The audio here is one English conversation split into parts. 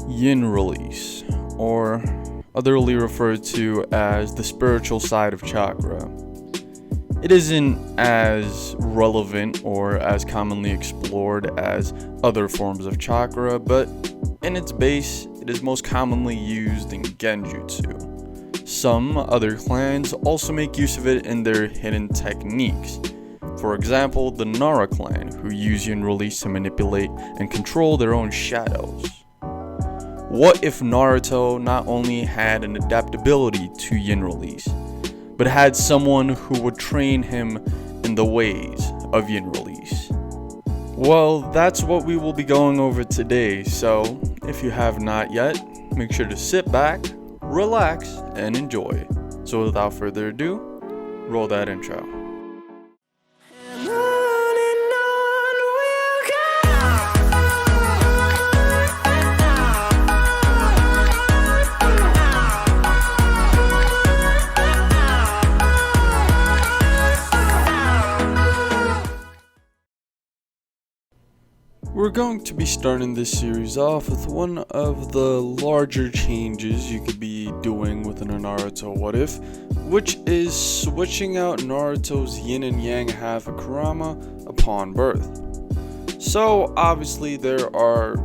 Yin-Releaase, or otherly referred to as the spiritual side of chakra. It isn't as relevant or as commonly explored as other forms of chakra, but in its base, it is most commonly used in Genjutsu. Some other clans also make use of it in their hidden techniques. For example, the Nara clan, who use Yin-Releaase to manipulate and control their own shadows. What if Naruto not only had an adaptability to Yin-Releaase, but had someone who would train him in the ways of Yin-Releaase? Well, that's what we will be going over today, so if you have not yet, make sure to sit back, relax, and enjoy. So without further ado, roll that intro. We're going to be starting this series off with one of the larger changes you could be doing within a Naruto What If, which is switching out Naruto's yin and yang half of Kurama upon birth. So obviously there are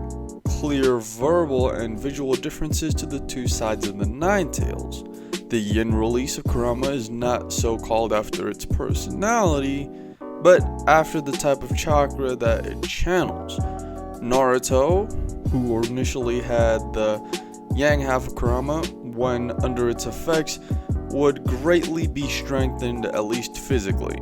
clear verbal and visual differences to the two sides of the Nine Tails. The Yin-Releaase of Kurama is not so called after its personality, but after the type of chakra that it channels. Naruto, who initially had the yang half of Kurama, when under its effects, would greatly be strengthened, at least physically.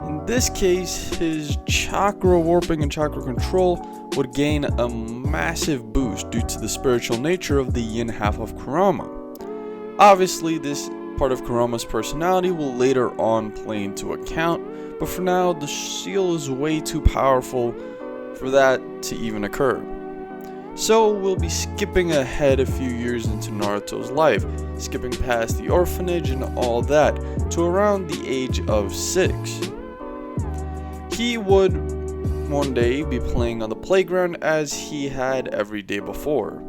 In this case, his chakra warping and chakra control would gain a massive boost due to the spiritual nature of the yin half of Kurama. Obviously, this part of Kurama's personality will later on play into account, but for now, the seal is way too powerful for that to even occur. So we'll be skipping ahead a few years into Naruto's life, skipping past the orphanage and all that, to around the age of 6. He would one day be playing on the playground as he had every day before.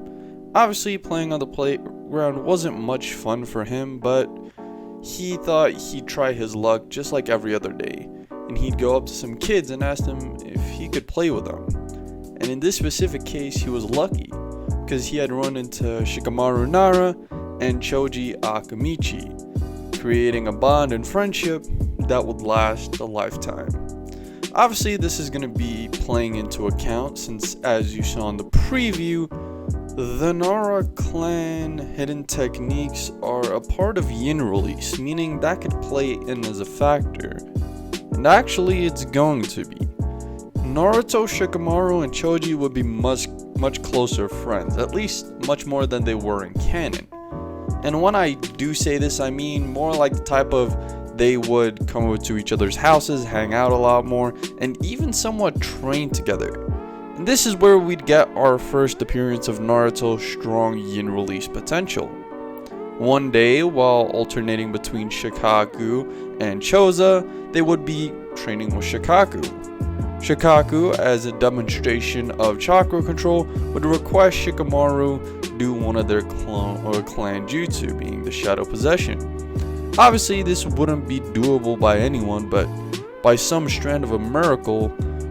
Obviously, playing on the playground wasn't much fun for him, but he thought he'd try his luck just like every other day, and he'd go up to some kids and ask them if he could play with them. And in this specific case, he was lucky, because he had run into Shikamaru Nara and Choji Akamichi, creating a bond and friendship that would last a lifetime. Obviously, this is going to be playing into account, since as you saw in the preview, the Nara clan hidden techniques are a part of Yin-Releaase, meaning that could play in as a factor. And actually, it's going to be. Naruto, Shikamaru, and Choji would be much closer friends, at least much more than they were in canon. And when I do say this, I mean more like the type of they would come over to each other's houses, hang out a lot more, and even somewhat train together. And this is where we'd get our first appearance of Naruto's strong Yin-Releaase potential. One day, while alternating between Shukaku and Choza, they would be training with Shukaku. Shukaku, as a demonstration of chakra control, would request Shikamaru do one of their clan jutsu, being the shadow possession. Obviously, this wouldn't be doable by anyone, but by some strand of a miracle,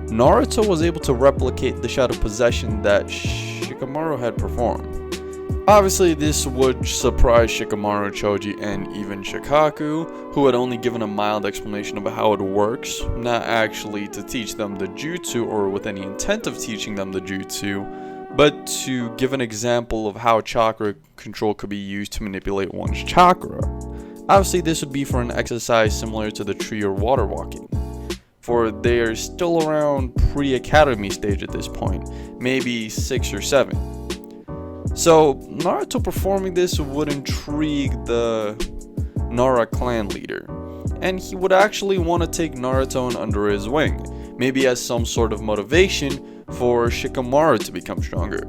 Naruto was able to replicate the shadow possession that Shikamaru had performed. Obviously, this would surprise Shikamaru, Choji, and even Shukaku, who had only given a mild explanation of how it works, not actually to teach them the jutsu or with any intent of teaching them the jutsu, but to give an example of how chakra control could be used to manipulate one's chakra. Obviously, this would be for an exercise similar to the tree or water walking, for they are still around pre-academy stage at this point, maybe 6 or 7. So Naruto performing this would intrigue the Nara clan leader, and he would actually want to take Naruto under his wing, maybe as some sort of motivation for Shikamaru to become stronger.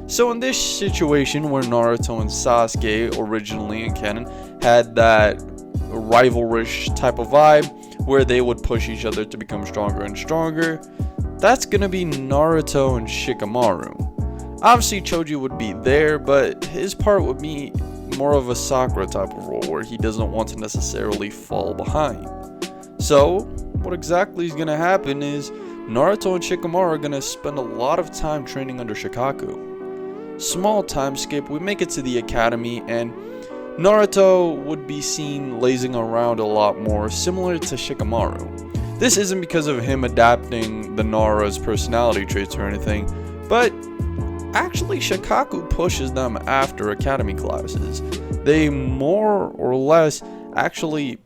So in this situation where Naruto and Sasuke originally in canon had that rivalrous type of vibe where they would push each other to become stronger and stronger, that's gonna be Naruto and Shikamaru. Obviously, Choji would be there, but his part would be more of a Sakura type of role where he doesn't want to necessarily fall behind. So, what exactly is going to happen is Naruto and Shikamaru are going to spend a lot of time training under Shukaku. Small time skip, we make it to the academy, and Naruto would be seen lazing around a lot more, similar to Shikamaru. This isn't because of him adapting the Nara's personality traits or anything, but actually Shukaku pushes them after academy classes. They more or less actually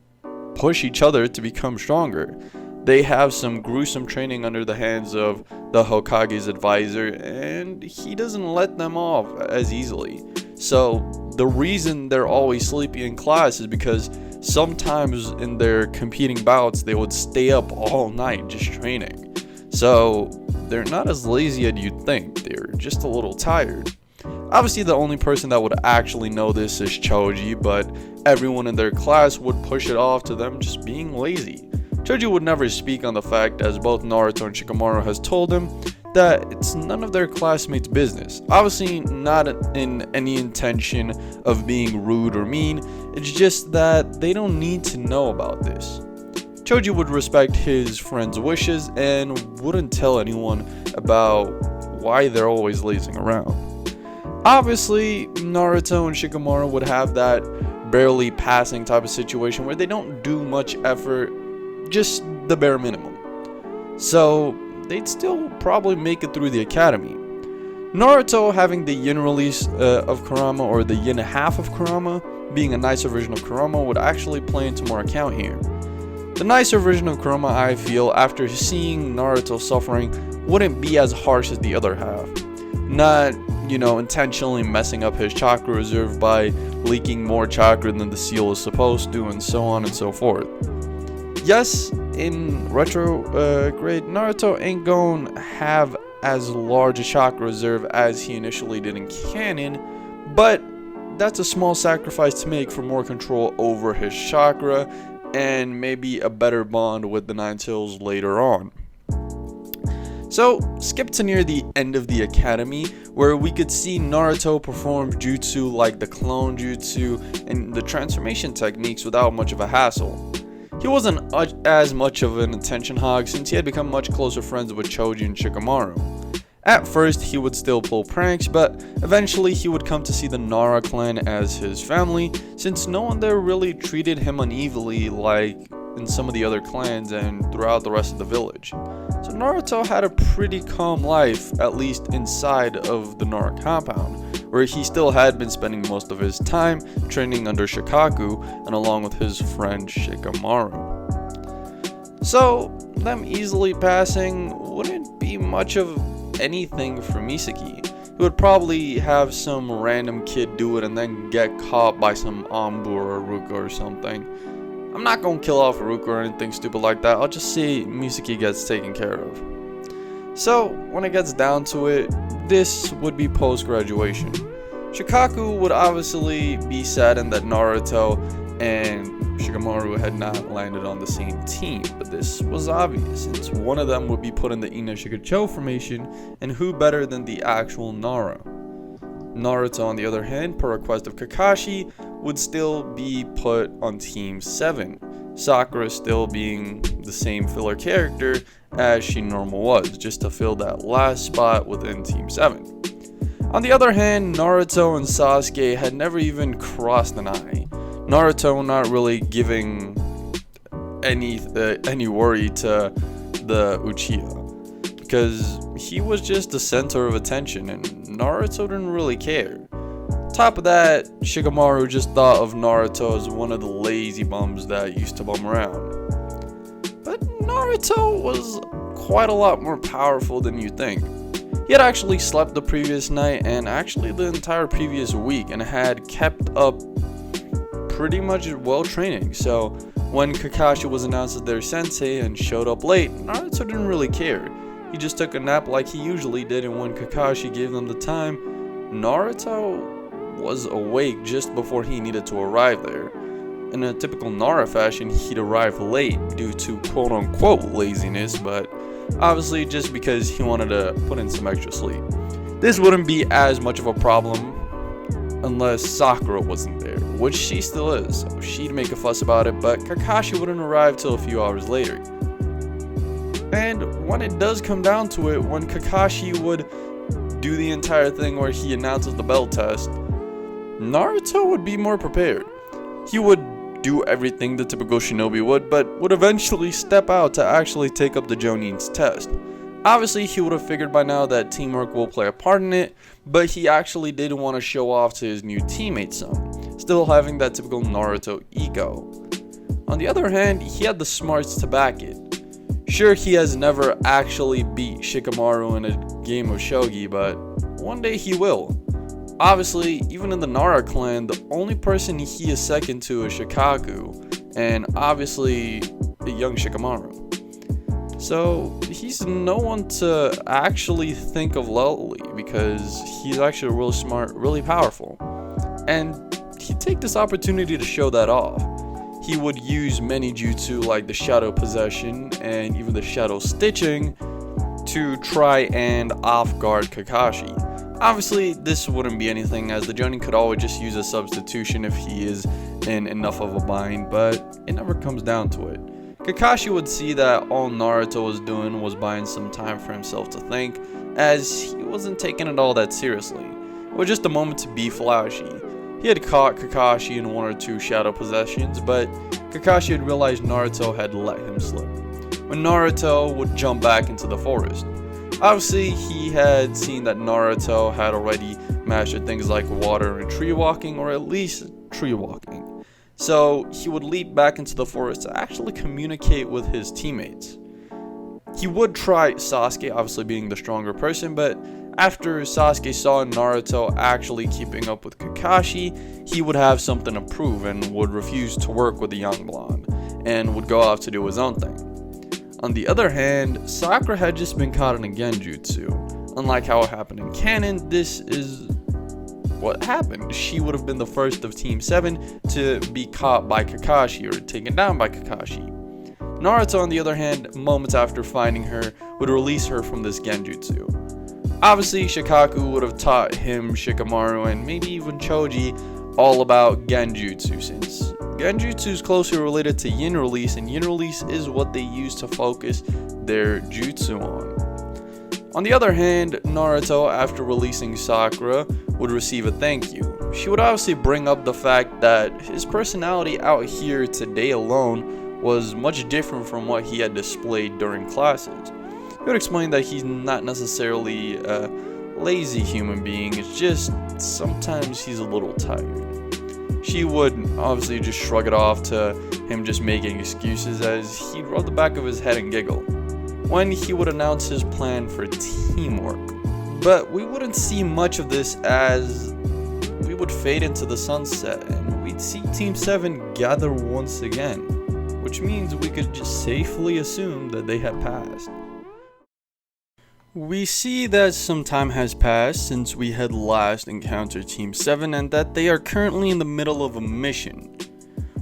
push each other to become stronger. They have some gruesome training under the hands of the Hokage's advisor, and he doesn't let them off as easily. So the reason they're always sleepy in class is because sometimes in their competing bouts they would stay up all night just training. So they're not as lazy as you'd think, they're just a little tired. Obviously the only person that would actually know this is Choji, but everyone in their class would push it off to them just being lazy. Choji would never speak on the fact, as both Naruto and Shikamaru has told him, that it's none of their classmates' business. Obviously not in any intention of being rude or mean, it's just that they don't need to know about this. Choji would respect his friend's wishes and wouldn't tell anyone about why they're always lazing around. Obviously, Naruto and Shikamaru would have that barely passing type of situation where they don't do much effort, just the bare minimum. So they'd still probably make it through the academy. Naruto having the Yin-Releaase of Kurama, or the Yin half of Kurama, being a nicer version of Kurama, would actually play into more account here. The nicer version of Kurama, I feel, after seeing Naruto suffering, wouldn't be as harsh as the other half. Not, intentionally messing up his chakra reserve by leaking more chakra than the seal is supposed to, and so on and so forth. Yes, in retrograde, Naruto ain't gonna have as large a chakra reserve as he initially did in canon, but that's a small sacrifice to make for more control over his chakra and maybe a better bond with the Nine Tails later on. So, skip to near the end of the academy, where we could see Naruto perform jutsu like the clone jutsu and the transformation techniques without much of a hassle. He wasn't as much of an attention hog since he had become much closer friends with Choji and Shikamaru. At first, he would still pull pranks, but eventually he would come to see the Nara clan as his family, since no one there really treated him unevenly like in some of the other clans and throughout the rest of the village. So Naruto had a pretty calm life, at least inside of the Nara compound, where he still had been spending most of his time training under Shukaku and along with his friend Shikamaru. So them easily passing wouldn't be much of anything for Misaki. He would probably have some random kid do it and then get caught by some Anbu or Ruka or something. I'm not gonna kill off Ruka or anything stupid like that, I'll just say Misaki gets taken care of. So, when it gets down to it, this would be post-graduation. Shukaku would obviously be saddened that Naruto and Shikamaru had not landed on the same team, but this was obvious since one of them would be put in the Ino-Shikacho formation, and who better than the actual Nara. Naruto, on the other hand, per request of Kakashi, would still be put on Team 7, Sakura still being the same filler character as she normally was, just to fill that last spot within Team 7. On the other hand, Naruto and Sasuke had never even crossed an eye. Naruto not really giving any worry to the Uchiha, because he was just the center of attention and Naruto didn't really care. Top of that, Shikamaru just thought of Naruto as one of the lazy bums that used to bum around. But Naruto was quite a lot more powerful than you think. He had actually slept the previous night and actually the entire previous week and had kept up pretty much while training. So when Kakashi was announced as their sensei and showed up late, Naruto didn't really care. He just took a nap like he usually did, and when Kakashi gave them the time, Naruto was awake just before he needed to arrive there. In a typical Nara fashion, he'd arrive late due to quote-unquote laziness, but obviously just because he wanted to put in some extra sleep. This wouldn't be as much of a problem unless Sakura wasn't there, which she still is, so she'd make a fuss about it, but Kakashi wouldn't arrive till a few hours later. And when it does come down to it, when Kakashi would do the entire thing where he announces the bell test, Naruto would be more prepared. He would do everything the typical shinobi would, but would eventually step out to actually take up the Jonin's test. Obviously, he would have figured by now that teamwork will play a part in it, but he actually didn't want to show off to his new teammates some, still having that typical Naruto ego. On the other hand, he had the smarts to back it. Sure, he has never actually beat Shikamaru in a game of shogi, but one day he will. Obviously, even in the Nara clan, the only person he is second to is Shukaku, and obviously the young Shikamaru. So he's no one to actually think of lowly, because he's actually really smart, really powerful, and he'd take this opportunity to show that off. He would use many jutsu like the shadow possession and even the shadow stitching to try and off-guard Kakashi. Obviously, this wouldn't be anything, as the Jonin could always just use a substitution if he is in enough of a bind, but it never comes down to it. Kakashi would see that all Naruto was doing was buying some time for himself to think, as he wasn't taking it all that seriously. It was just a moment to be flashy. He had caught Kakashi in one or two shadow possessions, but Kakashi had realized Naruto had let him slip, when Naruto would jump back into the forest. Obviously, he had seen that Naruto had already mastered things like water and tree walking, or at least tree walking. So he would leap back into the forest to actually communicate with his teammates. He would try Sasuke, obviously being the stronger person, but after Sasuke saw Naruto actually keeping up with Kakashi, he would have something to prove and would refuse to work with the young blonde, and would go off to do his own thing. On the other hand, Sakura had just been caught in a Genjutsu. Unlike how it happened in canon, this is what happened. She would have been the first of Team 7 to be caught by Kakashi, or taken down by Kakashi. Naruto, on the other hand, moments after finding her, would release her from this Genjutsu. Obviously, Shukaku would have taught him, Shikamaru, and maybe even Choji all about Genjutsu, since Genjutsu is closely related to Yin-Releaase, and Yin-Release is what they use to focus their jutsu on. On the other hand, Naruto, after releasing Sakura, would receive a thank you. She would obviously bring up the fact that his personality out here today alone was much different from what he had displayed during classes. He would explain that he's not necessarily a lazy human being, it's just sometimes he's a little tired. She would obviously just shrug it off to him just making excuses, as he'd rub the back of his head and giggle when he would announce his plan for teamwork. But we wouldn't see much of this, as we would fade into the sunset and we'd see Team 7 gather once again, which means we could just safely assume that they had passed. We see that some time has passed since we had last encountered Team 7, and that they are currently in the middle of a mission.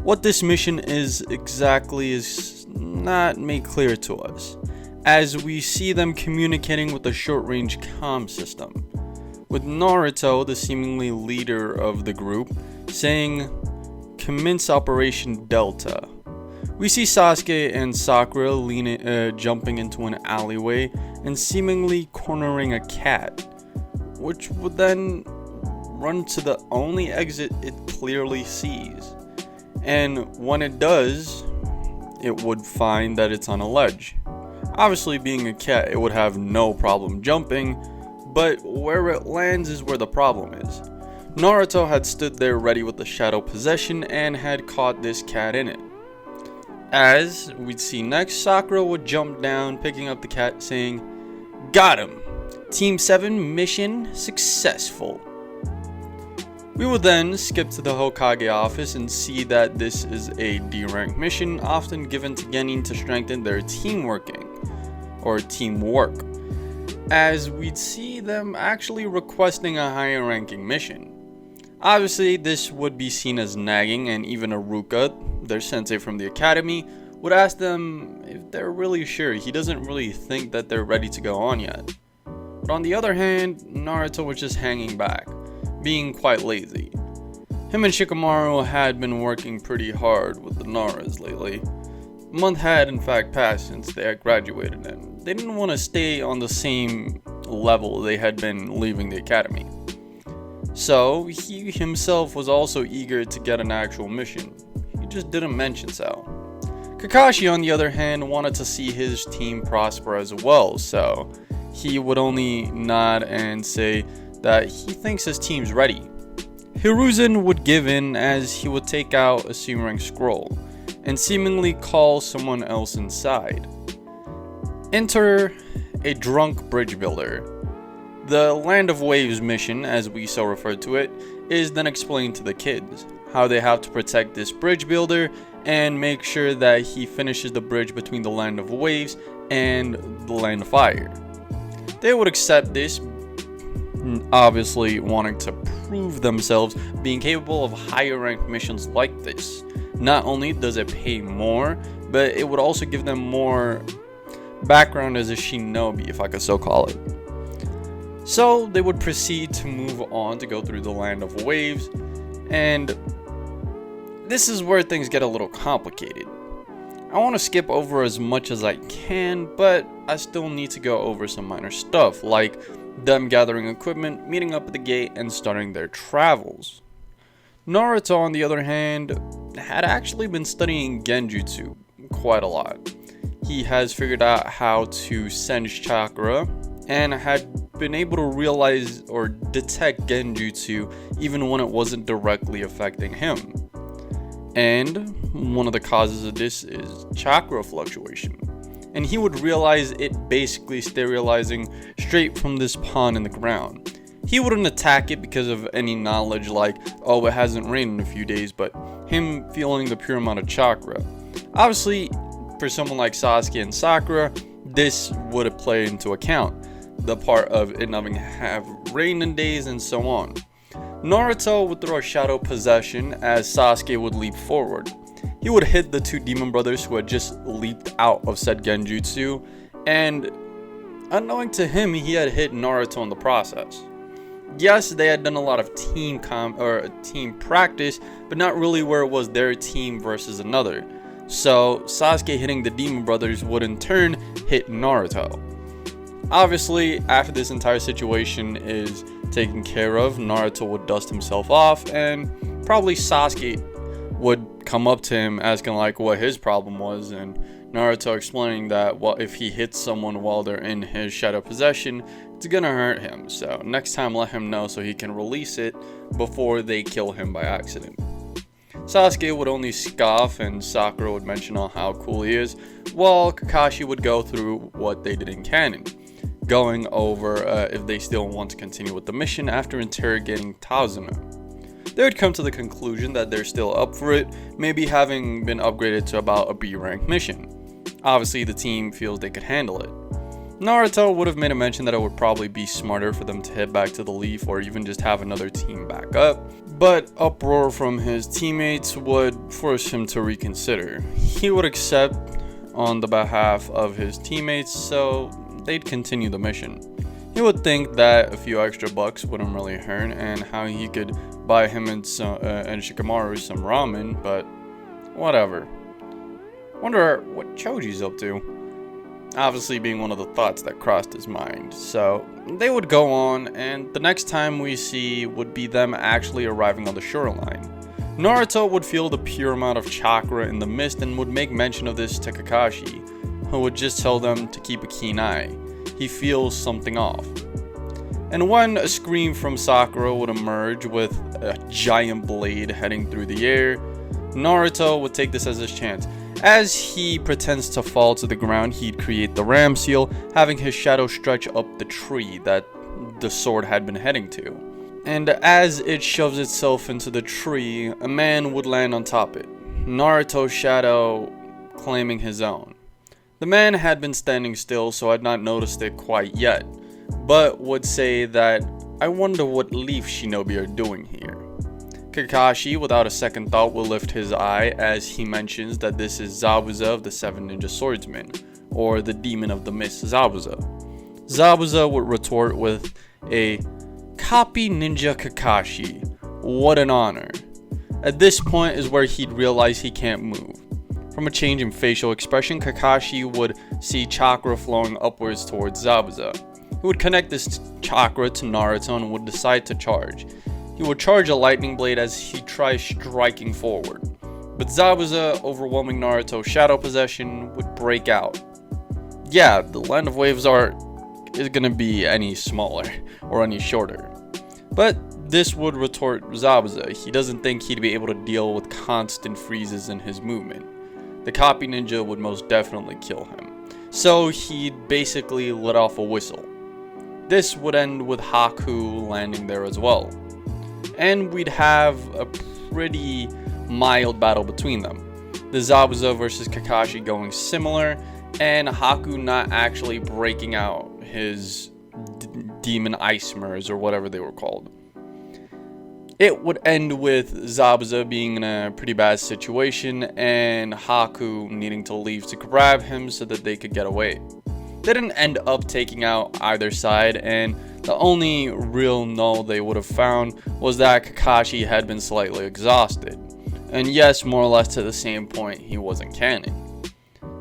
What this mission is exactly is not made clear to us, as we see them communicating with a short-range comm system, with Naruto, the seemingly leader of the group, saying, "Commence Operation Delta." We see Sasuke and Sakura jumping into an alleyway and seemingly cornering a cat, which would then run to the only exit it clearly sees. And when it does, it would find that it's on a ledge. Obviously, being a cat, it would have no problem jumping, but where it lands is where the problem is. Naruto had stood there ready with the shadow possession and had caught this cat in it. As we'd see next, Sakura would jump down, picking up the cat, saying, "Got him! Team 7 mission successful." We will then skip to the Hokage office and see that this is a D-rank mission often given to Genin to strengthen their teamwork, as we'd see them actually requesting a higher ranking mission. Obviously, this would be seen as nagging, and even Iruka, their sensei from the academy, would ask them if they're really sure. He doesn't really think that they're ready to go on yet. But on the other hand, Naruto was just hanging back, being quite lazy. Him and Shikamaru had been working pretty hard with the Naras lately. A month had in fact passed since they had graduated, and they didn't want to stay on the same level they had been leaving the academy. So he himself was also eager to get an actual mission. He just didn't mention so. Kakashi, on the other hand, wanted to see his team prosper as well, so he would only nod and say that he thinks his team's ready. Hiruzen would give in as he would take out a C-rank scroll and seemingly call someone else inside. Enter a drunk bridge builder. The Land of Waves mission, as we so refer to it, is then explained to the kids how they have to protect this bridge builder and make sure that he finishes the bridge between the Land of Waves and the Land of Fire. They would accept this, obviously wanting to prove themselves being capable of higher ranked missions like this. Not only does it pay more, but it would also give them more background as a shinobi, if I could so call it. So they would proceed to move on to go through the Land of Waves, and this is where things get a little complicated. I want to skip over as much as I can, but I still need to go over some minor stuff, like them gathering equipment, meeting up at the gate, and starting their travels. Naruto, on the other hand, had actually been studying Genjutsu quite a lot. He has figured out how to send chakra and had been able to realize or detect Genjutsu even when it wasn't directly affecting him. And one of the causes of this is chakra fluctuation. And he would realize it basically sterilizing straight from this pawn in the ground. He wouldn't attack it because of any knowledge like, oh, it hasn't rained in a few days, but him feeling the pure amount of chakra. Obviously, for someone like Sasuke and Sakura, this would play into account. The part of it not have rain in days and so on. Naruto would throw a shadow possession as Sasuke would leap forward. He would hit the two demon brothers who had just leaped out of said Genjutsu, and unknowing to him, he had hit Naruto in the process. Yes, they had done a lot of team practice, but not really where it was their team versus another. So Sasuke hitting the demon brothers would in turn hit Naruto. Obviously, after this entire situation is taken care of, Naruto would dust himself off, and probably Sasuke would come up to him asking like what his problem was, and Naruto explaining that, well, if he hits someone while they're in his shadow possession, it's gonna hurt him, so next time let him know so he can release it before they kill him by accident. Sasuke would only scoff, and Sakura would mention on how cool he is, while Kakashi would go through what they did in canon, going over if they still want to continue with the mission after interrogating Tazuna. They would come to the conclusion that they're still up for it, maybe having been upgraded to about a B rank mission. Obviously, the team feels they could handle it. Naruto would have made a mention that it would probably be smarter for them to head back to the Leaf or even just have another team back up, but uproar from his teammates would force him to reconsider. He would accept on the behalf of his teammates, so they'd continue the mission. He would think that a few extra bucks wouldn't really hurt and how he could buy him and Shikamaru some ramen, but whatever. Wonder what Choji's up to. Obviously being one of the thoughts that crossed his mind. So they would go on, and the next time we see would be them actually arriving on the shoreline. Naruto would feel the pure amount of chakra in the mist and would make mention of this to Kakashi, who would just tell them to keep a keen eye. He feels something off. And when a scream from Sakura would emerge with a giant blade heading through the air, Naruto would take this as his chance. As he pretends to fall to the ground, he'd create the ram seal, having his shadow stretch up the tree that the sword had been heading to. And as it shoves itself into the tree, a man would land on top it, Naruto's shadow claiming his own. The man had been standing still, so I'd not noticed it quite yet, but would say that, I wonder what Leaf Shinobi are doing here. Kakashi, without a second thought, will lift his eye as he mentions that this is Zabuza of the Seven Ninja Swordsmen, or the Demon of the Mist Zabuza. Zabuza would retort with a "Copy Ninja Kakashi, what an honor." At this point is where he'd realize he can't move. From a change in facial expression, Kakashi would see chakra flowing upwards towards Zabuza. He would connect this chakra to Naruto and would decide to charge. He would charge a lightning blade as he tries striking forward. But Zabuza, overwhelming Naruto's shadow possession, would break out. Yeah, the land of waves isn't gonna be any smaller or any shorter. But this would retort Zabuza. He doesn't think he'd be able to deal with constant freezes in his movement. The copy ninja would most definitely kill him. So he'd basically let off a whistle. This would end with Haku landing there as well. And we'd have a pretty mild battle between them. The Zabuza versus Kakashi going similar, and Haku not actually breaking out his demon ice mirrors or whatever they were called. It would end with Zabuza being in a pretty bad situation and Haku needing to leave to grab him so that they could get away. They didn't end up taking out either side, and the only real null they would have found was that Kakashi had been slightly exhausted. And yes, more or less to the same point, he wasn't canon.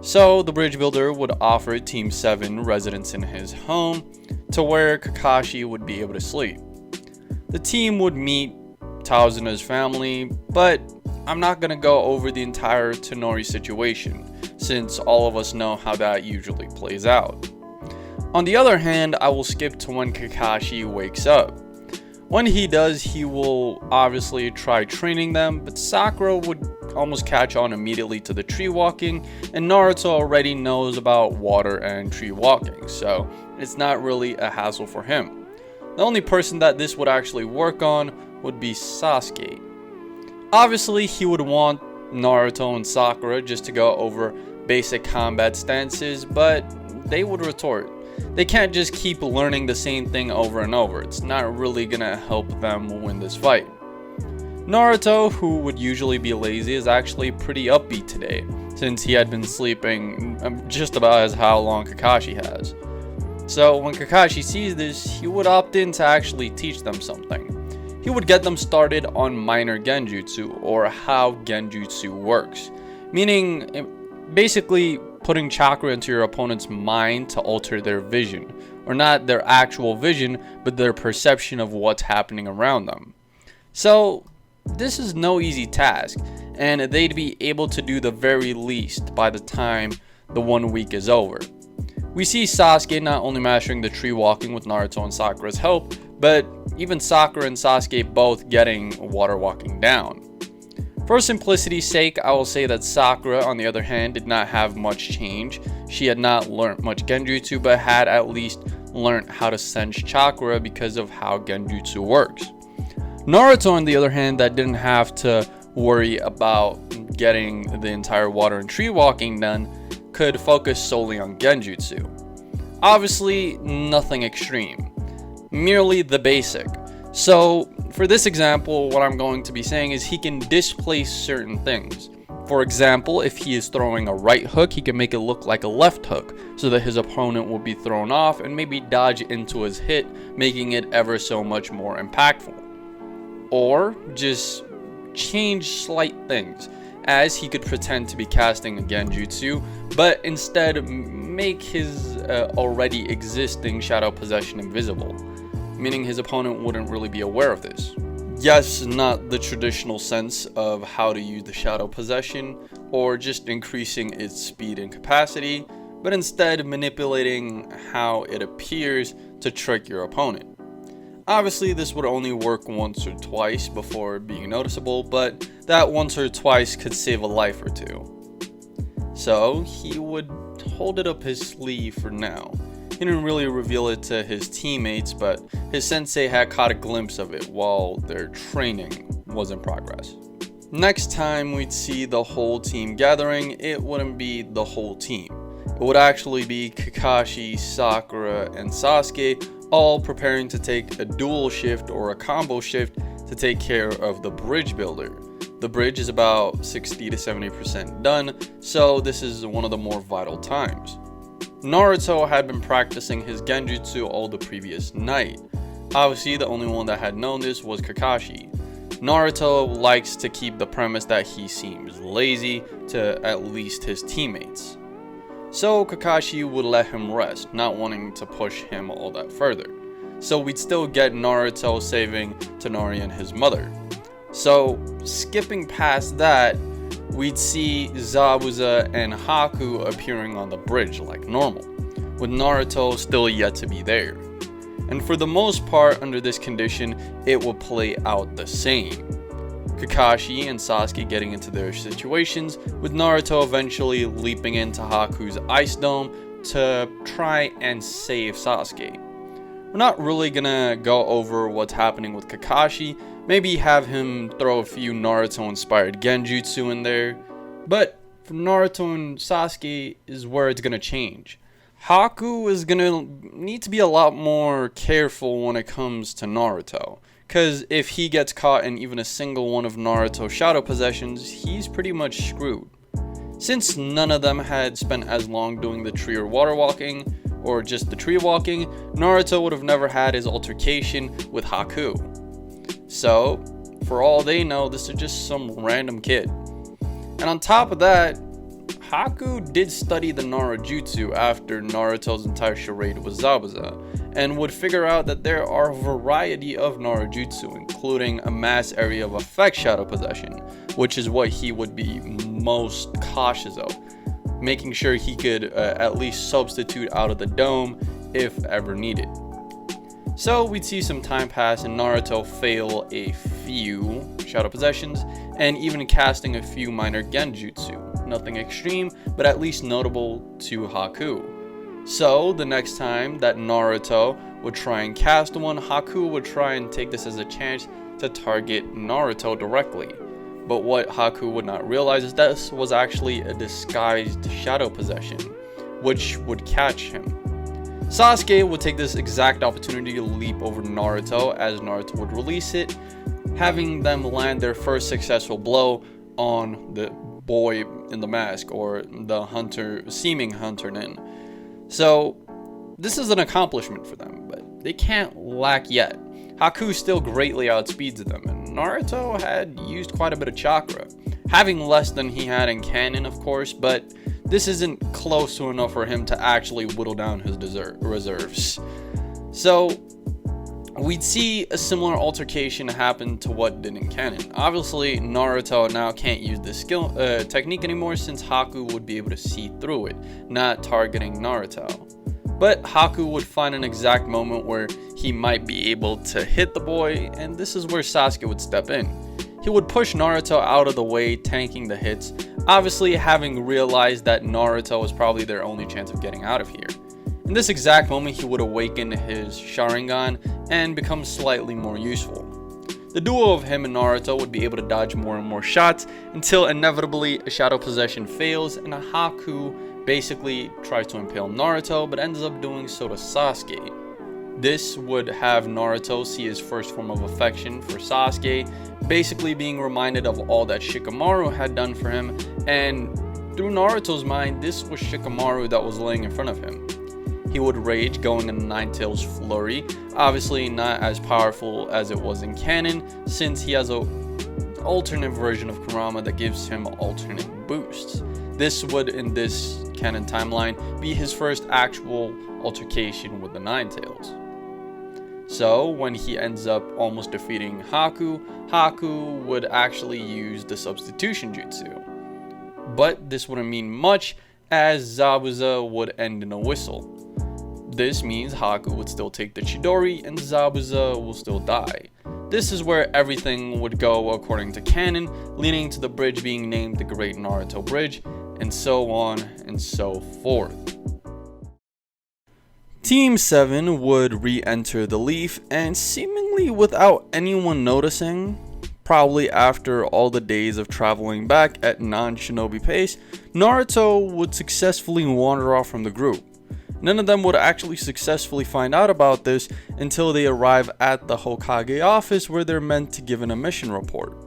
So the bridge builder would offer Team 7 residence in his home to where Kakashi would be able to sleep. The team would meet Tauzuna's family, but I'm not going to go over the entire Tonori situation, since all of us know how that usually plays out. On the other hand, I will skip to when Kakashi wakes up. When he does, he will obviously try training them, but Sakura would almost catch on immediately to the tree walking, and Naruto already knows about water and tree walking, so it's not really a hassle for him. The only person that this would actually work on would be Sasuke. Obviously, he would want Naruto and Sakura just to go over basic combat stances, but they would retort. They can't just keep learning the same thing over and over. It's not really gonna help them win this fight. Naruto, who would usually be lazy, is actually pretty upbeat today, since he had been sleeping just about as how long Kakashi has. So when Kakashi sees this, he would opt in to actually teach them something. He would get them started on minor Genjutsu, or how Genjutsu works, meaning basically putting chakra into your opponent's mind to alter their vision, or not their actual vision, but their perception of what's happening around them. So this is no easy task, and they'd be able to do the very least by the time the 1 week is over. We see Sasuke not only mastering the tree walking with Naruto and Sakura's help, but even Sakura and Sasuke both getting water walking down. For simplicity's sake, I will say that Sakura, on the other hand, did not have much change. She had not learned much Genjutsu, but had at least learned how to sense chakra because of how Genjutsu works. Naruto, on the other hand, that didn't have to worry about getting the entire water and tree walking done, could focus solely on Genjutsu. Obviously, nothing extreme, merely the basic. So for this example, what I'm going to be saying is he can displace certain things. For example, if he is throwing a right hook, he can make it look like a left hook so that his opponent will be thrown off and maybe dodge into his hit, making it ever so much more impactful. Or just change slight things, as he could pretend to be casting a Genjutsu, but instead make his already existing shadow possession invisible, meaning his opponent wouldn't really be aware of this. Yes, not the traditional sense of how to use the shadow possession, or just increasing its speed and capacity, but instead manipulating how it appears to trick your opponent. Obviously, this would only work once or twice before being noticeable, but that once or twice could save a life or two. So he would hold it up his sleeve for now. He didn't really reveal it to his teammates, but his sensei had caught a glimpse of it while their training was in progress. Next time we'd see the whole team gathering, it wouldn't be the whole team. It would actually be Kakashi, Sakura, and Sasuke all preparing to take a dual shift or a combo shift to take care of the bridge builder. The bridge is about 60 to 70% done, so this is one of the more vital times. Naruto had been practicing his Genjutsu all the previous night. Obviously, the only one that had known this was Kakashi. Naruto likes to keep the premise that he seems lazy to at least his teammates. So Kakashi would let him rest, not wanting to push him all that further. So we'd still get Naruto saving Tsunade and his mother. So skipping past that, we'd see Zabuza and Haku appearing on the bridge like normal, with Naruto still yet to be there. And for the most part, under this condition, it will play out the same. Kakashi and Sasuke getting into their situations, with Naruto eventually leaping into Haku's ice dome to try and save Sasuke. We're not really gonna go over what's happening with Kakashi, maybe have him throw a few Naruto inspired Genjutsu in there, but for Naruto and Sasuke is where it's gonna change. Haku is gonna need to be a lot more careful when it comes to Naruto, cause if he gets caught in even a single one of Naruto's shadow possessions, he's pretty much screwed. Since none of them had spent as long doing the tree or water walking, or just the tree walking, Naruto would have never had his altercation with Haku. So, for all they know, this is just some random kid. And on top of that, Haku did study the Nara jutsu after Naruto's entire charade with Zabuza, and would figure out that there are a variety of Nara jutsu, including a mass area of effect shadow possession, which is what he would be most cautious of, making sure he could at least substitute out of the dome if ever needed. So we'd see some time pass and Naruto fail a few shadow possessions, and even casting a few minor genjutsu. Nothing extreme, but at least notable to Haku. So the next time that Naruto would try and cast one, Haku would try and take this as a chance to target Naruto directly. But what Haku would not realize is this was actually a disguised shadow possession, which would catch him. Sasuke would take this exact opportunity to leap over Naruto as Naruto would release it, having them land their first successful blow on the boy in the mask, or the seeming hunter nin. So this is an accomplishment for them, but they can't lack yet. Haku still greatly outspeeds them, and Naruto had used quite a bit of chakra, having less than he had in canon of course, but this isn't close to enough for him to actually whittle down his reserves. So we'd see a similar altercation happen to what did in canon. Obviously, Naruto now can't use this technique anymore, since Haku would be able to see through it, not targeting Naruto. But Haku would find an exact moment where he might be able to hit the boy, and this is where Sasuke would step in. He would push Naruto out of the way, tanking the hits, obviously having realized that Naruto was probably their only chance of getting out of here. In this exact moment, he would awaken his Sharingan and become slightly more useful. The duo of him and Naruto would be able to dodge more and more shots until inevitably a shadow possession fails and Haku basically tries to impale Naruto, but ends up doing so to Sasuke. This would have Naruto see his first form of affection for Sasuke, basically being reminded of all that Shikamaru had done for him, and through Naruto's mind, this was Shikamaru that was laying in front of him. He would rage, going into Nine Tails Flurry, obviously not as powerful as it was in canon, since he has an alternate version of Kurama that gives him alternate boosts. This would, in this canon timeline, be his first actual altercation with the Nine Tails. So when he ends up almost defeating Haku, Haku would actually use the substitution jutsu. But this wouldn't mean much, as Zabuza would end in a whistle. This means Haku would still take the Chidori and Zabuza will still die. This is where everything would go according to canon, leading to the bridge being named the Great Naruto Bridge, and so on and so forth. Team 7 would re-enter the Leaf, and seemingly without anyone noticing, probably after all the days of traveling back at non-shinobi pace, Naruto would successfully wander off from the group. None of them would actually successfully find out about this until they arrive at the Hokage office, where they're meant to give an mission report.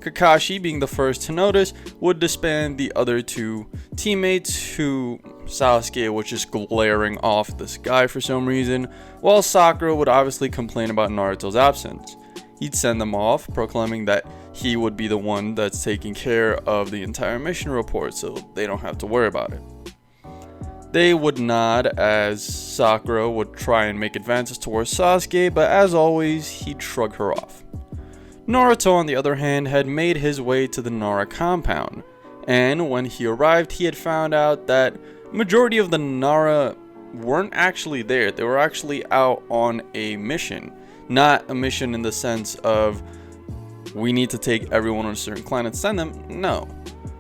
Kakashi, being the first to notice, would disband the other two teammates who Sasuke would just glaring off the sky for some reason, while Sakura would obviously complain about Naruto's absence. He'd send them off, proclaiming that he would be the one that's taking care of the entire mission report so they don't have to worry about it. They would nod as Sakura would try and make advances towards Sasuke, but as always, he'd shrug her off. Naruto, on the other hand, had made his way to the Nara compound, and when he arrived, he had found out that majority of the Nara weren't actually there. They were actually out on a mission. Not a mission in the sense of we need to take everyone on a certain clan and send them. No.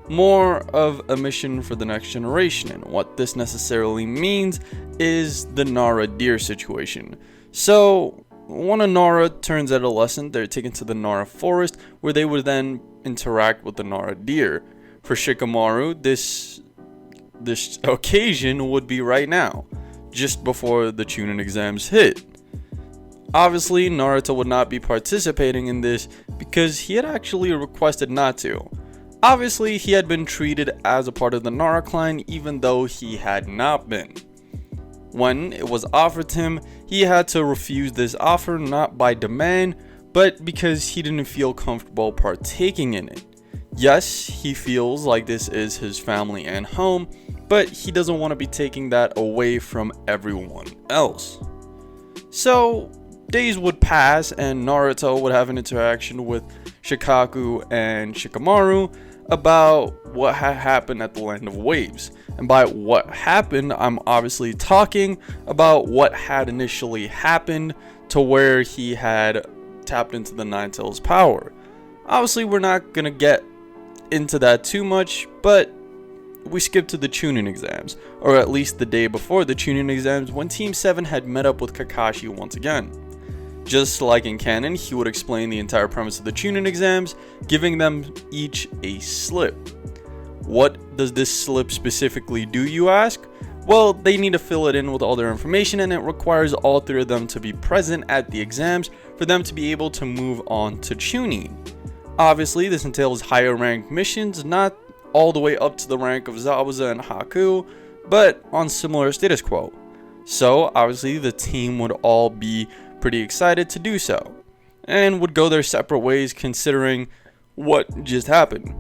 More of a mission for the next generation. And what this necessarily means is the Nara deer situation. So when a Nara turns adolescent, they're taken to the Nara forest where they would then interact with the Nara deer. For Shikamaru, this occasion would be right now, just before the Chunin exams hit. Obviously, Naruto would not be participating in this because he had actually requested not to. Obviously, he had been treated as a part of the Nara clan even though he had not been. When it was offered to him, he had to refuse this offer not by demand, but because he didn't feel comfortable partaking in it. Yes, he feels like this is his family and home, but he doesn't want to be taking that away from everyone else. So, days would pass and Naruto would have an interaction with Shukaku and Shikamaru about what had happened at the Land of Waves. And by what happened, I'm obviously talking about what had initially happened to where he had tapped into the Nine Tails power. Obviously, we're not going to get into that too much, but we skipped to the Chunin exams, or at least the day before the Chunin exams when Team 7 had met up with Kakashi once again. Just like in canon, he would explain the entire premise of the Chunin exams, giving them each a slip. What does this slip specifically do, you ask? Well, they need to fill it in with all their information, and it requires all three of them to be present at the exams for them to be able to move on to Chunin. Obviously, this entails higher ranked missions, not all the way up to the rank of Zabuza and Haku, but on similar status quo. So, obviously, the team would all be pretty excited to do so, and would go their separate ways considering what just happened.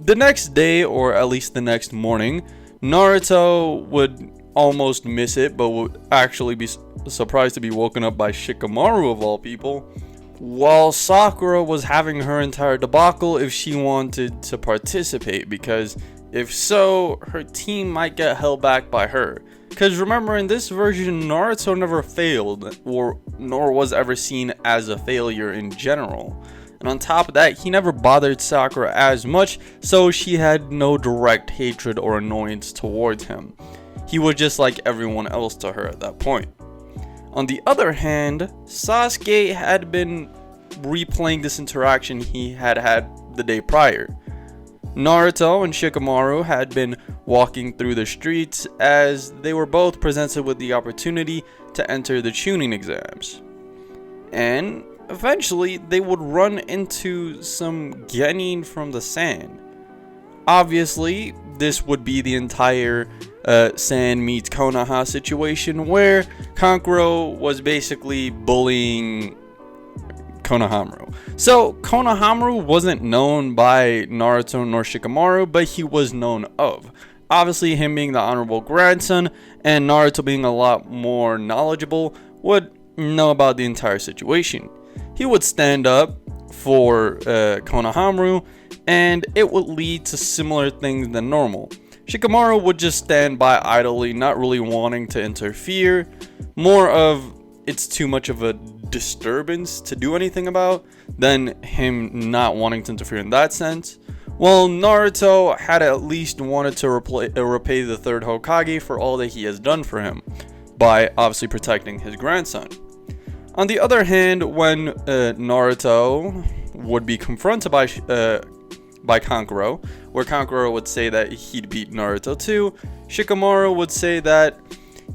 The next day, or at least the next morning, Naruto would almost miss it, but would actually be surprised to be woken up by Shikamaru of all people, while Sakura was having her entire debacle if she wanted to participate, because if so, her team might get held back by her. Because remember, in this version, Naruto never failed, nor was ever seen as a failure in general. And on top of that, he never bothered Sakura as much, so she had no direct hatred or annoyance towards him. He was just like everyone else to her at that point. On the other hand, Sasuke had been replaying this interaction he had had the day prior. Naruto and Shikamaru had been walking through the streets as they were both presented with the opportunity to enter the Chunin exams. And eventually they would run into some genin from the sand. Obviously, this would be the entire Sand meets Konoha situation where Kankuro was basically bullying Konohamaru. So Konohamaru wasn't known by Naruto nor Shikamaru, but he was known of. Obviously, him being the honorable grandson and Naruto being a lot more knowledgeable would know about the entire situation. He would stand up for Konohamaru, and it would lead to similar things than normal. Shikamaru would just stand by idly, not really wanting to interfere. More of it's too much of a disturbance to do anything about than him not wanting to interfere in that sense. Well, Naruto had at least wanted to repay the third Hokage for all that he has done for him, by obviously protecting his grandson. On the other hand, when Naruto would be confronted by Kankuro, where Kankuro would say that he'd beat Naruto too, Shikamaru would say that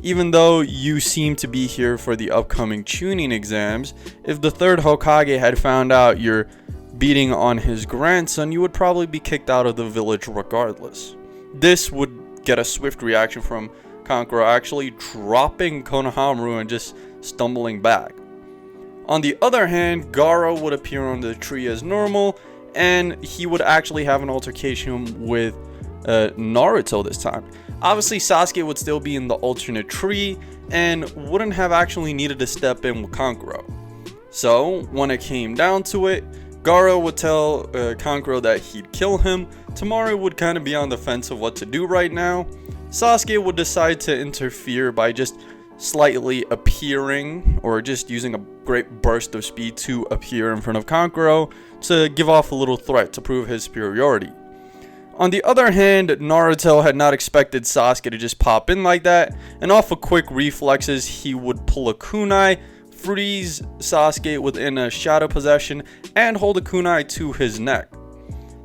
even though you seem to be here for the upcoming Chunin exams, if the third Hokage had found out you're beating on his grandson, you would probably be kicked out of the village regardless. This would get a swift reaction from Kankuro, actually dropping Konohamaru and just stumbling back. On the other hand, Gaara would appear on the tree as normal, and he would actually have an altercation with Naruto this time. Obviously, Sasuke would still be in the alternate tree and wouldn't have actually needed to step in with Kankuro. So, when it came down to it, Gaara would tell Kankuro that he'd kill him. Temari would kind of be on the fence of what to do right now. Sasuke would decide to interfere by just slightly appearing, or just using a great burst of speed to appear in front of Kankuro to give off a little threat to prove his superiority. On the other hand, Naruto had not expected Sasuke to just pop in like that, and off of quick reflexes, he would pull a kunai, freeze Sasuke within a shadow possession, and hold a kunai to his neck.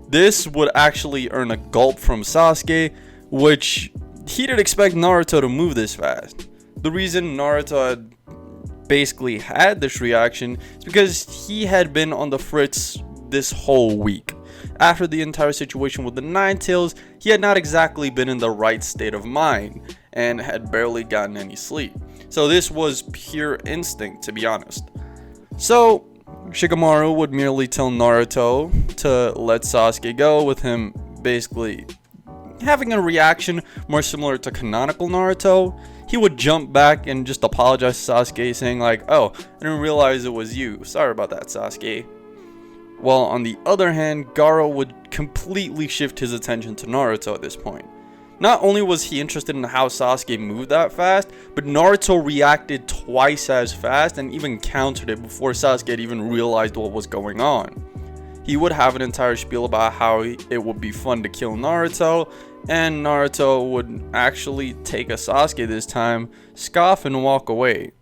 This would actually earn a gulp from Sasuke, which he didn't expect Naruto to move this fast. The reason Naruto had basically had this reaction is because he had been on the fritz this whole week. After the entire situation with the Nine Tails, he had not exactly been in the right state of mind and had barely gotten any sleep. So this was pure instinct, to be honest. So Shikamaru would merely tell Naruto to let Sasuke go, with him basically having a reaction more similar to canonical Naruto. He would jump back and just apologize to Sasuke, saying like, "Oh, I didn't realize it was you. Sorry about that, Sasuke." While on the other hand, Gaara would completely shift his attention to Naruto at this point. Not only was he interested in how Sasuke moved that fast, but Naruto reacted twice as fast and even countered it before Sasuke had even realized what was going on. He would have an entire spiel about how it would be fun to kill Naruto, and Naruto would actually take a Sasuke this time, scoff and walk away.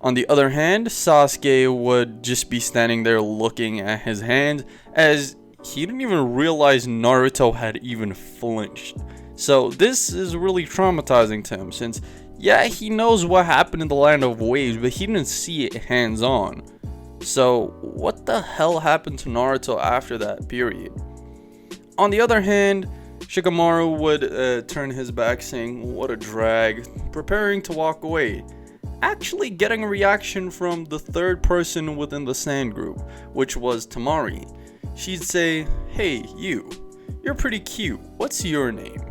On the other hand, Sasuke would just be standing there looking at his hand, as he didn't even realize Naruto had even flinched. So this is really traumatizing to him, since yeah, he knows what happened in the Land of Waves, but he didn't see it hands on. So what the hell happened to Naruto after that period? On the other hand, Shikamaru would turn his back, saying, "What a drag," preparing to walk away. Actually getting a reaction from the third person within the sand group, which was Temari. She'd say, "Hey, you're pretty cute. What's your name?"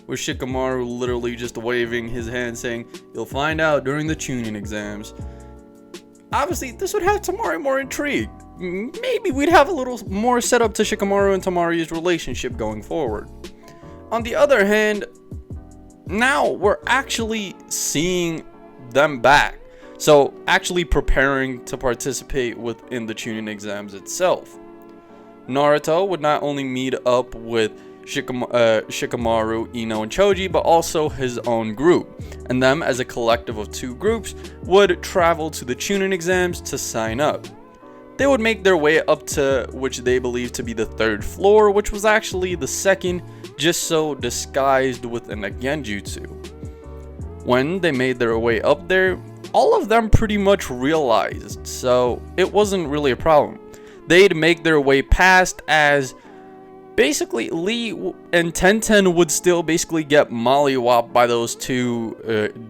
With Shikamaru literally just waving his hand, saying, "You'll find out during the Chunin exams." Obviously, this would have Temari more intrigued. Maybe we'd have a little more setup to Shikamaru and Temari's relationship going forward. On the other hand, now we're actually seeing them back, so actually preparing to participate within the Chunin exams itself. Naruto would not only meet up with Shikamaru, Ino, and Choji, but also his own group, and them as a collective of two groups would travel to the Chunin exams to sign up. They would make their way up to which they believed to be the third floor, which was actually the second, just so disguised within a Genjutsu. When they made their way up there, all of them pretty much realized, so it wasn't really a problem. They'd make their way past, as basically Lee and Tenten would still basically get mollywopped by those two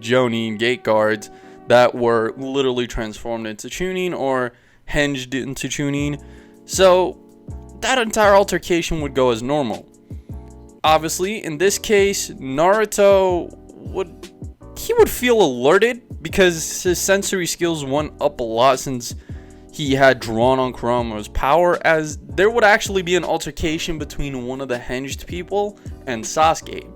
Jonin gate guards that were literally transformed into Chunin or hinged into Chunin. So that entire altercation would go as normal. Obviously, in this case, Naruto would feel alerted because his sensory skills went up a lot since he had drawn on Kurama's power, as there would actually be an altercation between one of the hinged people and Sasuke.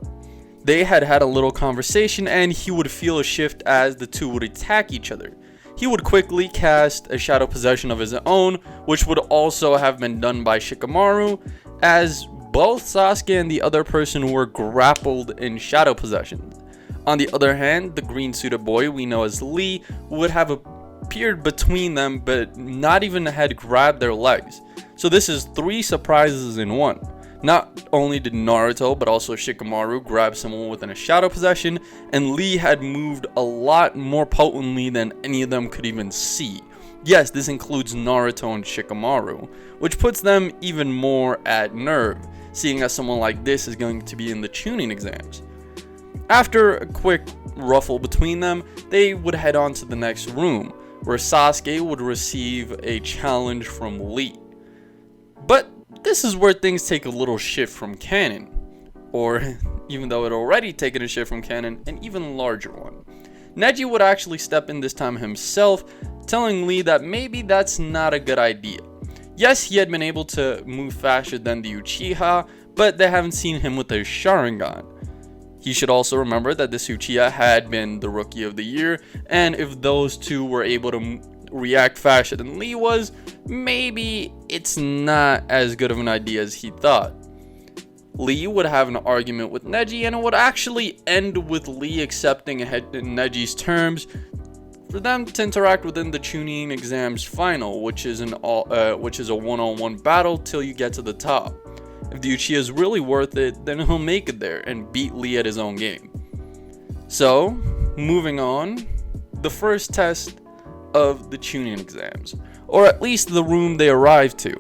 They had had a little conversation, and he would feel a shift as the two would attack each other. He would quickly cast a shadow possession of his own, which would also have been done by Shikamaru, as both Sasuke and the other person were grappled in shadow possession. On the other hand, the green suited boy we know as Lee would have appeared between them, but not even had grabbed their legs. So this is three surprises in one. Not only did Naruto, but also Shikamaru grab someone within a shadow possession, and Lee had moved a lot more potently than any of them could even see. Yes, this includes Naruto and Shikamaru, which puts them even more at nerve, seeing as someone like this is going to be in the Chunin exams. After a quick ruffle between them, they would head on to the next room, where Sasuke would receive a challenge from Lee. But this is where things take a little shift from canon, or even though it already taken a shift from canon, an even larger one. Neji would actually step in this time himself, telling Lee that maybe that's not a good idea. Yes, he had been able to move faster than the Uchiha, but they haven't seen him with a Sharingan. He should also remember that this Uchiha had been the Rookie of the Year, and if those two were able to react faster than Lee was, maybe it's not as good of an idea as he thought. Lee would have an argument with Neji, and it would actually end with Lee accepting Neji's terms for them to interact within the Chunin exam's final, which is a one-on-one battle till you get to the top. If the Uchiha is really worth it, then he'll make it there and beat Lee at his own game. So, moving on, the first test of the Chunin exams, or at least the room they arrive to.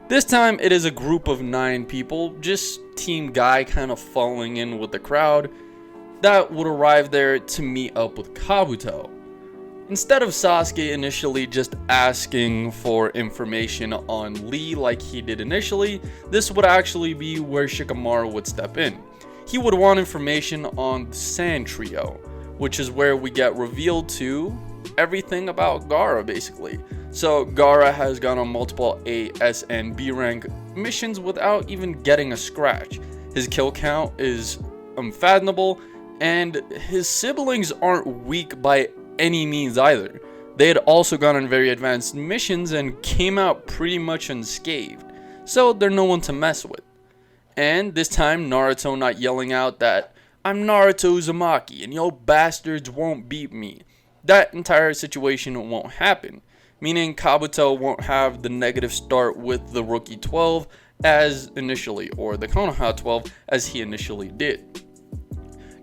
This time it is a group of 9 people, just Team Guy kind of falling in with the crowd, that would arrive there to meet up with Kabuto. Instead of Sasuke initially just asking for information on Lee like he did initially, this would actually be where Shikamaru would step in. He would want information on the Sand Trio, which is where we get revealed to everything about Gaara basically. So Gaara has gone on multiple A, S, and B rank missions without even getting a scratch. His kill count is unfathomable, and his siblings aren't weak by any means either. They had also gone on very advanced missions and came out pretty much unscathed, so they're no one to mess with. And this time Naruto not yelling out that I'm Naruto Uzumaki and yo bastards won't beat me. That entire situation won't happen, meaning Kabuto won't have the negative start with the Rookie 12 as initially, or the Konoha 12 as he initially did.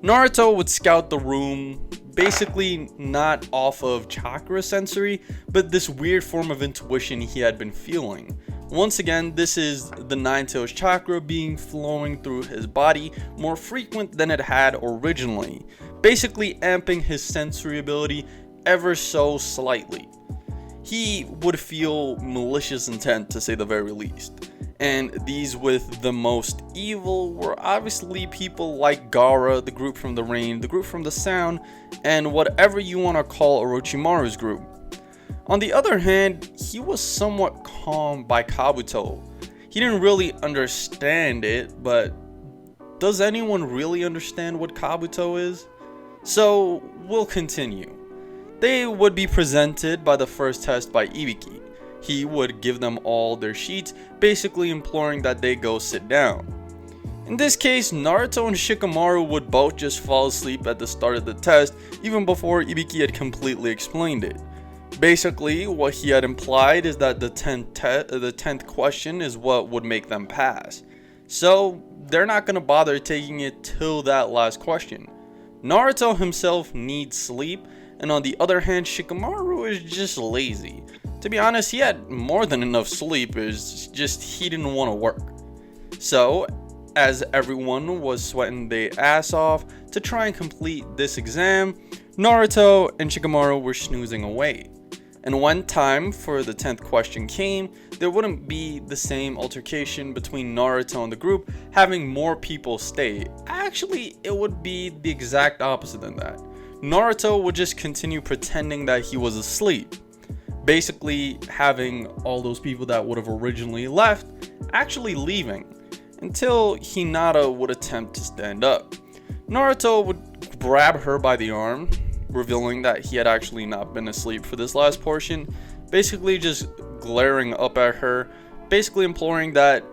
Naruto would scout the room, basically not off of chakra sensory, but this weird form of intuition he had been feeling. Once again, this is the Nine-Tails chakra being flowing through his body more frequent than it had originally, basically amping his sensory ability ever so slightly. He would feel malicious intent, to say the very least. And these with the most evil were obviously people like Gaara, the group from the rain, the group from the sound, and whatever you want to call Orochimaru's group. On the other hand, he was somewhat calmed by Kabuto. He didn't really understand it, but does anyone really understand what Kabuto is? So we'll continue. They would be presented by the first test by Ibiki. He would give them all their sheets, basically imploring that they go sit down. In this case, Naruto and Shikamaru would both just fall asleep at the start of the test, even before Ibiki had completely explained it. Basically, what he had implied is that the 10th question is what would make them pass. So, they're not going to bother taking it till that last question. Naruto himself needs sleep, and on the other hand, Shikamaru is just lazy. To be honest, he had more than enough sleep, it's just he didn't want to work. So, as everyone was sweating their ass off to try and complete this exam, Naruto and Shikamaru were snoozing away. And when time for the 10th question came, there wouldn't be the same altercation between Naruto and the group having more people stay. Actually, it would be the exact opposite than that. Naruto would just continue pretending that he was asleep, basically having all those people that would have originally left actually leaving, until Hinata would attempt to stand up. Naruto would grab her by the arm, revealing that he had actually not been asleep for this last portion, basically just glaring up at her, basically imploring that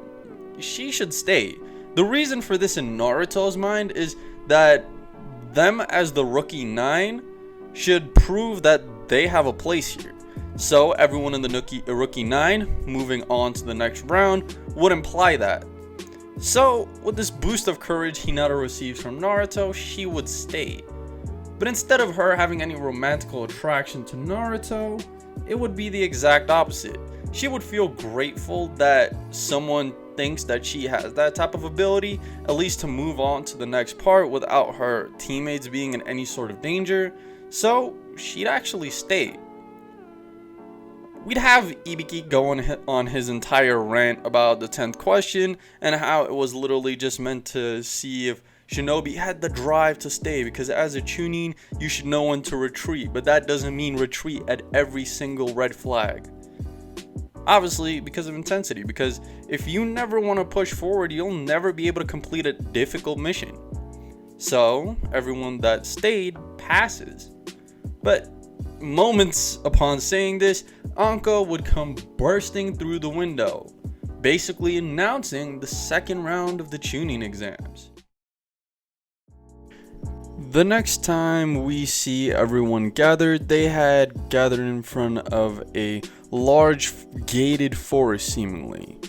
she should stay. The reason for this in Naruto's mind is that them as the Rookie 9 should prove that they have a place here. So everyone in the Rookie 9 moving on to the next round would imply that. So with this boost of courage Hinata receives from Naruto, she would stay. But instead of her having any romantical attraction to Naruto, it would be the exact opposite. She would feel grateful that someone thinks that she has that type of ability, at least to move on to the next part without her teammates being in any sort of danger, so she'd actually stay. We'd have Ibiki going on his entire rant about the 10th question and how it was literally just meant to see if Shinobi had the drive to stay, because as a Chunin, you should know when to retreat, but that doesn't mean retreat at every single red flag. Obviously, because of intensity, because if you never want to push forward, you'll never be able to complete a difficult mission. So, everyone that stayed passes. But moments upon saying this, Anko would come bursting through the window, basically announcing the second round of the Chunin exams. The next time we see everyone gathered, they had gathered in front of a large gated forest seemingly.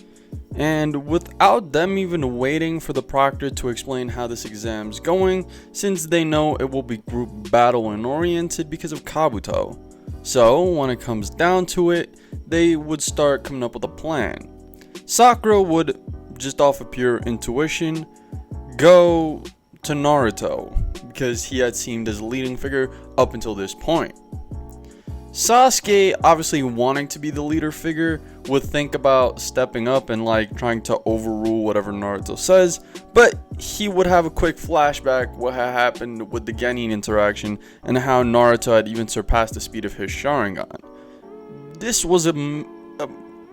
And without them even waiting for the proctor to explain how this exam's going, since they know it will be group battle and oriented because of Kabuto. So when it comes down to it, they would start coming up with a plan. Sakura would, just off of pure intuition, go to Naruto, because he had seemed as a leading figure up until this point. Sasuke, obviously wanting to be the leader figure, would think about stepping up and trying to overrule whatever Naruto says, but he would have a quick flashback what had happened with the Genin interaction and how Naruto had even surpassed the speed of his Sharingan. This was a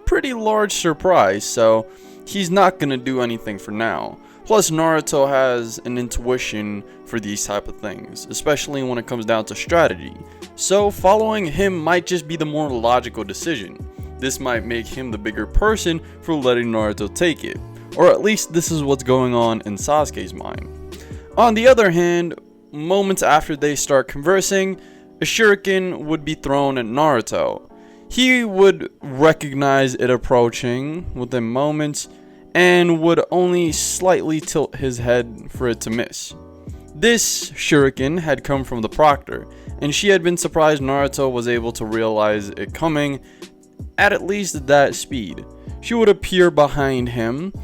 pretty large surprise, so he's not gonna do anything for now. Plus, Naruto has an intuition for these type of things, especially when it comes down to strategy. So following him might just be the more logical decision. This might make him the bigger person for letting Naruto take it. Or at least this is what's going on in Sasuke's mind. On the other hand, moments after they start conversing, a shuriken would be thrown at Naruto. He would recognize it approaching within moments, and would only slightly tilt his head for it to miss. This shuriken had come from the proctor, and she had been surprised Naruto was able to realize it coming at least that speed. She would appear behind him,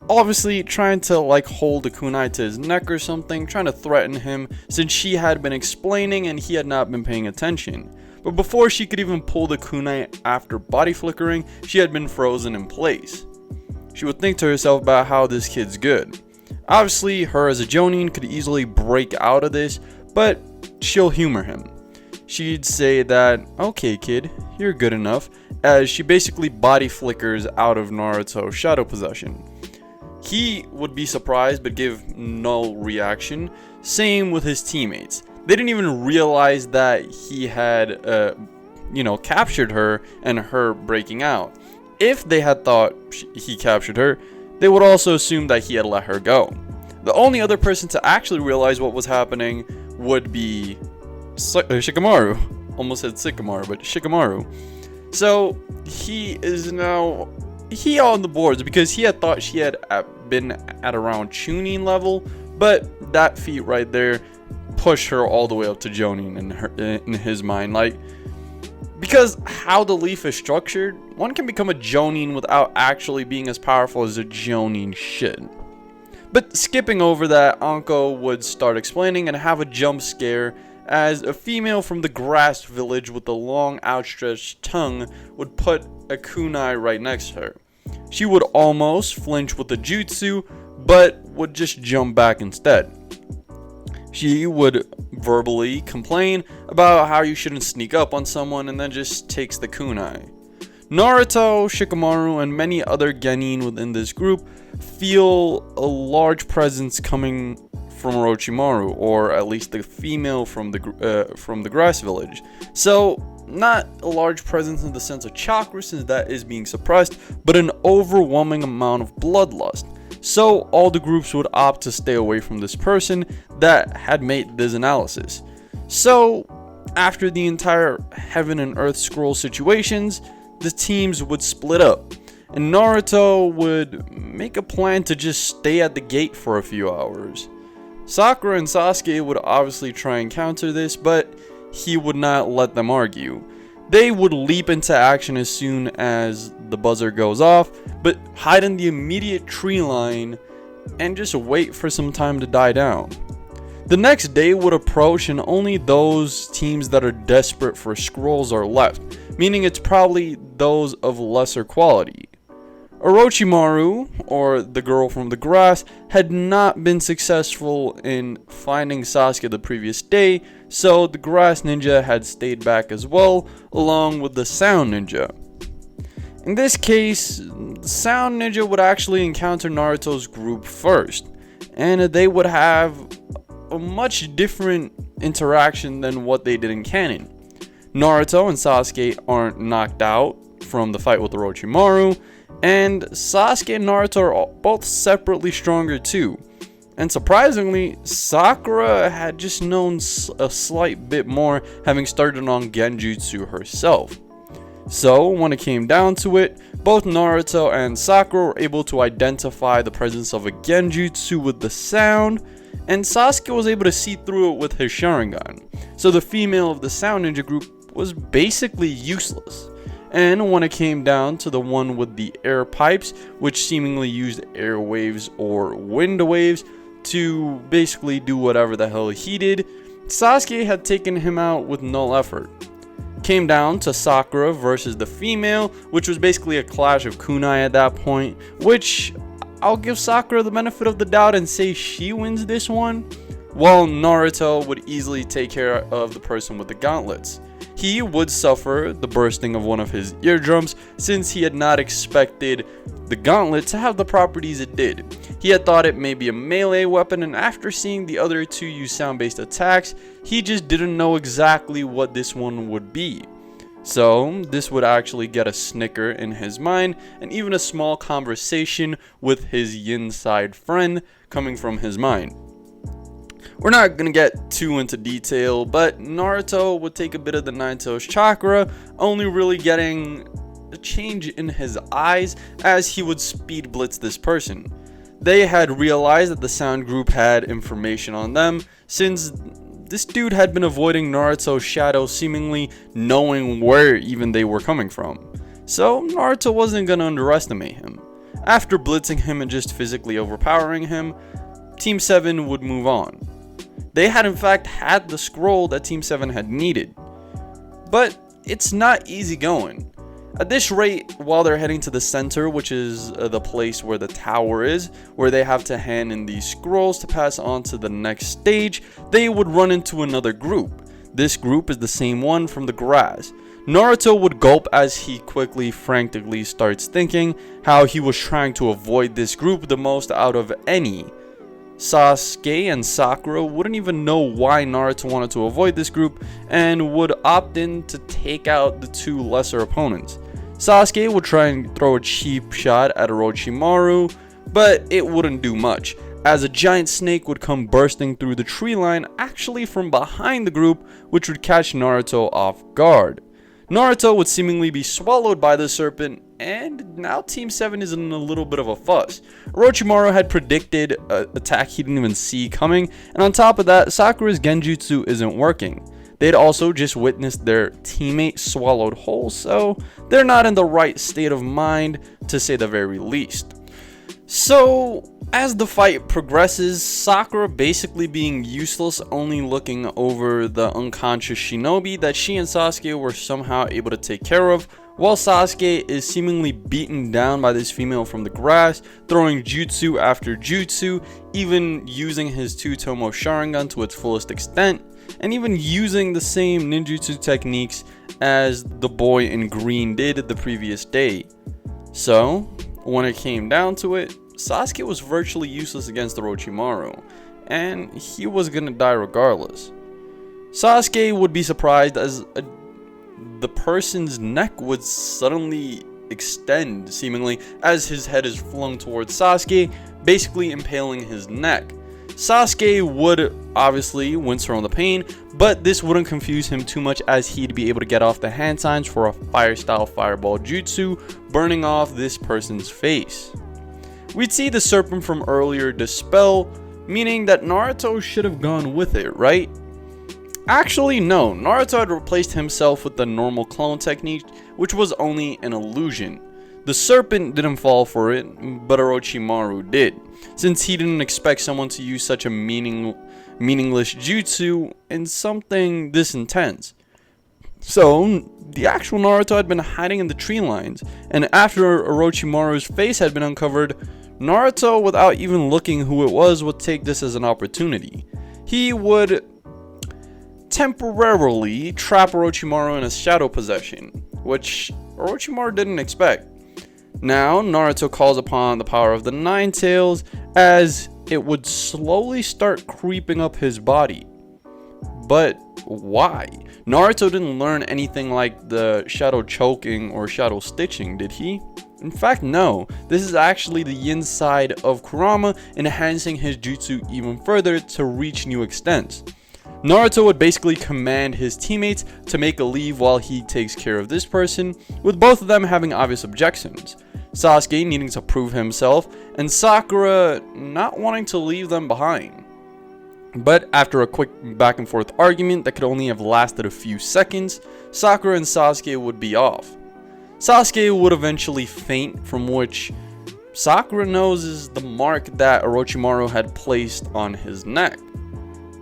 obviously trying to hold a kunai to his neck or something, trying to threaten him since she had been explaining and he had not been paying attention. But before she could even pull the kunai after body flickering, she had been frozen in place. She would think to herself about how this kid's good. Obviously, her as a Jonin could easily break out of this, but she'll humor him. She'd say that, okay kid, you're good enough, as she basically body flickers out of Naruto's shadow possession. He would be surprised but give no reaction, same with his teammates. They didn't even realize that he had, captured her and her breaking out. If they had thought he captured her, they would also assume that he had let her go. The only other person to actually realize what was happening would be Shikamaru. Almost said Sycamore, but Shikamaru. So he is now on the boards because he had thought she had been at around Chunin level, but that feat right there pushed her all the way up to Jonin in his mind. Because how the leaf is structured, one can become a Jonin without actually being as powerful as a Jonin should. But skipping over that, Anko would start explaining and have a jump scare as a female from the grass village with a long outstretched tongue would put a kunai right next to her. She would almost flinch with the jutsu, but would just jump back instead. She would verbally complain about how you shouldn't sneak up on someone and then just takes the kunai. Naruto, Shikamaru, and many other genin within this group feel a large presence coming from Orochimaru, or at least the female from the grass village. So, not a large presence in the sense of chakra, since that is being suppressed, but an overwhelming amount of bloodlust. So all the groups would opt to stay away from this person that had made this analysis. So after the entire heaven and earth scroll situations, the teams would split up, and Naruto would make a plan to just stay at the gate for a few hours. Sakura and Sasuke would obviously try and counter this, but he would not let them argue. they would leap into action as soon as the buzzer goes off, but hide in the immediate tree line and just wait for some time to die down. The next day would approach and only those teams that are desperate for scrolls are left, meaning it's probably those of lesser quality. Orochimaru, or the girl from the grass, had not been successful in finding Sasuke the previous day, so the grass ninja had stayed back as well, along with the sound ninja. In this case, the sound ninja would actually encounter Naruto's group first, and they would have a much different interaction than what they did in canon. Naruto and Sasuke aren't knocked out from the fight with Orochimaru, and Sasuke and Naruto are both separately stronger too. And surprisingly, Sakura had just known a slight bit more, having started on Genjutsu herself. So when it came down to it, both Naruto and Sakura were able to identify the presence of a Genjutsu with the sound, and Sasuke was able to see through it with his Sharingan. So the female of the sound ninja group was basically useless. And when it came down to the one with the air pipes, which seemingly used air waves or wind waves to basically do whatever the hell he did, Sasuke had taken him out with no effort. Came down to Sakura versus the female, which was basically a clash of kunai at that point, which I'll give Sakura the benefit of the doubt and say she wins this one, while Naruto would easily take care of the person with the gauntlets. He would suffer the bursting of one of his eardrums since he had not expected the gauntlet to have the properties it did. He had thought it may be a melee weapon, and after seeing the other two use sound-based attacks, he just didn't know exactly what this one would be. So this would actually get a snicker in his mind, and even a small conversation with his yin side friend coming from his mind. We're not going to get too into detail, but Naruto would take a bit of the Nine-Tails chakra, only really getting a change in his eyes as he would speed blitz this person. They had realized that the sound group had information on them, since this dude had been avoiding Naruto's shadow, seemingly knowing where even they were coming from. So Naruto wasn't going to underestimate him. After blitzing him and just physically overpowering him, Team 7 would move on. They had in fact had the scroll that Team 7 had needed. But it's not easy going. At this rate, while they're heading to the center, which is the place where the tower is, where they have to hand in these scrolls to pass on to the next stage, they would run into another group. This group is the same one from the grass. Naruto would gulp as he quickly, frantically starts thinking how he was trying to avoid this group the most out of any. Sasuke and Sakura wouldn't even know why Naruto wanted to avoid this group and would opt in to take out the two lesser opponents. Sasuke would try and throw a cheap shot at Orochimaru, but it wouldn't do much, as a giant snake would come bursting through the tree line actually from behind the group, which would catch Naruto off guard. Naruto would seemingly be swallowed by the serpent, and now Team 7 is in a little bit of a fuss. Orochimaru had predicted an attack he didn't even see coming, and on top of that, Sakura's Genjutsu isn't working. They'd also just witnessed their teammate swallowed whole, so they're not in the right state of mind, to say the very least. So, as the fight progresses, Sakura basically being useless, only looking over the unconscious shinobi that she and Sasuke were somehow able to take care of, while Sasuke is seemingly beaten down by this female from the grass, throwing jutsu after jutsu, even using his two-tomo Sharingan to its fullest extent, and even using the same ninjutsu techniques as the boy in green did the previous day. So, when it came down to it, Sasuke was virtually useless against Orochimaru, and he was gonna die regardless. Sasuke would be surprised as the person's neck would suddenly extend, seemingly, as his head is flung towards Sasuke, basically impaling his neck. Sasuke would obviously wince from the pain, but this wouldn't confuse him too much as he'd be able to get off the hand signs for a fire-style fireball jutsu, burning off this person's face. We'd see the serpent from earlier dispel, meaning that Naruto should have gone with it, right? Actually, no. Naruto had replaced himself with the normal clone technique, which was only an illusion. The serpent didn't fall for it, but Orochimaru did, since he didn't expect someone to use such a meaningless jutsu in something this intense. So, the actual Naruto had been hiding in the tree lines, and after Orochimaru's face had been uncovered, Naruto, without even looking who it was, would take this as an opportunity. He would temporarily trap Orochimaru in a shadow possession, which Orochimaru didn't expect. Now, Naruto calls upon the power of the Nine Tails as it would slowly start creeping up his body. But why? Naruto didn't learn anything like the shadow choking or shadow stitching, did he? In fact, no. This is actually the yin side of Kurama, enhancing his jutsu even further to reach new extents. Naruto would basically command his teammates to make a leave while he takes care of this person, with both of them having obvious objections. Sasuke needing to prove himself, and Sakura not wanting to leave them behind. But after a quick back and forth argument that could only have lasted a few seconds, Sakura and Sasuke would be off. Sasuke would eventually faint, from which Sakura knows is the mark that Orochimaru had placed on his neck.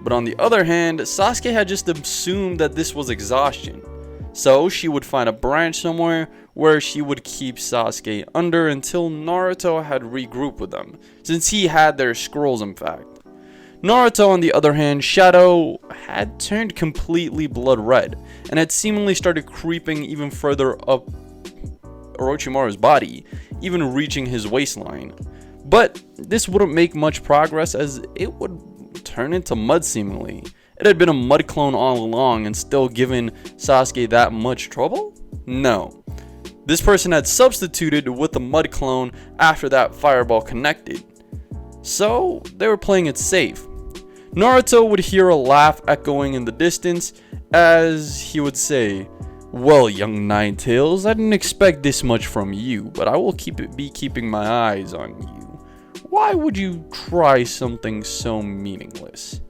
But on the other hand, Sasuke had just assumed that this was exhaustion. So she would find a branch somewhere where she would keep Sasuke under until Naruto had regrouped with them, since he had their scrolls in fact. Naruto, on the other hand, Shadow had turned completely blood red, and had seemingly started creeping even further up Orochimaru's body, even reaching his waistline. But this wouldn't make much progress, as it would turn into mud seemingly. It had been a mud clone all along, and still given Sasuke that much trouble? No. This person had substituted with the mud clone after that fireball connected. So, they were playing it safe. Naruto would hear a laugh echoing in the distance as he would say, "Well, young Nine Tails, I didn't expect this much from you, but I will be keeping my eyes on you. Why would you try something so meaningless?"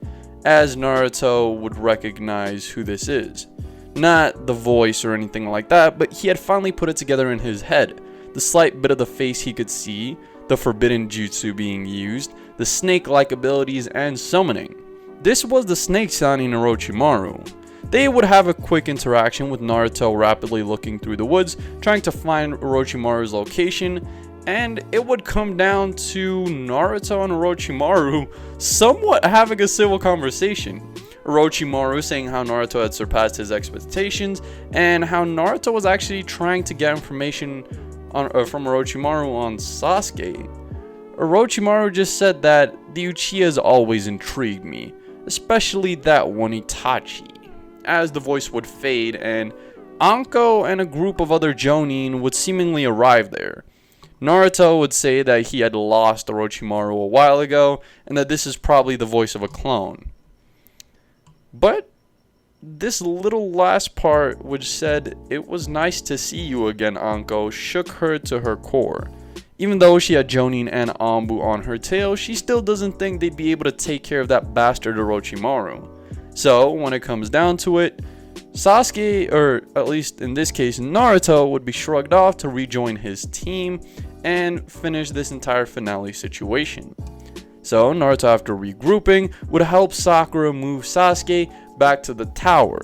As Naruto would recognize who this is. Not the voice or anything like that, but he had finally put it together in his head. The slight bit of the face he could see, the forbidden jutsu being used, the snake-like abilities, and summoning. This was the snake sounding Orochimaru. They would have a quick interaction with Naruto rapidly looking through the woods, trying to find Orochimaru's location, and it would come down to Naruto and Orochimaru somewhat having a civil conversation. Orochimaru saying how Naruto had surpassed his expectations, and how Naruto was actually trying to get information from Orochimaru on Sasuke. Orochimaru just said that the Uchihas always intrigued me, especially that one Itachi. As the voice would fade, and Anko and a group of other Jonin would seemingly arrive there. Naruto would say that he had lost Orochimaru a while ago, and that this is probably the voice of a clone. But this little last part, which said, "It was nice to see you again, Anko," shook her to her core. Even though she had Jonin and Anbu on her tail, she still doesn't think they'd be able to take care of that bastard Orochimaru. So, when it comes down to it, Sasuke, or at least in this case Naruto, would be shrugged off to rejoin his team and finish this entire finale situation. So, Naruto, after regrouping, would help Sakura move Sasuke back to the tower.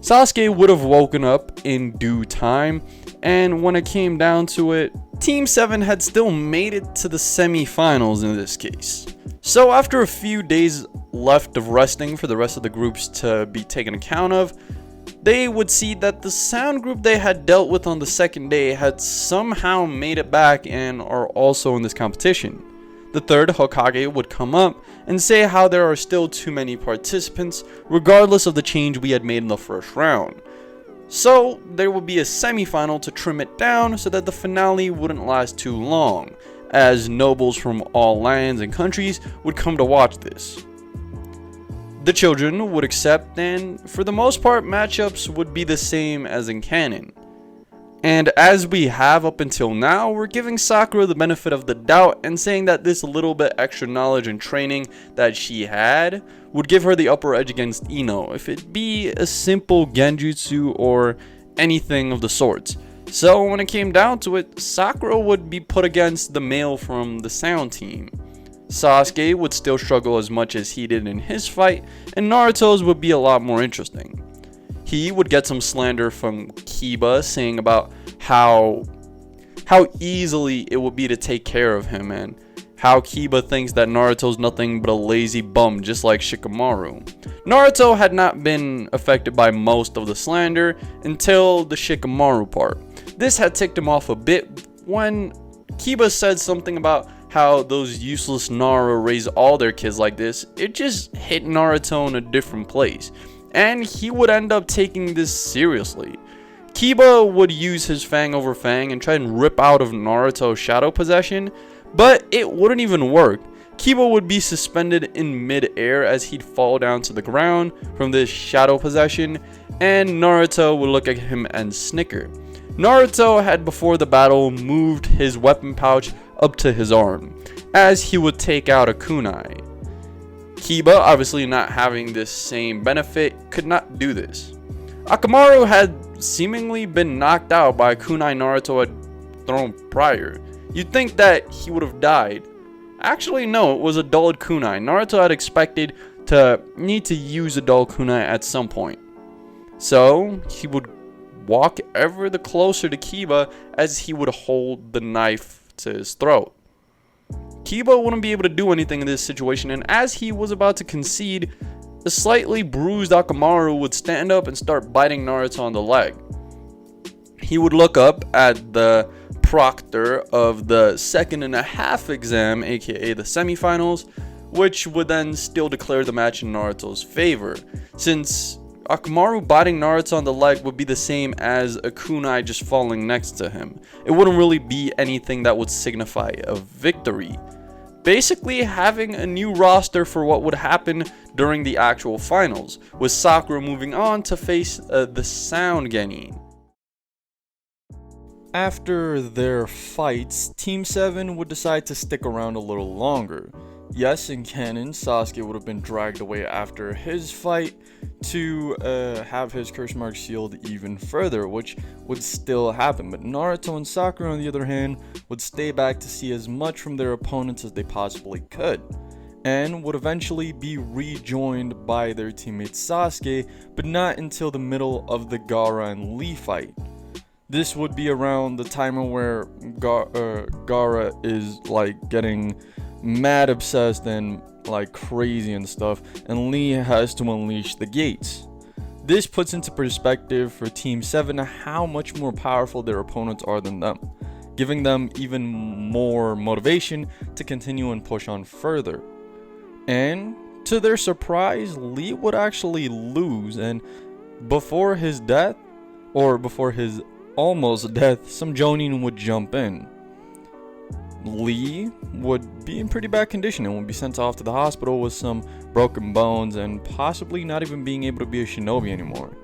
Sasuke would have woken up in due time, and when it came down to it, Team 7 had still made it to the semi-finals in this case. So after a few days left of resting for the rest of the groups to be taken account of, they would see that the sound group they had dealt with on the second day had somehow made it back and are also in this competition. The third Hokage would come up and say how there are still too many participants regardless of the change we had made in the first round. So there would be a semi-final to trim it down so that the finale wouldn't last too long, as nobles from all lands and countries would come to watch this. The children would accept, and for the most part matchups would be the same as in canon. And as we have up until now, we're giving Sakura the benefit of the doubt and saying that this little bit extra knowledge and training that she had would give her the upper edge against Ino, if it be a simple Genjutsu or anything of the sorts. So when it came down to it, Sakura would be put against the male from the sound team. Sasuke would still struggle as much as he did in his fight, and Naruto's would be a lot more interesting. He would get some slander from Kiba saying about how easily it would be to take care of him, and how Kiba thinks that Naruto's nothing but a lazy bum just like Shikamaru. Naruto had not been affected by most of the slander until the Shikamaru part. This had ticked him off a bit when Kiba said something about how those useless Nara raise all their kids like this. It just hit Naruto in a different place, and he would end up taking this seriously. Kiba would use his Fang over Fang and try and rip out of Naruto's shadow possession, but it wouldn't even work. Kiba would be suspended in mid-air as he'd fall down to the ground from this shadow possession, and Naruto would look at him and snicker. Naruto had before the battle moved his weapon pouch up to his arm, as he would take out a kunai. Kiba, obviously not having this same benefit, could not do this. Akamaru had seemingly been knocked out by a kunai Naruto had thrown prior. You'd think that he would have died. Actually no, it was a dulled kunai. Naruto had expected to need to use a dull kunai at some point. So he would walk ever the closer to Kiba as he would hold the knife to his throat. Kiba wouldn't be able to do anything in this situation, and as he was about to concede, the slightly bruised Akamaru would stand up and start biting Naruto on the leg. He would look up at the proctor of the 2.5 exam, aka the semifinals, which would then still declare the match in Naruto's favor, since Akamaru biting Naruto on the leg would be the same as a kunai just falling next to him. It wouldn't really be anything that would signify a victory. Basically having a new roster for what would happen during the actual finals, with Sakura moving on to face the Sound Genin. After their fights, Team 7 would decide to stick around a little longer. Yes, in canon, Sasuke would have been dragged away after his fight to have his curse mark sealed even further, which would still happen. But Naruto and Sakura, on the other hand, would stay back to see as much from their opponents as they possibly could, and would eventually be rejoined by their teammate Sasuke, but not until the middle of the Gaara and Lee fight. This would be around the time where Gaara is like getting mad obsessed and like crazy and stuff, and Lee has to unleash the gates. This puts into perspective for Team 7 how much more powerful their opponents are than them, giving them even more motivation to continue and push on further. And to their surprise, Lee would actually lose, and before his death, or before his almost death, some Jonin would jump in. Lee would be in pretty bad condition and would be sent off to the hospital with some broken bones and possibly not even being able to be a shinobi anymore.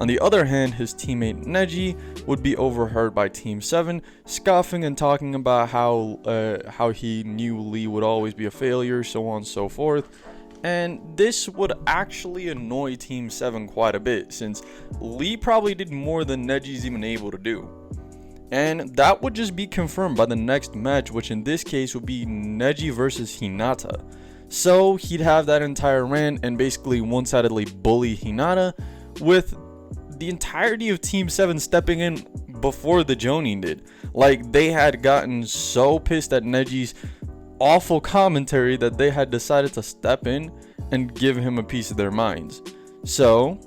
On the other hand, his teammate Neji would be overheard by Team 7, scoffing and talking about how he knew Lee would always be a failure, so on and so forth. And this would actually annoy Team 7 quite a bit, since Lee probably did more than Neji's even able to do. And that would just be confirmed by the next match, which in this case would be Neji versus Hinata. So he'd have that entire rant and basically one-sidedly bully Hinata, with the entirety of Team 7 stepping in before the Jonin did. Like, they had gotten so pissed at Neji's awful commentary that they had decided to step in and give him a piece of their minds. So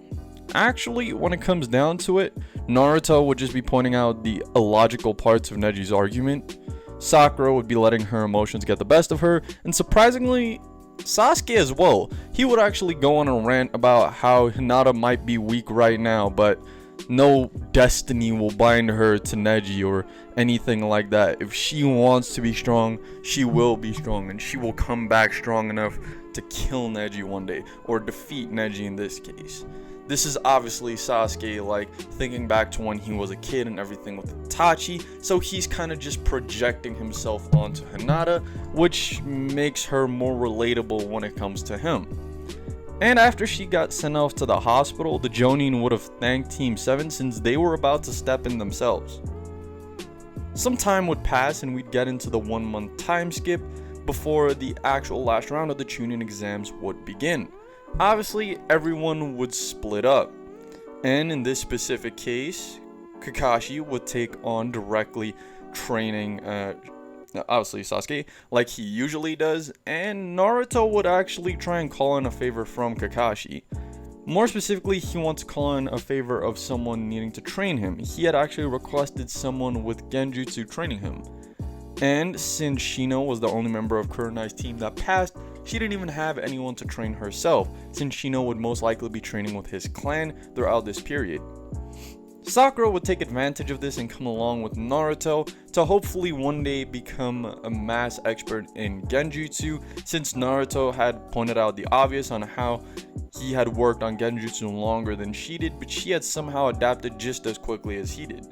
actually, when it comes down to it, Naruto would just be pointing out the illogical parts of Neji's argument, Sakura would be letting her emotions get the best of her, and surprisingly, Sasuke as well. He would actually go on a rant about how Hinata might be weak right now, but No destiny will bind her to Neji or anything like that. If she wants to be strong, she will be strong, and she will come back strong enough to kill Neji one day, or defeat Neji in this case. This is obviously Sasuke, like, thinking back to when he was a kid and everything with Itachi, so he's kind of just projecting himself onto Hinata, which makes her more relatable when it comes to him. And after she got sent off to the hospital, the Jonin would have thanked Team 7 since they were about to step in themselves. Some time would pass and we'd get into the 1 month time skip before the actual last round of the Chunin exams would begin. Obviously, everyone would split up, and in this specific case, Kakashi would take on directly training obviously Sasuke like he usually does, and Naruto would actually try and call in a favor from Kakashi. More specifically, he wants to call in a favor of someone needing to train him. He had actually requested someone with Genjutsu training him. And since Shino was the only member of Kurenai's team that passed, she didn't even have anyone to train herself, since Shino would most likely be training with his clan throughout this period. Sakura would take advantage of this and come along with Naruto to hopefully one day become a mass expert in Genjutsu, since Naruto had pointed out the obvious on how he had worked on Genjutsu longer than she did, but she had somehow adapted just as quickly as he did.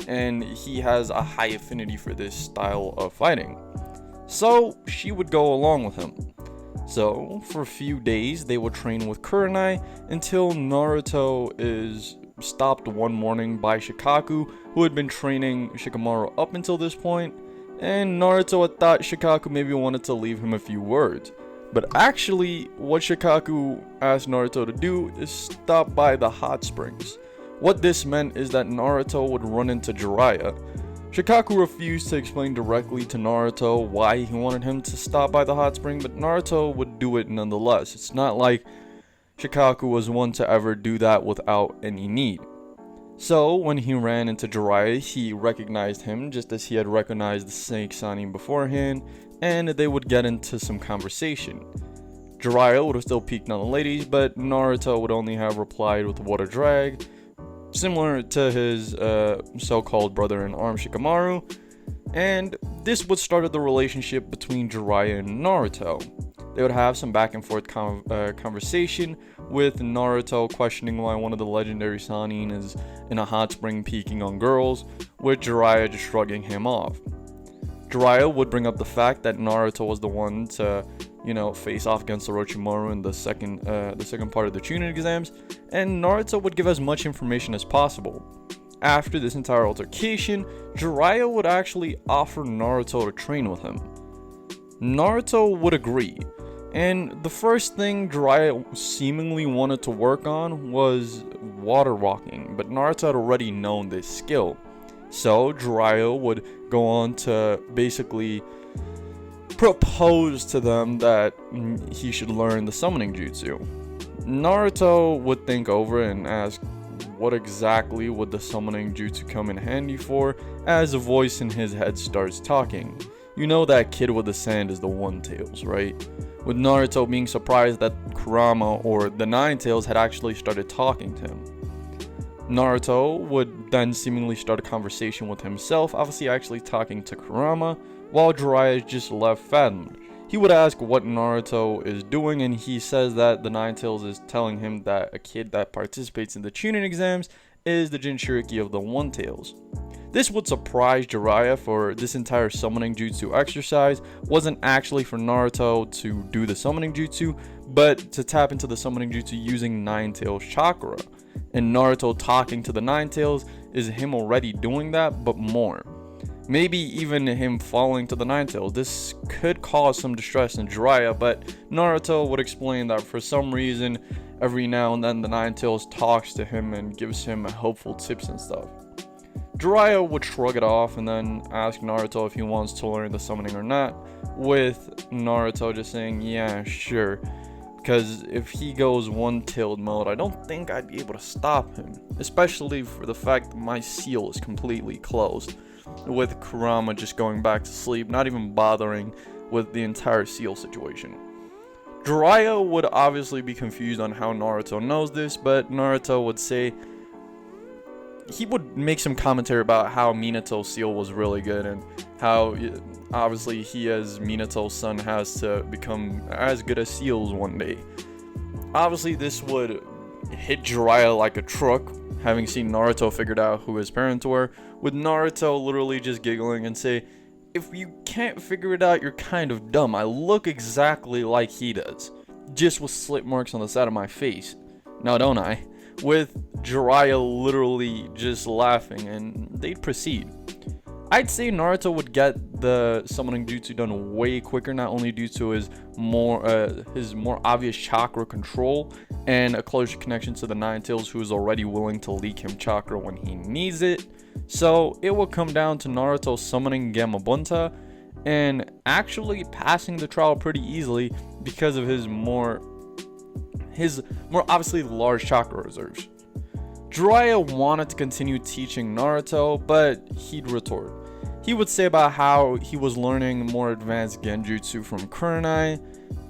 And he has a high affinity for this style of fighting. So she would go along with him. So for a few days they would train with Kurenai until Naruto is stopped one morning by Shukaku, who had been training Shikamaru up until this point, and Naruto had thought Shukaku maybe wanted to leave him a few words. But actually, what Shukaku asked Naruto to do is stop by the hot springs. What this meant is that Naruto would run into Jiraiya. Shukaku refused to explain directly to Naruto why he wanted him to stop by the hot spring, but Naruto would do it nonetheless. It's not like Shukaku was one to ever do that without any need. So when he ran into Jiraiya, he recognized him just as he had recognized the Snake Sanin beforehand, and they would get into some conversation. Jiraiya would have still peeked on the ladies, but Naruto would only have replied with "what a drag," similar to his so-called brother-in-arms Shikamaru, and this would start the relationship between Jiraiya and Naruto. They would have some back and forth conversation, with Naruto questioning why one of the legendary Sanin is in a hot spring peeking on girls, with Jiraiya just shrugging him off. Jiraiya would bring up the fact that Naruto was the one to, face off against Orochimaru in the second part of the Chunin exams, and Naruto would give as much information as possible. After this entire altercation, Jiraiya would actually offer Naruto to train with him. Naruto would agree, and the first thing Jiraiya seemingly wanted to work on was water walking, but Naruto had already known this skill. So Jiraiya would go on to basically propose to them that he should learn the summoning jutsu. Naruto would think over and ask what exactly would the summoning jutsu come in handy for, as a voice in his head starts talking. You know that kid with the sand is the One Tails, right? With Naruto being surprised that Kurama or the Nine Tails had actually started talking to him. Naruto would then seemingly start a conversation with himself, obviously actually talking to Kurama, while Jiraiya is just left fathomed. He would ask what Naruto is doing, and he says that the Nine Tails is telling him that a kid that participates in the Chunin exams is the Jinchuriki of the One Tails. This would surprise Jiraiya, for this entire summoning jutsu exercise wasn't actually for Naruto to do the summoning jutsu, but to tap into the summoning jutsu using Nine Tails chakra. And Naruto talking to the Nine Tails is him already doing that, but more. Maybe even him falling to the Nine Tails. This could cause some distress in Jiraiya, but Naruto would explain that for some reason, every now and then the Nine Tails talks to him and gives him helpful tips and stuff. Jiraiya would shrug it off and then ask Naruto if he wants to learn the summoning or not, with Naruto just saying, yeah, sure. Because if he goes one-tailed mode, I don't think I'd be able to stop him. Especially for the fact that my seal is completely closed, with Kurama just going back to sleep, not even bothering with the entire seal situation. Jiraiya would obviously be confused on how Naruto knows this, but Naruto would say, he would make some commentary about how Minato's seal was really good, and how obviously he, as Minato's son, has to become as good as seals one day. Obviously, this would hit Jiraiya like a truck, having seen Naruto figured out who his parents were, with Naruto literally just giggling and say, "If you can't figure it out, you're kind of dumb. I look exactly like he does, just with slit marks on the side of my face. Now don't I?" With Jiraiya literally just laughing, and they'd proceed. I'd say Naruto would get the summoning jutsu done way quicker, not only due to his more obvious chakra control and a closer connection to the Nine Tails, who is already willing to leak him chakra when he needs it. So it will come down to Naruto summoning Gamabunta and actually passing the trial pretty easily because of his more obviously large chakra reserves. Jiraiya wanted to continue teaching Naruto, but he'd retort. He would say about how he was learning more advanced Genjutsu from Kurama,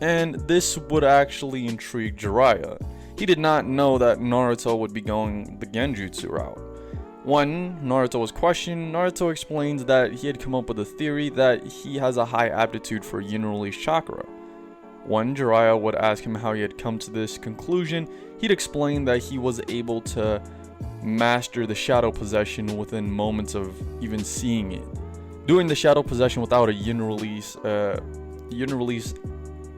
and this would actually intrigue Jiraiya. He did not know that Naruto would be going the Genjutsu route. When Naruto was questioned, Naruto explains that he had come up with a theory that he has a high aptitude for Yin-Releaase chakra. When Jiraiya would ask him how he had come to this conclusion, he'd explain that he was able to master the shadow possession within moments of even seeing it. Doing the shadow possession without a Yin-Releaase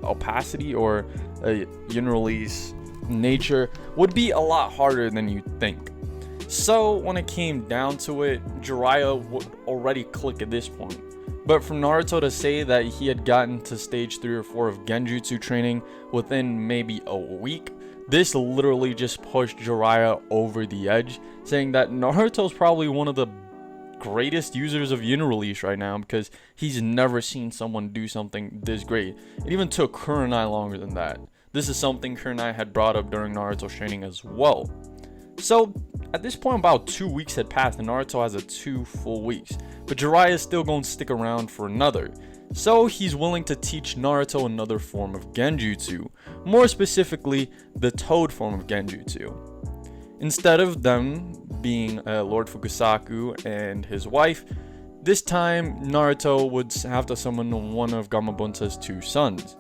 opacity or a Yin-Releaase nature would be a lot harder than you think. So when it came down to it, Jiraiya would already click at this point. But for Naruto to say that he had gotten to stage 3 or 4 of Genjutsu training within maybe a week, this literally just pushed Jiraiya over the edge, saying that Naruto's probably one of the greatest users of Yin-Releaase right now, because he's never seen someone do something this great. It even took Kurama longer than that. This is something Kurama had brought up during Naruto's training as well. So at this point, about 2 weeks had passed, and Naruto has 2 full weeks. But Jiraiya is still going to stick around for another. So he's willing to teach Naruto another form of Genjutsu, more specifically the Toad form of Genjutsu. Instead of them being Lord Fukusaku and his wife, this time Naruto would have to summon one of Gamabunta's 2 sons,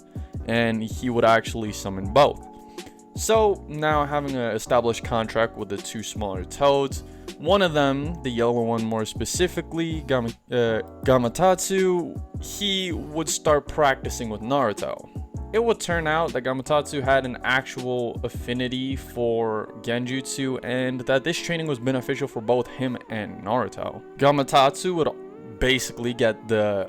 and he would actually summon both. So now, having an established contract with the 2 smaller toads, one of them, the yellow one more specifically, Gamatotsu, he would start practicing with Naruto. It would turn out that Gamatotsu had an actual affinity for Genjutsu, and that this training was beneficial for both him and Naruto. Gamatotsu would basically get the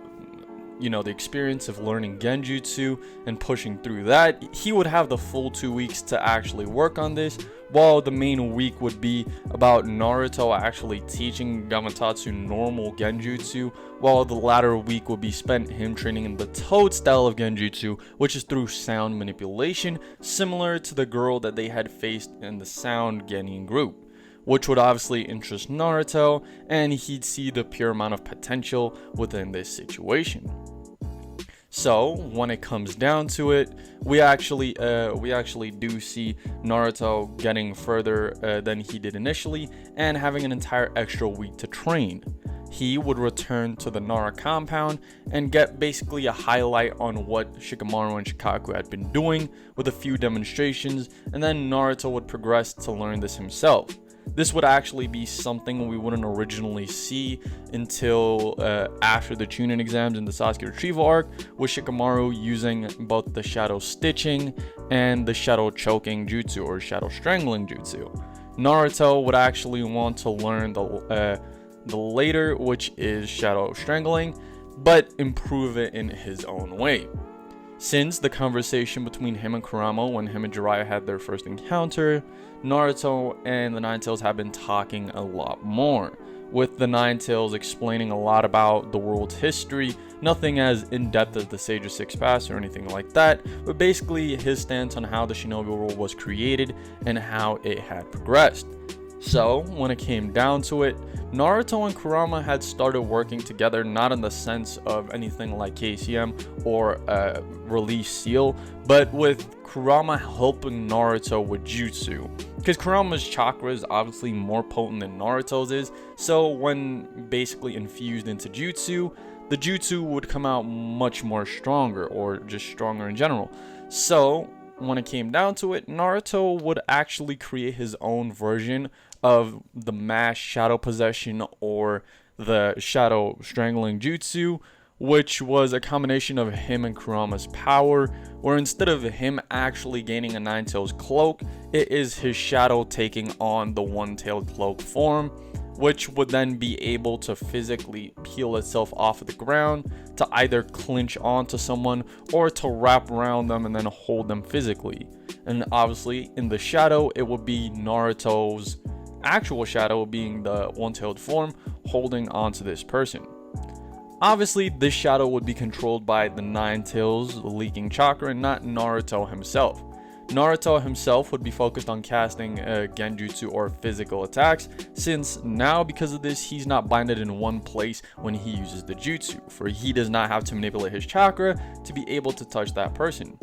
experience of learning Genjutsu and pushing through that. He would have the full 2 weeks to actually work on this, while the main week would be about Naruto actually teaching Gamatotsu normal Genjutsu, while the latter week would be spent him training in the Toad style of Genjutsu, which is through sound manipulation, similar to the girl that they had faced in the Sound Genin group, which would obviously interest Naruto, and he'd see the pure amount of potential within this situation. So when it comes down to it, we actually do see Naruto getting further than he did initially, and having an entire extra week to train. He would return to the Nara compound and get basically a highlight on what Shikamaru and Shukaku had been doing, with a few demonstrations, and then Naruto would progress to learn this himself. This would actually be something we wouldn't originally see until after the Chunin exams in the Sasuke retrieval arc, with Shikamaru using both the shadow stitching and the shadow choking jutsu or shadow strangling jutsu. Naruto would actually want to learn the later, which is shadow strangling, but improve it in his own way. Since the conversation between him and Kurama when him and Jiraiya had their first encounter, Naruto and the Nine Tails have been talking a lot more, with the Nine Tails explaining a lot about the world's history, nothing as in-depth as the Sage of Six Paths or anything like that, but basically his stance on how the shinobi world was created and how it had progressed. So when it came down to it, Naruto and Kurama had started working together, not in the sense of anything like KCM or release seal, but with Kurama helping Naruto with jutsu. Because Kurama's chakra is obviously more potent than Naruto's is, so when basically infused into jutsu, the jutsu would come out much more stronger, or just stronger in general. So when it came down to it, Naruto would actually create his own version of the mass shadow possession or the shadow strangling jutsu, which was a combination of him and Kurama's power, where instead of him actually gaining a Nine-Tails cloak, it is his shadow taking on the One-Tailed cloak form, which would then be able to physically peel itself off of the ground to either clinch onto someone or to wrap around them and then hold them physically. And obviously in the shadow, it would be Naruto's actual shadow being the One-Tailed form holding onto this person. Obviously, this shadow would be controlled by the Nine-Tails leaking chakra and not Naruto himself. Naruto himself would be focused on casting genjutsu or physical attacks, since now because of this he's not binded in one place when he uses the jutsu, for he does not have to manipulate his chakra to be able to touch that person.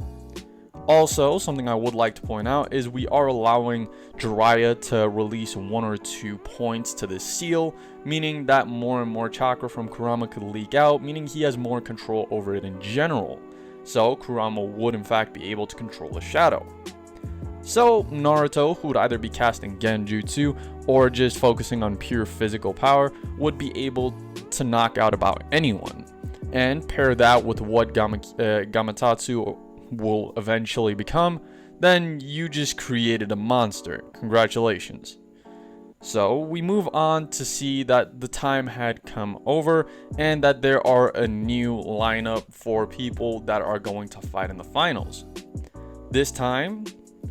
Also, something I would like to point out is we are allowing Jiraiya to release 1 or 2 points to this seal, meaning that more and more chakra from Kurama could leak out, meaning he has more control over it in general. So Kurama would in fact be able to control the shadow. So Naruto, who would either be casting genjutsu or just focusing on pure physical power, would be able to knock out about anyone. And pair that with what Gamatotsu will eventually become, then you just created a monster. Congratulations. So we move on to see that the time had come over and that there are a new lineup for people that are going to fight in the finals. This time,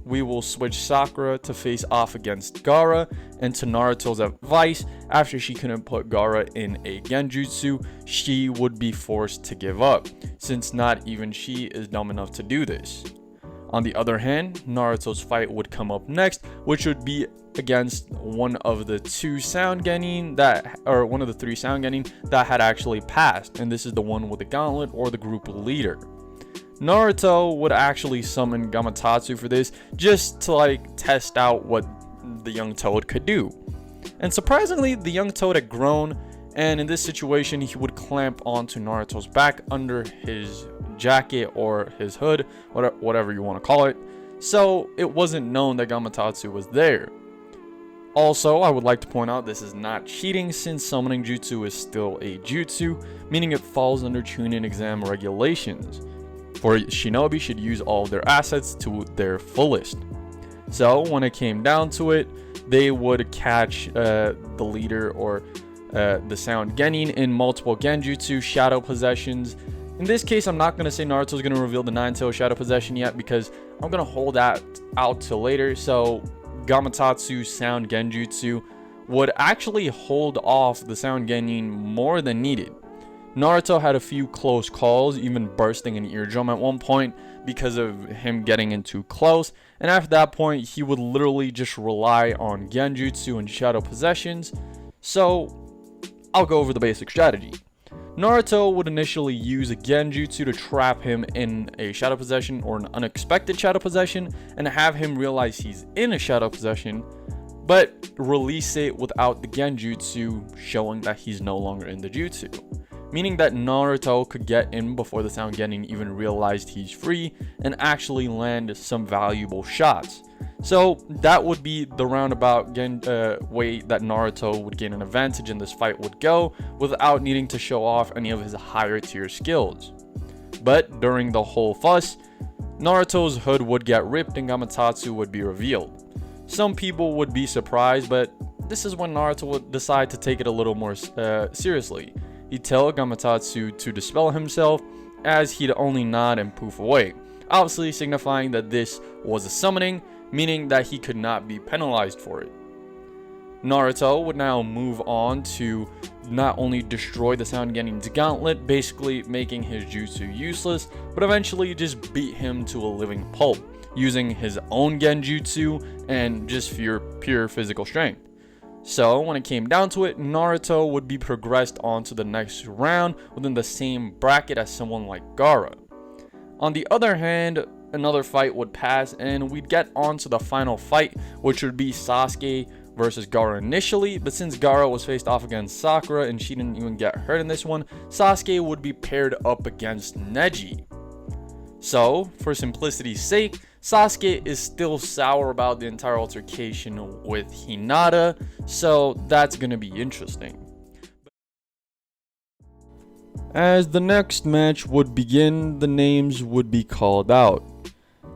we will switch Sakura to face off against Gaara, and to Naruto's advice, after she couldn't put Gaara in a genjutsu, she would be forced to give up, since not even she is dumb enough to do this. On the other hand, Naruto's fight would come up next, which would be against one of the 3 sound genin that had actually passed, and this is the one with the gauntlet or the group leader. Naruto would actually summon Gamatotsu for this, just to test out what the young toad could do. And surprisingly, the young toad had grown, and in this situation he would clamp onto Naruto's back under his jacket or his hood, whatever you want to call it, so it wasn't known that Gamatotsu was there. Also, I would like to point out this is not cheating, since summoning jutsu is still a jutsu, meaning it falls under Chunin exam regulations, for shinobi should use all of their assets to their fullest. So when it came down to it, they would catch the leader or the sound genin in multiple genjutsu shadow possessions. In this case, I'm not going to say Naruto's going to reveal the Nine-Tails shadow possession yet, because I'm going to hold that out till later. So Gamatotsu's sound genjutsu would actually hold off the sound genin more than needed. Naruto had a few close calls, even bursting an eardrum at one point because of him getting in too close, and after that point he would literally just rely on genjutsu and shadow possessions. So I'll go over the basic strategy. Naruto would initially use a genjutsu to trap him in a shadow possession or an unexpected shadow possession and have him realize he's in a shadow possession, but release it without the genjutsu showing that he's no longer in the jutsu, meaning that Naruto could get in before the sound genin even realized he's free and actually land some valuable shots. So that would be the roundabout way that Naruto would gain an advantage in this fight would go, without needing to show off any of his higher tier skills. But during the whole fuss, Naruto's hood would get ripped and Gamatotsu would be revealed. Some people would be surprised, but this is when Naruto would decide to take it a little more seriously. He'd tell Gamatotsu to dispel himself, as he'd only nod and poof away, obviously signifying that this was a summoning, meaning that he could not be penalized for it. Naruto would now move on to not only destroy the sound genin's gauntlet, basically making his jutsu useless, but eventually just beat him to a living pulp, using his own genjutsu and just pure physical strength. So when it came down to it, Naruto would be progressed on to the next round within the same bracket as someone like Gaara. On the other hand, another fight would pass and we'd get on to the final fight, which would be Sasuke versus Gaara initially, but since Gaara was faced off against Sakura and she didn't even get hurt in this one, Sasuke would be paired up against Neji. So, for simplicity's sake, Sasuke is still sour about the entire altercation with Hinata, so that's gonna be interesting. As the next match would begin, the names would be called out.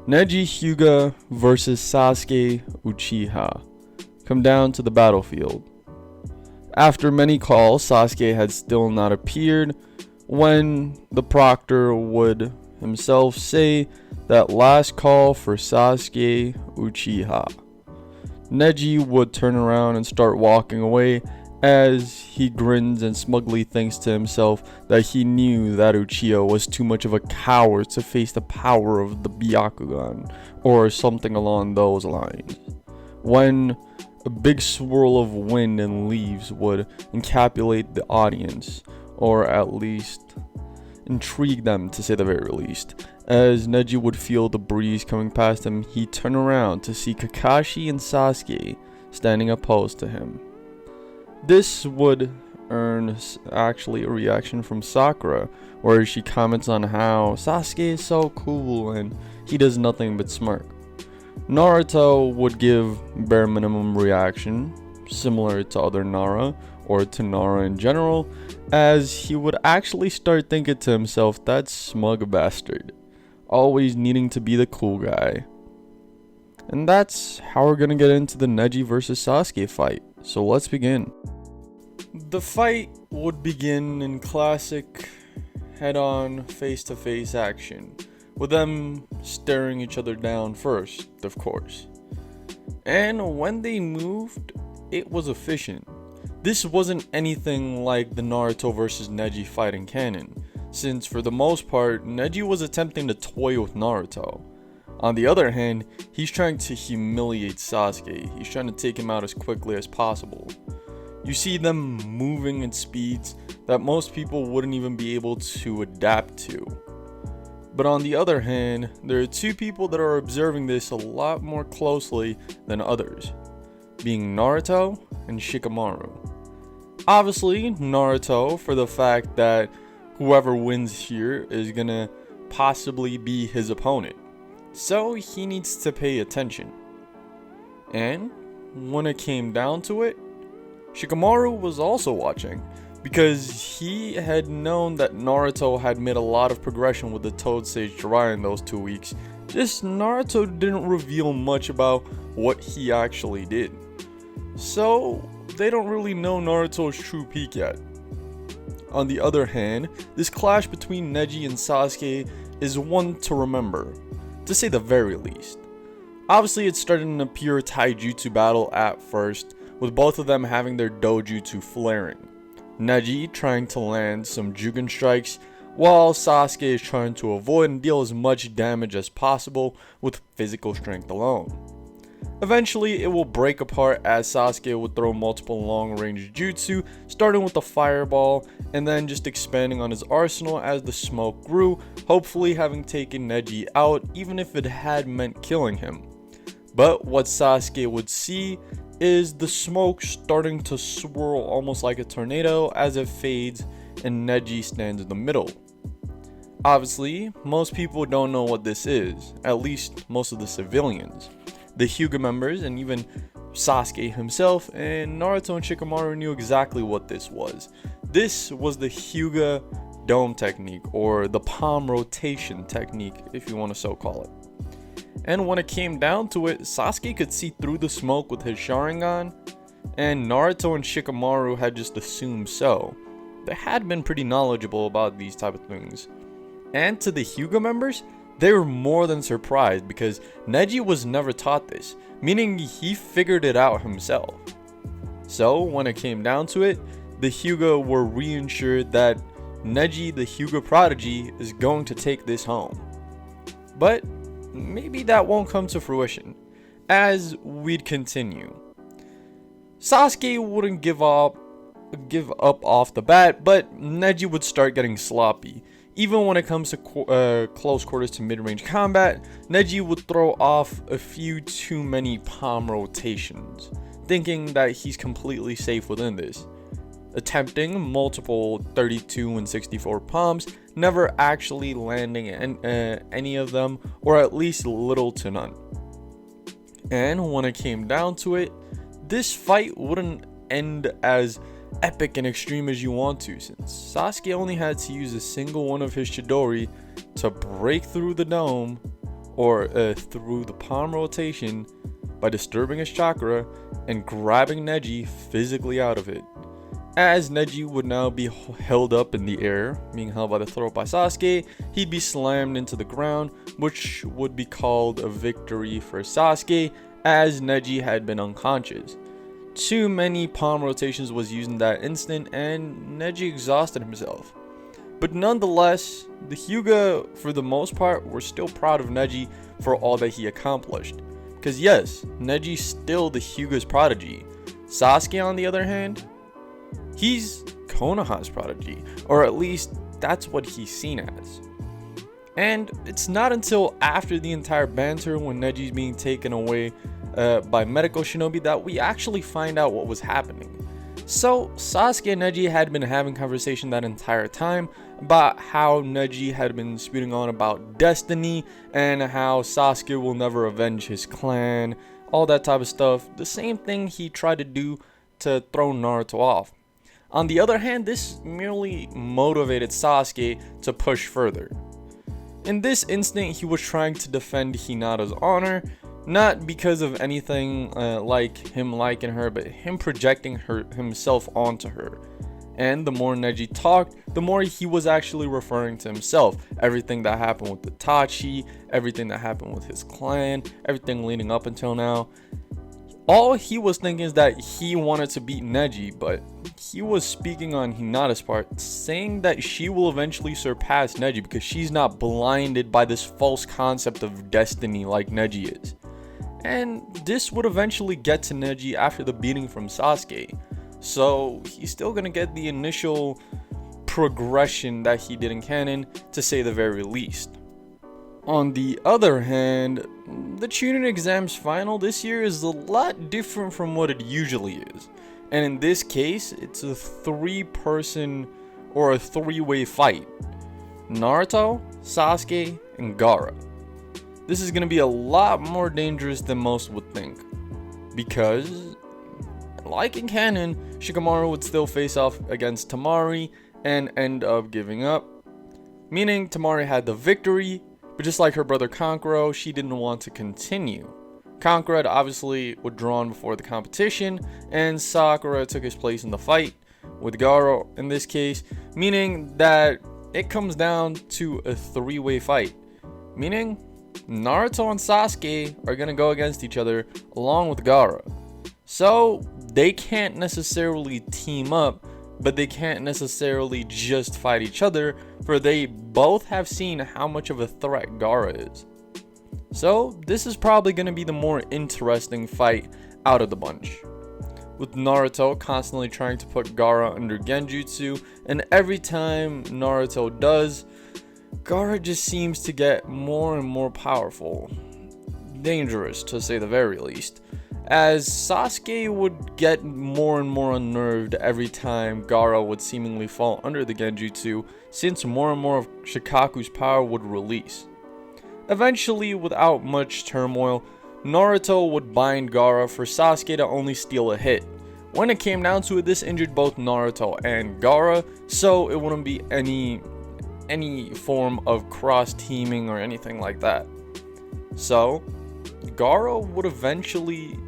Neji Hyuga versus Sasuke Uchiha. Come down to the battlefield. After many calls, Sasuke had still not appeared when the proctor would himself say that last call for Sasuke Uchiha. Neji would turn around and start walking away as he grins and smugly thinks to himself that he knew that Uchiha was too much of a coward to face the power of the Byakugan or something along those lines. When a big swirl of wind and leaves would encapsulate the audience, or at least intrigue them to say the very least. As Neji would feel the breeze coming past him, he'd turn around to see Kakashi and Sasuke standing opposed to him. This would earn actually a reaction from Sakura, where she comments on how Sasuke is so cool and he does nothing but smirk. Naruto would give bare minimum reaction, similar to other Nara, or to Nara in general, as he would actually start thinking to himself, that smug bastard, always needing to be the cool guy. And that's how we're gonna get into the Neji versus Sasuke fight, so let's begin. The fight would begin in classic head-on, face-to-face action, with them staring each other down first, of course. And when they moved, it was efficient. This wasn't anything like the Naruto versus Neji fight in canon, since for the most part, Neji was attempting to toy with Naruto. On the other hand, he's trying to humiliate Sasuke. He's trying to take him out as quickly as possible. You see them moving at speeds that most people wouldn't even be able to adapt to. But on the other hand, there are two people that are observing this a lot more closely than others, being Naruto and Shikamaru. Obviously, Naruto, for the fact that whoever wins here is gonna possibly be his opponent, so he needs to pay attention. And when it came down to it, Shikamaru was also watching, because he had known that Naruto had made a lot of progression with the Toad Sage Jiraiya in those 2 weeks. Just Naruto didn't reveal much about what he actually did. So they don't really know Naruto's true peak yet. On the other hand, this clash between Neji and Sasuke is one to remember, to say the very least. Obviously it started in a pure taijutsu battle at first, with both of them having their dojutsu flaring. Neji trying to land some Jugen strikes, while Sasuke is trying to avoid and deal as much damage as possible with physical strength alone. Eventually, it will break apart as Sasuke would throw multiple long-range jutsu, starting with the fireball, and then just expanding on his arsenal as the smoke grew, hopefully having taken Neji out, even if it had meant killing him. But what Sasuke would see is the smoke starting to swirl almost like a tornado as it fades and Neji stands in the middle. Obviously, most people don't know what this is, at least most of the civilians. The Hyuga members and even Sasuke himself and Naruto and Shikamaru knew exactly what this was. This was the Hyuga dome technique, or the palm rotation technique if you want to so call it. And when it came down to it, Sasuke could see through the smoke with his Sharingan, and Naruto and Shikamaru had just assumed so. They had been pretty knowledgeable about these type of things. And to the Hyuga members, they were more than surprised because Neji was never taught this, meaning he figured it out himself. So when it came down to it, the Hyuga were reassured that Neji, the Hyuga prodigy, is going to take this home. But maybe that won't come to fruition, as we'd continue. Sasuke wouldn't give up off the bat, but Neji would start getting sloppy. Even when it comes to close quarters to mid-range combat, Neji would throw off a few too many palm rotations, thinking that he's completely safe within this. Attempting multiple 32 and 64 palms, never actually landing any of them, or at least little to none. And when it came down to it, this fight wouldn't end as epic and extreme as you want to, since Sasuke only had to use a single one of his Chidori to break through the dome, or through the palm rotation, by disturbing his chakra and grabbing Neji physically out of it. As Neji would now be held up in the air, being held by the throat by Sasuke, he'd be slammed into the ground, which would be called a victory for Sasuke, as Neji had been unconscious. Too many palm rotations was used in that instant, and Neji exhausted himself. But nonetheless, the Hyuga, for the most part, were still proud of Neji for all that he accomplished. Because yes, Neji's still the Hyuga's prodigy. Sasuke, on the other hand, he's Konoha's prodigy, or at least that's what he's seen as. And it's not until after the entire banter, when Neji's being taken away by medical shinobi, that we actually find out what was happening. So Sasuke and Neji had been having conversation that entire time about how Neji had been spewing on about destiny and how Sasuke will never avenge his clan, all that type of stuff. The same thing he tried to do to throw Naruto off. On the other hand, this merely motivated Sasuke to push further. In this instant, he was trying to defend Hinata's honor, not because of anything like him liking her, but him projecting himself onto her. And the more Neji talked, the more he was actually referring to himself. Everything that happened with Itachi, everything that happened with his clan, everything leading up until now. All he was thinking is that he wanted to beat Neji, but he was speaking on Hinata's part, saying that she will eventually surpass Neji because she's not blinded by this false concept of destiny like Neji is. And this would eventually get to Neji after the beating from Sasuke. So he's still gonna get the initial progression that he did in canon, to say the very least. On the other hand, the Chunin exams final this year is a lot different from what it usually is. And in this case, it's a 3-person or a 3-way fight. Naruto, Sasuke, and Gaara. This is going to be a lot more dangerous than most would think. Because, like in canon, Shikamaru would still face off against Temari and end up giving up. Meaning Temari had the victory, but just like her brother Kankuro, she didn't want to continue. Kankuro had obviously withdrawn before the competition, and Sakura took his place in the fight, with Gaara in this case, meaning that it comes down to a 3-way fight. Meaning, Naruto and Sasuke are going to go against each other along with Gaara. So, they can't necessarily team up, but they can't necessarily just fight each other, for they both have seen how much of a threat Gaara is. So, this is probably going to be the more interesting fight out of the bunch. With Naruto constantly trying to put Gaara under Genjutsu, and every time Naruto does, Gaara just seems to get more and more powerful. Dangerous, to say the very least. As Sasuke would get more and more unnerved every time Gaara would seemingly fall under the Genjutsu, since more and more of Shukaku's power would release. Eventually, without much turmoil, Naruto would bind Gaara for Sasuke to only steal a hit. When it came down to it, this injured both Naruto and Gaara, so it wouldn't be any form of cross-teaming or anything like that. So, Gaara would eventually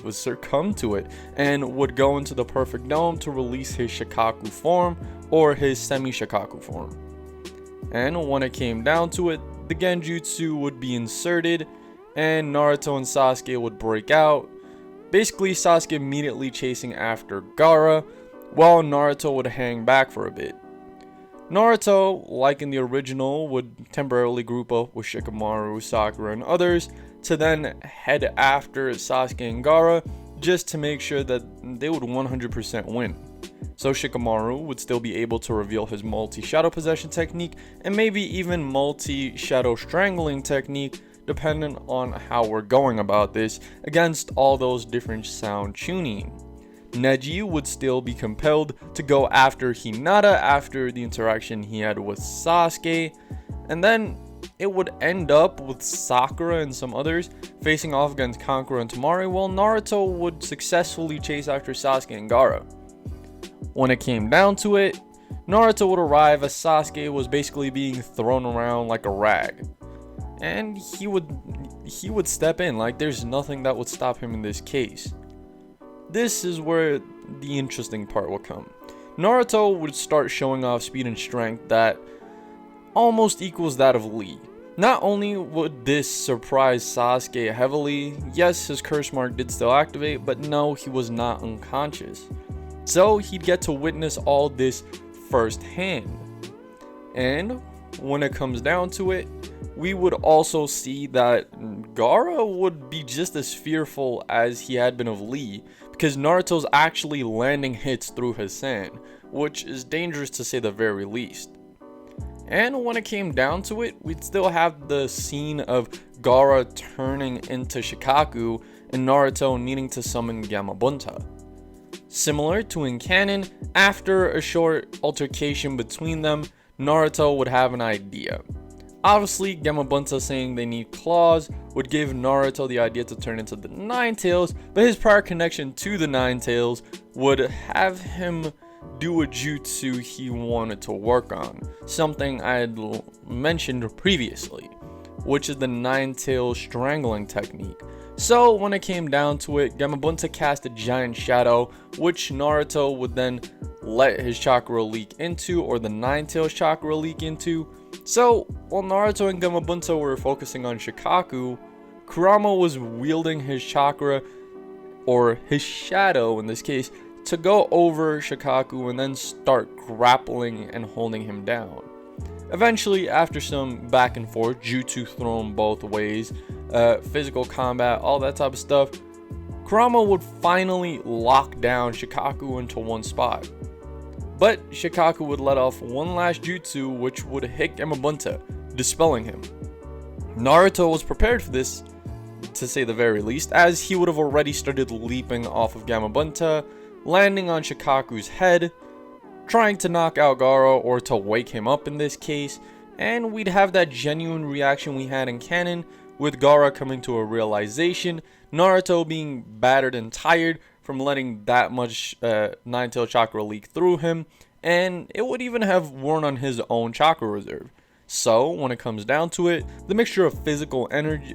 succumb to it and would go into the perfect dome to release his Shukaku form or his semi-Shukaku form. And when it came down to it, the Genjutsu would be inserted and Naruto and Sasuke would break out. Basically, Sasuke immediately chasing after Gaara, while Naruto would hang back for a bit. Naruto, like in the original, would temporarily group up with Shikamaru, Sakura, and others to then head after Sasuke and Gaara, just to make sure that they would 100% win. So Shikamaru would still be able to reveal his multi-shadow possession technique and maybe even multi-shadow strangling technique, depending on how we're going about this, against all those different sound Chunin. Neji would still be compelled to go after Hinata after the interaction he had with Sasuke, and then it would end up with Sakura and some others facing off against Kankura and Temari, while Naruto would successfully chase after Sasuke and Gaara. When it came down to it, Naruto would arrive as Sasuke was basically being thrown around like a rag, and he would step in like there's nothing that would stop him in this case. This is where the interesting part will come. Naruto would start showing off speed and strength that almost equals that of Lee. Not only would this surprise Sasuke heavily, yes, his curse mark did still activate, but no, he was not unconscious. So he'd get to witness all this firsthand. And when it comes down to it, we would also see that Gaara would be just as fearful as he had been of Lee, because Naruto's actually landing hits through his sand, which is dangerous to say the very least. And when it came down to it, we'd still have the scene of Gaara turning into Shukaku and Naruto needing to summon Gamabunta. Similar to in canon, after a short altercation between them, Naruto would have an idea. Obviously, Gamabunta saying they need claws would give Naruto the idea to turn into the Nine Tails, but his prior connection to the Nine Tails would have him do a jutsu he wanted to work on, something I had mentioned previously, which is the Nine Tails strangling technique. So when it came down to it, Gamabunta cast a giant shadow, which Naruto would then let his chakra leak into, or the Nine Tails chakra leak into. So while Naruto and Gamabunta were focusing on Shukaku, Kurama was wielding his chakra, or his shadow in this case, to go over Shukaku and then start grappling and holding him down. Eventually, after some back and forth, jutsu thrown both ways, physical combat, all that type of stuff, Kurama would finally lock down Shukaku into one spot. But Shukaku would let off one last jutsu, which would hit Gamabunta, dispelling him. Naruto was prepared for this, to say the very least, as he would have already started leaping off of Gamabunta, landing on Shukaku's head, trying to knock out Gaara or to wake him up in this case, and we'd have that genuine reaction we had in canon, with Gaara coming to a realization, Naruto being battered and tired from letting that much Nine-Tail chakra leak through him, and it would even have worn on his own chakra reserve. So when it comes down to it, the mixture of physical energy,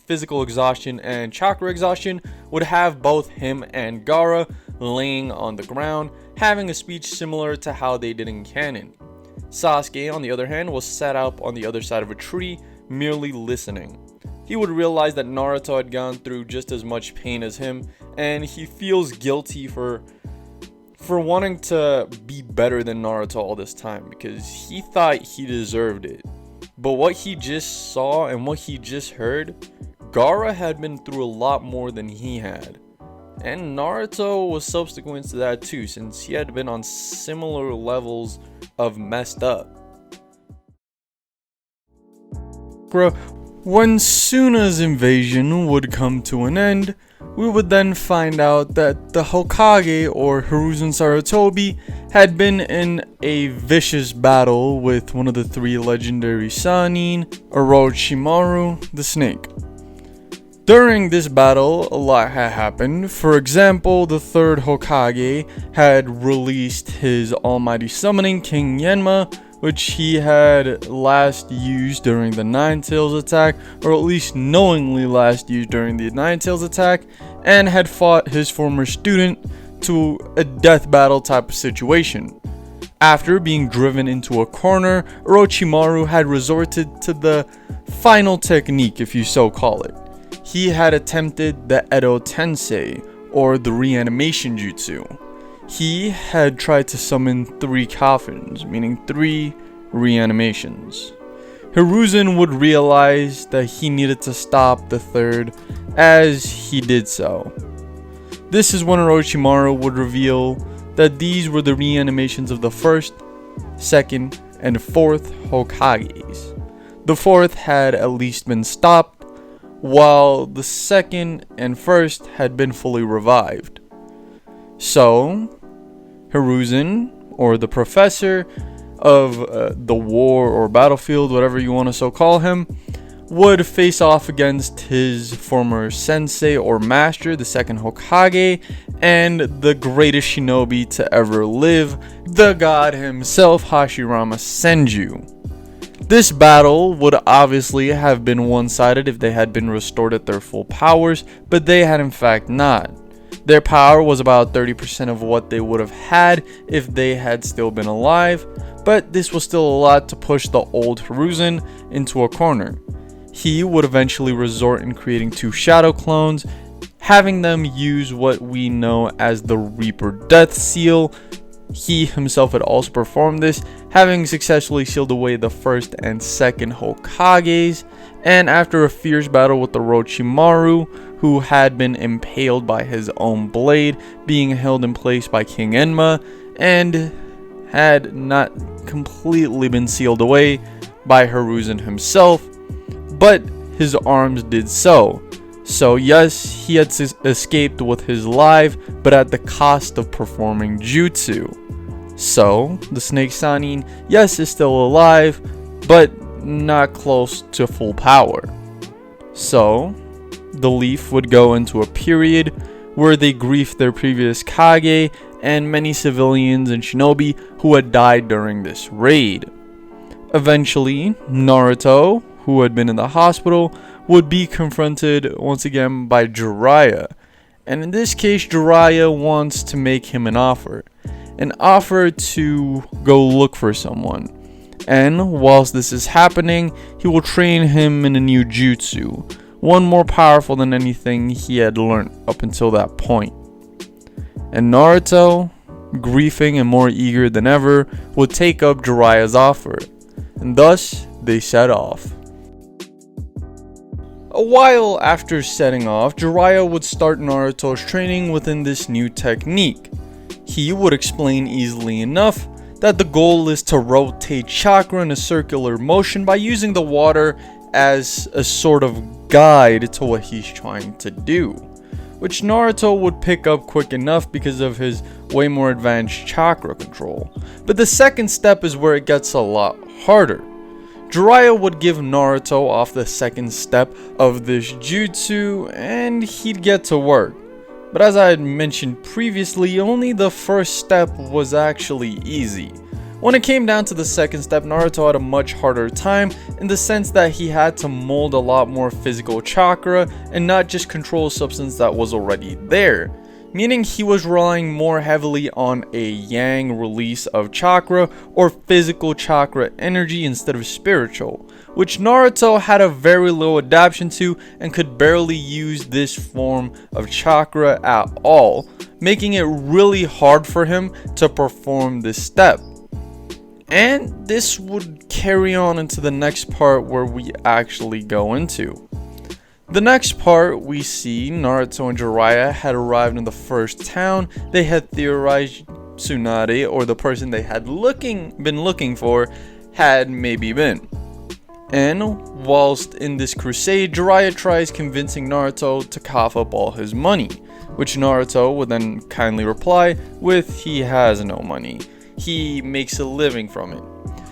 physical exhaustion and chakra exhaustion would have both him and Gaara laying on the ground, having a speech similar to how they did in canon. Sasuke, on the other hand, was sat up on the other side of a tree, merely listening. He would realize that Naruto had gone through just as much pain as him, and he feels guilty for wanting to be better than Naruto all this time, because he thought he deserved it. But what he just saw and what he just heard, Gaara had been through a lot more than he had. And Naruto was subsequent to that too, since he had been on similar levels of messed up. When Suna's invasion would come to an end, we would then find out that the Hokage, or Hiruzen Sarutobi, had been in a vicious battle with one of the three legendary Sannin, Orochimaru, the snake. During this battle, a lot had happened. For example, the third Hokage had released his almighty summoning, King Yenma, which he had last used during the Nine Tails attack, or at least knowingly last used during the Nine Tails attack, and had fought his former student to a death battle type of situation. After being driven into a corner, Orochimaru had resorted to the final technique, if you so call it. He had attempted the Edo Tensei, or the reanimation jutsu. He had tried to summon 3 coffins, meaning 3 reanimations. Hiruzen would realize that he needed to stop the third as he did so. This is when Orochimaru would reveal that these were the reanimations of the first, second, and fourth Hokages. The fourth had at least been stopped, while the second and first had been fully revived. So, Hiruzen, or the professor of the war or battlefield, whatever you want to so call him, would face off against his former sensei or master, the second Hokage, and the greatest shinobi to ever live, the god himself, Hashirama Senju. This battle would obviously have been one-sided if they had been restored at their full powers, but they had in fact not. Their power was about 30% of what they would have had if they had still been alive, but this was still a lot to push the old Hiruzen into a corner. He would eventually resort in creating two shadow clones, having them use what we know as the Reaper Death Seal. He himself had also performed this, having successfully sealed away the first and second Hokages, and after a fierce battle with Orochimaru, who had been impaled by his own blade, being held in place by King Enma, and had not completely been sealed away by Hiruzen himself, but his arms did so. So yes, he had escaped with his life, but at the cost of performing jutsu. So, the Snake Sannin, yes, is still alive, but not close to full power. So, the Leaf would go into a period where they grief their previous Kage and many civilians and shinobi who had died during this raid. Eventually, Naruto, who had been in the hospital, would be confronted once again by Jiraiya. And in this case, Jiraiya wants to make him an offer to go look for someone. And whilst this is happening, he will train him in a new jutsu, one more powerful than anything he had learned up until that point. And Naruto, grieving and more eager than ever, would take up Jiraiya's offer, and thus they set off. A while after setting off, Jiraiya would start Naruto's training within this new technique. He would explain easily enough that the goal is to rotate chakra in a circular motion by using the water as a sort of guide to what he's trying to do, which Naruto would pick up quick enough because of his way more advanced chakra control. But the second step is where it gets a lot harder. Jiraiya would give Naruto off the second step of this jutsu and he'd get to work. But as I had mentioned previously, only the first step was actually easy. When it came down to the second step, Naruto had a much harder time in the sense that he had to mold a lot more physical chakra and not just control a substance that was already there. Meaning he was relying more heavily on a yang release of chakra or physical chakra energy instead of spiritual, which Naruto had a very low adaptation to and could barely use this form of chakra at all, making it really hard for him to perform this step. And this would carry on into the next part where we actually go into. The next part, we see Naruto and Jiraiya had arrived in the first town they had theorized Tsunade, or the person they had been looking for, had maybe been. And whilst in this crusade, Jiraiya tries convincing Naruto to cough up all his money, which Naruto would then kindly reply with he has no money. He makes a living from it.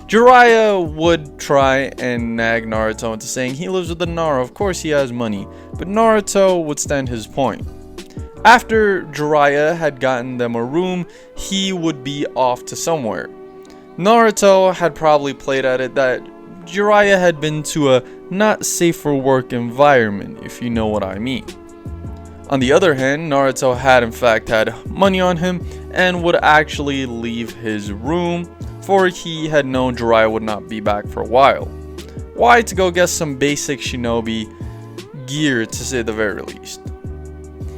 Jiraiya would try and nag Naruto into saying he lives with the Nara, of course he has money, but Naruto would stand his point. After Jiraiya had gotten them a room, he would be off to somewhere. Naruto had probably played at it that Jiraiya had been to a not safe for work environment, if you know what I mean. On the other hand, Naruto had in fact had money on him and would actually leave his room, for he had known Jiraiya would not be back for a while. Why? To go get some basic shinobi gear, to say the very least.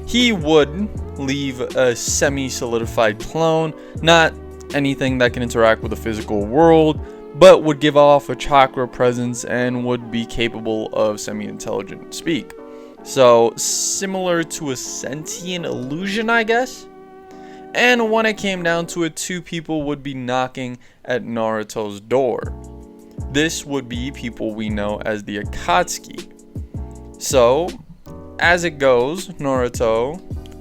He would leave a semi-solidified clone, not anything that can interact with the physical world, but would give off a chakra presence and would be capable of semi-intelligent speak. So similar to a sentient illusion, I guess. And when it came down to it, two people would be knocking at Naruto's door. This would be people we know as the Akatsuki. So, as it goes, Naruto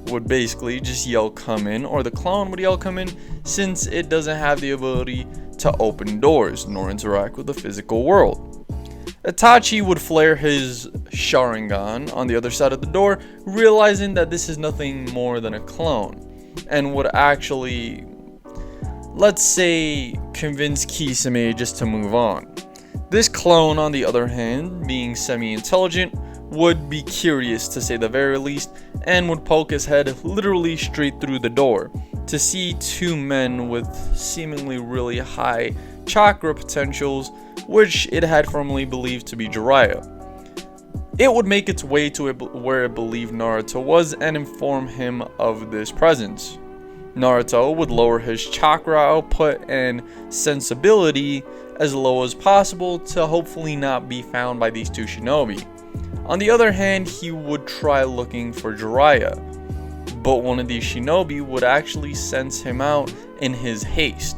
would basically just yell come in, or the clone would yell come in, since it doesn't have the ability to open doors nor interact with the physical world. Itachi would flare his Sharingan on the other side of the door, realizing that this is nothing more than a clone, and would actually, let's say, convince Kisame just to move on. This clone, on the other hand, being semi-intelligent, would be curious to say the very least, and would poke his head literally straight through the door to see two men with seemingly really high chakra potentials, which it had formerly believed to be Jiraiya. It would make its way to where it believed Naruto was and inform him of this presence. Naruto would lower his chakra output and sensibility as low as possible to hopefully not be found by these two shinobi. On the other hand, he would try looking for Jiraiya, but one of these shinobi would actually sense him out in his haste.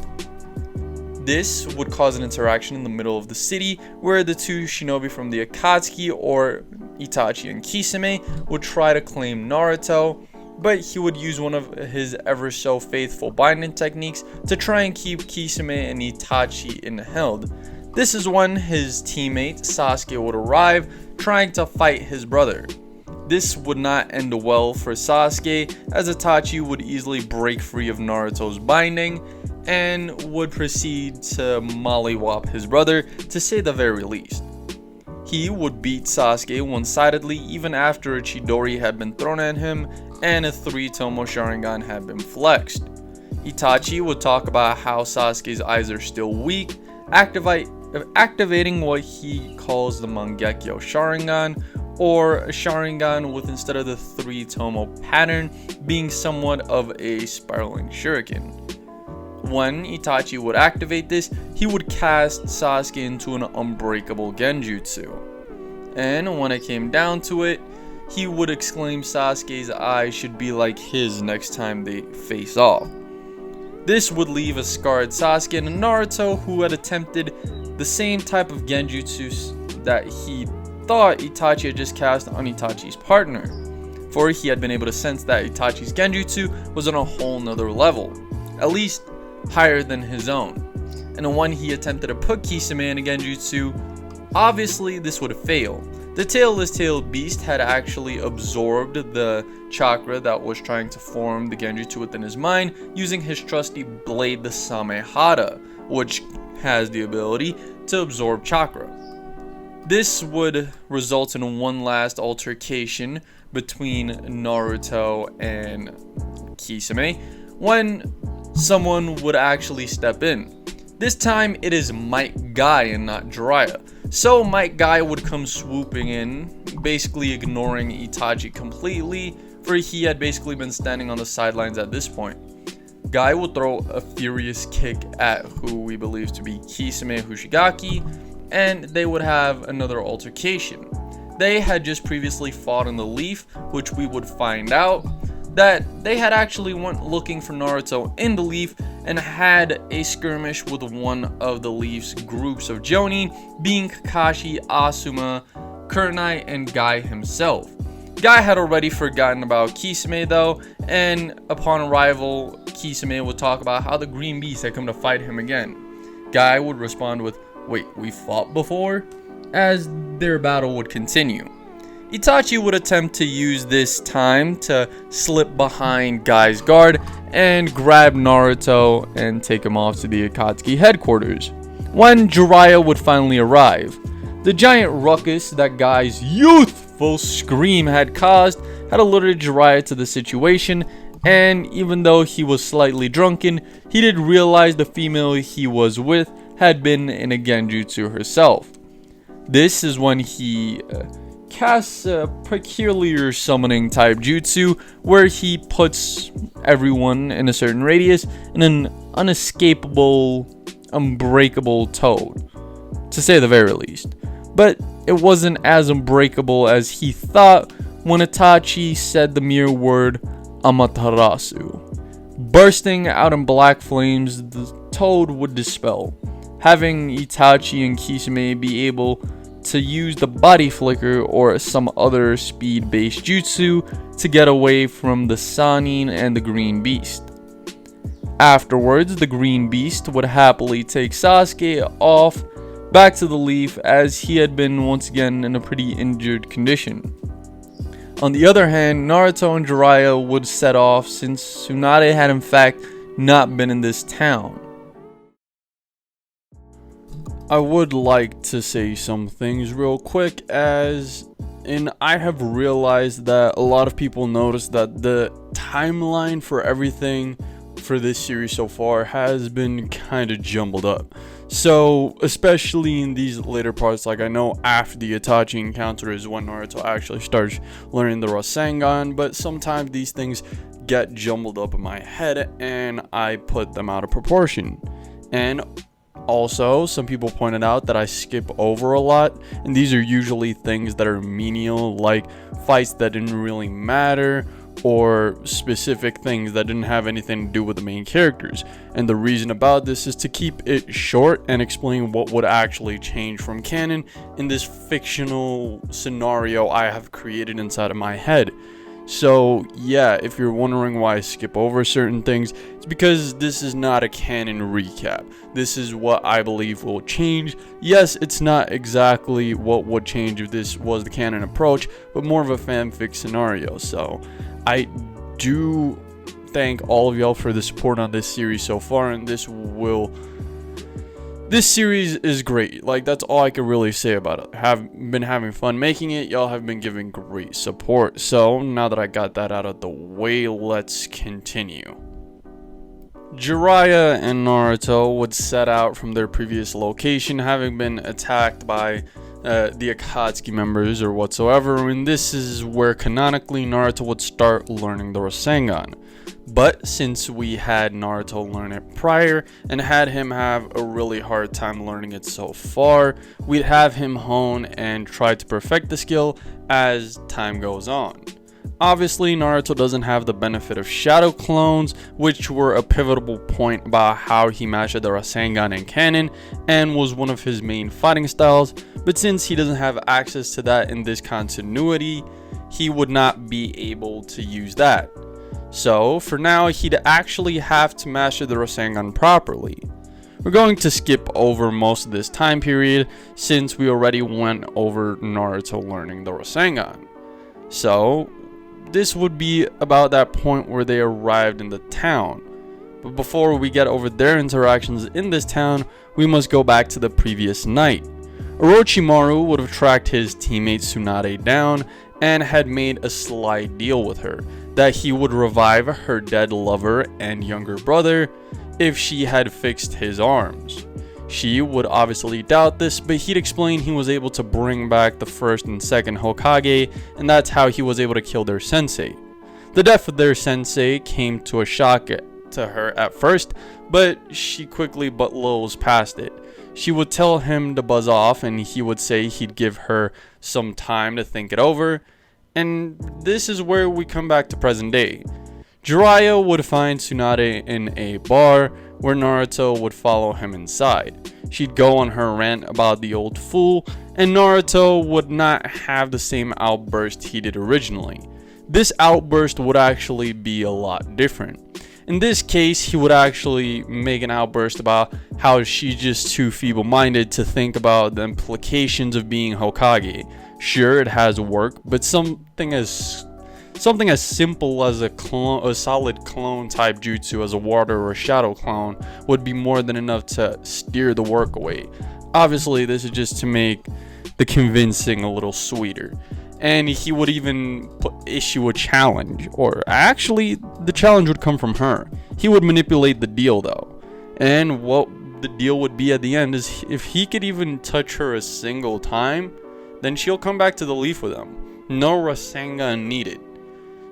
This would cause an interaction in the middle of the city where the two shinobi from the Akatsuki, or Itachi and Kisame, would try to claim Naruto, but he would use one of his ever so faithful binding techniques to try and keep Kisame and Itachi held. This is when his teammate Sasuke would arrive, trying to fight his brother. This would not end well for Sasuke, as Itachi would easily break free of Naruto's binding and would proceed to mollywop his brother, to say the very least. He would beat Sasuke one-sidedly even after a Chidori had been thrown at him and a 3-tomo Sharingan had been flexed. Itachi would talk about how Sasuke's eyes are still weak, activating what he calls the Mangekyo Sharingan, or a Sharingan with, instead of the 3-tomo pattern, being somewhat of a spiraling shuriken. When Itachi would activate this, he would cast Sasuke into an unbreakable Genjutsu. And when it came down to it, he would exclaim Sasuke's eyes should be like his next time they face off. This would leave a scarred Sasuke and a Naruto who had attempted the same type of Genjutsu that he thought Itachi had just cast on Itachi's partner, for he had been able to sense that Itachi's Genjutsu was on a whole nother level, at least higher than his own. And when he attempted to put Kisame in a Genjutsu, obviously this would fail. The tailless tailed beast had actually absorbed the chakra that was trying to form the Genjutsu within his mind, using his trusty blade, the Samehada, which has the ability to absorb chakra. This would result in one last altercation between Naruto and Kisame, when someone would actually step in. This time it is Might Guy and not Jiraiya. So Might Guy would come swooping in, basically ignoring Itachi completely, for he had basically been standing on the sidelines at this point. Guy would throw a furious kick at who we believe to be Kisame Hoshigaki, and they would have another altercation. They had just previously fought in the Leaf, which we would find out that they had actually went looking for Naruto in the Leaf and had a skirmish with one of the Leaf's groups of Jonin, being Kakashi, Asuma, Kurenai, and Guy himself. Guy had already forgotten about Kisame though, and upon arrival, Kisame would talk about how the Green Beast had come to fight him again. Guy would respond with, "Wait, we fought before?" as their battle would continue. Itachi would attempt to use this time to slip behind Guy's guard and grab Naruto and take him off to the Akatsuki headquarters, when Jiraiya would finally arrive. The giant ruckus that Guy's youthful scream had caused had alerted Jiraiya to the situation, and even though he was slightly drunken, he did realize the female he was with had been in a Genjutsu herself. This is when he casts a peculiar summoning type jutsu, where he puts everyone in a certain radius in an unescapable, unbreakable toad, to say the very least. But it wasn't as unbreakable as he thought when Itachi said the mere word Amaterasu. Bursting out in black flames, the toad would dispel, having Itachi and Kisame be able to use the body flicker or some other speed-based jutsu to get away from the Sannin and the Green Beast. Afterwards, the Green Beast would happily take Sasuke off back to the Leaf, as he had been once again in a pretty injured condition. On the other hand, Naruto and Jiraiya would set off, since Tsunade had in fact not been in this town. I would like to say some things real quick, and I have realized that a lot of people notice that the timeline for everything for this series so far has been kind of jumbled up. So, especially in these later parts, like I know after the Itachi encounter is when Naruto actually starts learning the Rasengan, but sometimes these things get jumbled up in my head and I put them out of proportion. And also, some people pointed out that I skip over a lot, and these are usually things that are menial, like fights that didn't really matter, or specific things that didn't have anything to do with the main characters. And the reason about this is to keep it short and explain what would actually change from canon in this fictional scenario I have created inside of my head. So yeah, if you're wondering why I skip over certain things, it's because this is not a canon recap. This is what I believe will change. Yes, it's not exactly what would change if this was the canon approach, but more of a fanfic scenario. So I do thank all of y'all for the support on this series so far, and this series is great. Like, that's all I can really say about it. Have been having fun making it. Y'all have been giving great support. So now that I got that out of the way, let's continue. Jiraiya and Naruto would set out from their previous location, having been attacked by the Akatsuki members or whatsoever, and this is where canonically Naruto would start learning the Rasengan. But since we had Naruto learn it prior and had him have a really hard time learning it so far, we'd have him hone and try to perfect the skill as time goes on. Obviously, Naruto doesn't have the benefit of shadow clones, which were a pivotal point about how he mastered the Rasengan in canon and was one of his main fighting styles, but since he doesn't have access to that in this continuity, he would not be able to use that. So, for now, he'd actually have to master the Rasengan properly. We're going to skip over most of this time period since we already went over Naruto learning the Rasengan. So, this would be about that point where they arrived in the town. But before we get over their interactions in this town, we must go back to the previous night. Orochimaru would have tracked his teammate Tsunade down and had made a slight deal with her that he would revive her dead lover and younger brother if she had fixed his arms. She would obviously doubt this, but he'd explain he was able to bring back the first and second Hokage, and that's how he was able to kill their sensei. The death of their sensei came to a shock to her at first, but she quickly blows past it. She would tell him to buzz off, and he would say he'd give her some time to think it over. And this is where we come back to present day. Jiraiya would find Tsunade in a bar where Naruto would follow him inside. She'd go on her rant about the old fool, and Naruto would not have the same outburst he did originally. This outburst would actually be a lot different. In this case, he would actually make an outburst about how she's just too feeble-minded to think about the implications of being Hokage. Sure, it has worked, but something as simple as a solid clone type jutsu as a water or a shadow clone would be more than enough to steer the work away. Obviously, this is just to make the convincing a little sweeter. And he would even issue a challenge, or actually the challenge would come from her. He would manipulate the deal though. And what the deal would be at the end is if he could even touch her a single time, then she'll come back to the Leaf with him. No Rasengan needed.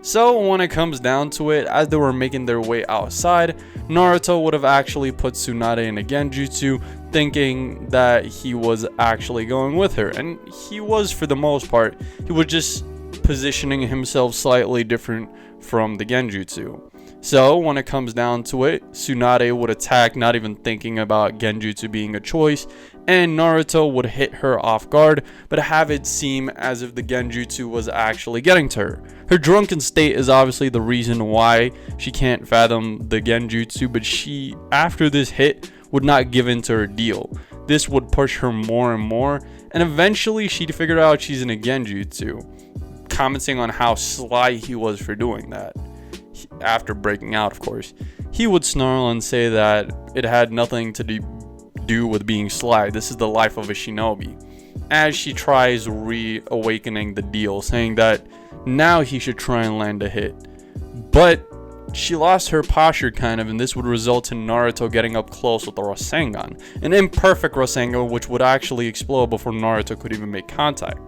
So when it comes down to it, as they were making their way outside, Naruto would have actually put Tsunade in a Genjutsu, thinking that he was actually going with her. And he was for the most part. He was just positioning himself slightly different from the Genjutsu. So when it comes down to it, Tsunade would attack not even thinking about Genjutsu being a choice, and Naruto would hit her off guard, but have it seem as if the Genjutsu was actually getting to her. Her drunken state is obviously the reason why she can't fathom the Genjutsu, but she, after this hit, would not give in to her deal. This would push her more and more, and eventually she'd figure out she's in a Genjutsu, commenting on how sly he was for doing that. After breaking out, of course, he would snarl and say that it had nothing to do with being sly. This is the life of a shinobi. As she tries reawakening the deal, saying that now he should try and land a hit. But she lost her posture kind of, and this would result in Naruto getting up close with the Rasengan. An imperfect Rasengan which would actually explode before Naruto could even make contact.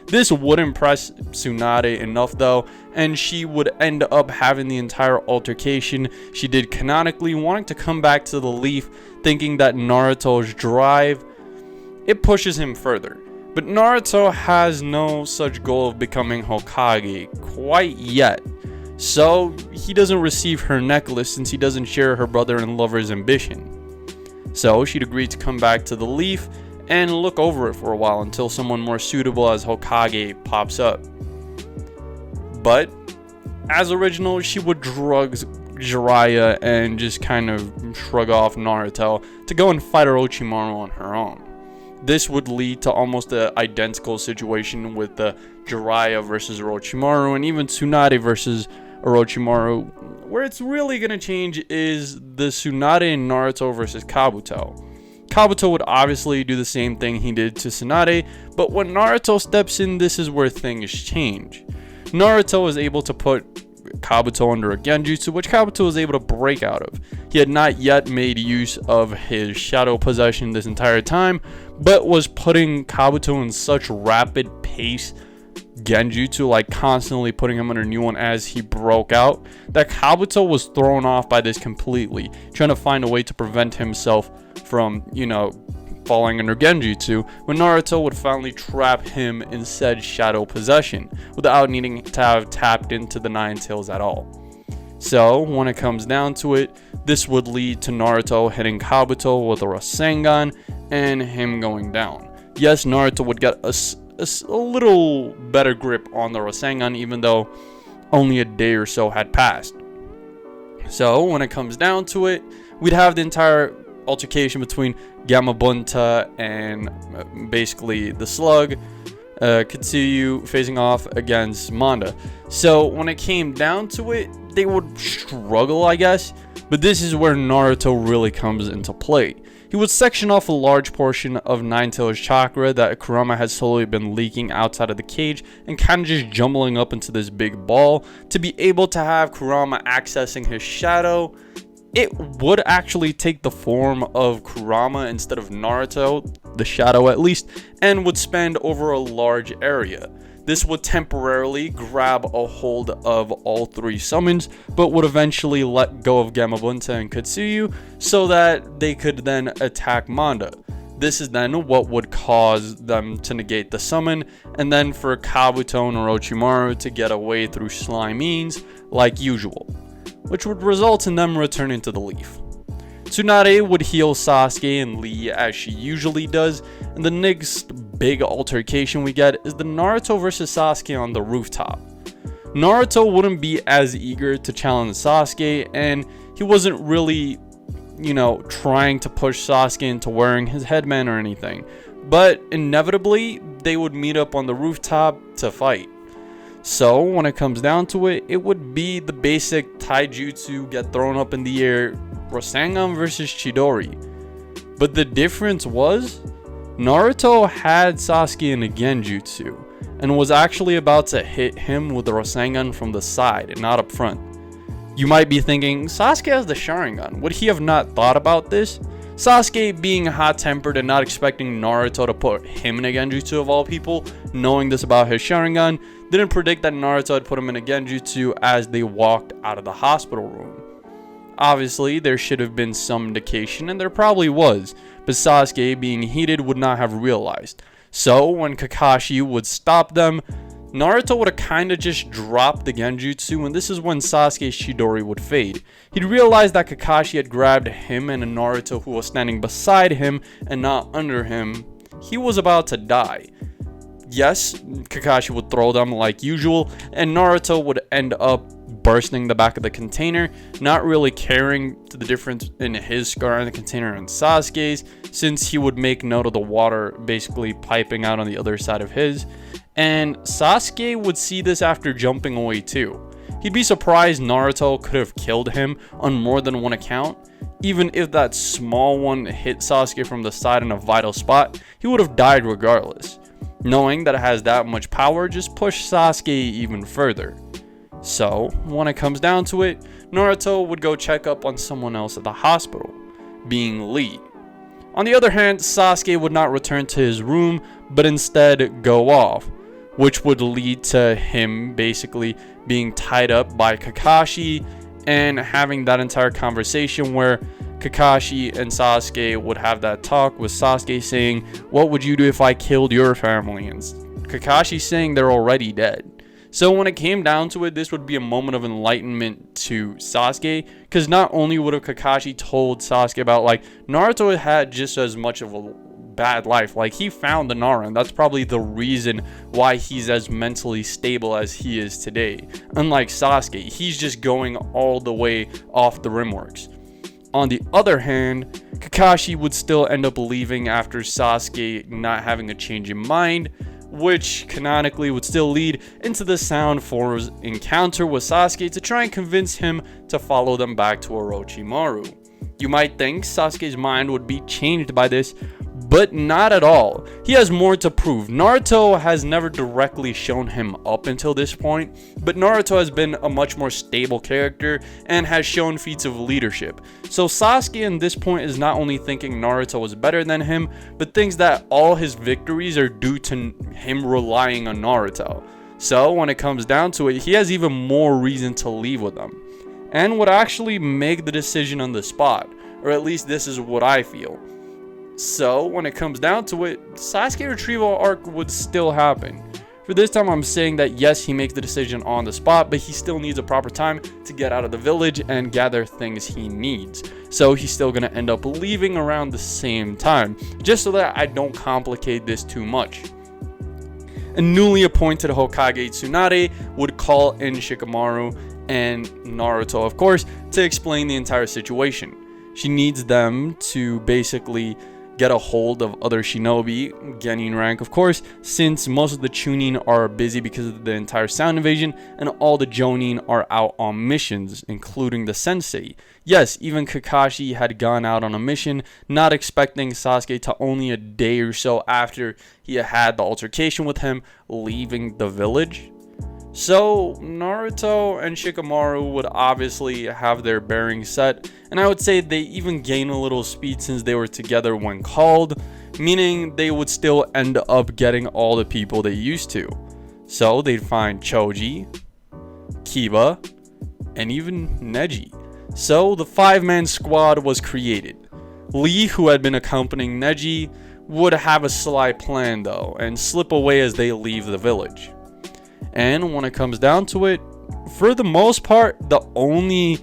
This would impress Tsunade enough though, and she would end up having the entire altercation she did canonically, wanting to come back to the leaf, thinking that Naruto's drive, it pushes him further. But Naruto has no such goal of becoming Hokage quite yet. So he doesn't receive her necklace since he doesn't share her brother and lover's ambition. So she'd agree to come back to the leaf and look over it for a while until someone more suitable as Hokage pops up. But as original, she would drug Jiraiya and just kind of shrug off Naruto to go and fight Orochimaru on her own. This would lead to almost an identical situation with the Jiraiya versus Orochimaru, and even Tsunade versus Orochimaru. Where it's really going to change is the Tsunade and Naruto versus Kabuto. Kabuto would obviously do the same thing he did to Tsunade, but when Naruto steps in, this is where things change. Naruto was able to put Kabuto under a Genjutsu, which Kabuto was able to break out of. He had not yet made use of his shadow possession this entire time, but was putting Kabuto in such rapid pace Genjutsu, like constantly putting him under new one as he broke out, that Kabuto was thrown off by this completely, trying to find a way to prevent himself from, falling under Genjutsu, when Naruto would finally trap him in said shadow possession, without needing to have tapped into the Nine Tails at all. So, when it comes down to it, this would lead to Naruto hitting Kabuto with a Rasengan, and him going down. Yes, Naruto would get a little better grip on the Rasengan, even though only a day or so had passed. So, when it comes down to it, we'd have the entire altercation between Gamabunta and basically the Slug, Kitsuyu facing off against Manda. So when it came down to it, they would struggle, I guess, but this is where Naruto really comes into play. He would section off a large portion of Nine Tails chakra that Kurama had slowly been leaking outside of the cage and kind of just jumbling up into this big ball to be able to have Kurama accessing his shadow. It would actually take the form of Kurama instead of Naruto, the shadow at least, and would span over a large area. This would temporarily grab a hold of all three summons, but would eventually let go of Gamabunta and Kitsuyu so that they could then attack Manda. This is then what would cause them to negate the summon, and then for Kabuto and Orochimaru to get away through slime means like usual, which would result in them returning to the leaf. Tsunade would heal Sasuke and Lee as she usually does, and the next big altercation we get is the Naruto versus Sasuke on the rooftop. Naruto wouldn't be as eager to challenge Sasuke, and he wasn't really, trying to push Sasuke into wearing his headband or anything, but inevitably they would meet up on the rooftop to fight. So when it comes down to it, it would be the basic taijutsu get thrown up in the air, Rasengan versus Chidori. But the difference was, Naruto had Sasuke in a Genjutsu, and was actually about to hit him with the Rasengan from the side and not up front. You might be thinking, Sasuke has the Sharingan, would he have not thought about this? Sasuke being hot-tempered and not expecting Naruto to put him in a Genjutsu of all people, knowing this about his Sharingan, didn't predict that Naruto had put him in a Genjutsu as they walked out of the hospital room. Obviously, there should have been some indication, and there probably was, but Sasuke, being heated, would not have realized. So, when Kakashi would stop them, Naruto would have kinda just dropped the Genjutsu, and this is when Sasuke's Chidori would fade. He'd realized that Kakashi had grabbed him and a Naruto who was standing beside him and not under him. He was about to die. Yes, Kakashi would throw them like usual, and Naruto would end up bursting the back of the container, not really caring to the difference in his scar in the container and Sasuke's, since he would make note of the water basically piping out on the other side of his. And Sasuke would see this after jumping away too. He'd be surprised Naruto could have killed him on more than one account. Even if that small one hit Sasuke from the side in a vital spot, he would have died regardless. Knowing that it has that much power just pushed Sasuke even further. So, when it comes down to it, Naruto would go check up on someone else at the hospital, being Lee. On the other hand, Sasuke would not return to his room, but instead go off, which would lead to him basically being tied up by Kakashi and having that entire conversation where Kakashi and Sasuke would have that talk with Sasuke saying, "What would you do if I killed your family?" And Kakashi saying they're already dead. So when it came down to it, this would be a moment of enlightenment to Sasuke, because not only would have Kakashi told Sasuke about like Naruto had just as much of a bad life, like he found the Nara, and that's probably the reason why he's as mentally stable as he is today. Unlike Sasuke, he's just going all the way off the rimworks. On the other hand, Kakashi would still end up leaving after Sasuke not having a change in mind, which canonically would still lead into the Sound Force encounter with Sasuke to try and convince him to follow them back to Orochimaru. You might think Sasuke's mind would be changed by this, but not at all. He has more to prove. Naruto has never directly shown him up until this point, but Naruto has been a much more stable character and has shown feats of leadership. So Sasuke in this point is not only thinking Naruto is better than him, but thinks that all his victories are due to him relying on Naruto. So when it comes down to it, he has even more reason to leave with them, and would actually make the decision on the spot, or at least this is what I feel. So when it comes down to it, Sasuke retrieval arc would still happen. For this time, I'm saying that yes, he makes the decision on the spot, but he still needs a proper time to get out of the village and gather things he needs. So he's still going to end up leaving around the same time, just so that I don't complicate this too much. A newly appointed Hokage Tsunade would call in Shikamaru and Naruto, of course, to explain the entire situation. She needs them to basically get a hold of other shinobi, gaining rank, of course, since most of the Chunin are busy because of the entire sound invasion, and all the Jonin are out on missions, including the sensei. Yes, even Kakashi had gone out on a mission, not expecting Sasuke to only a day or so after he had the altercation with him, leaving the village. So Naruto and Shikamaru would obviously have their bearings set, and I would say they even gain a little speed since they were together when called, meaning they would still end up getting all the people they used to. So they'd find Choji, Kiba, and even Neji. So the 5-man squad was created. Lee, who had been accompanying Neji, would have a sly plan though, and slip away as they leave the village. And when it comes down to it, for the most part, the only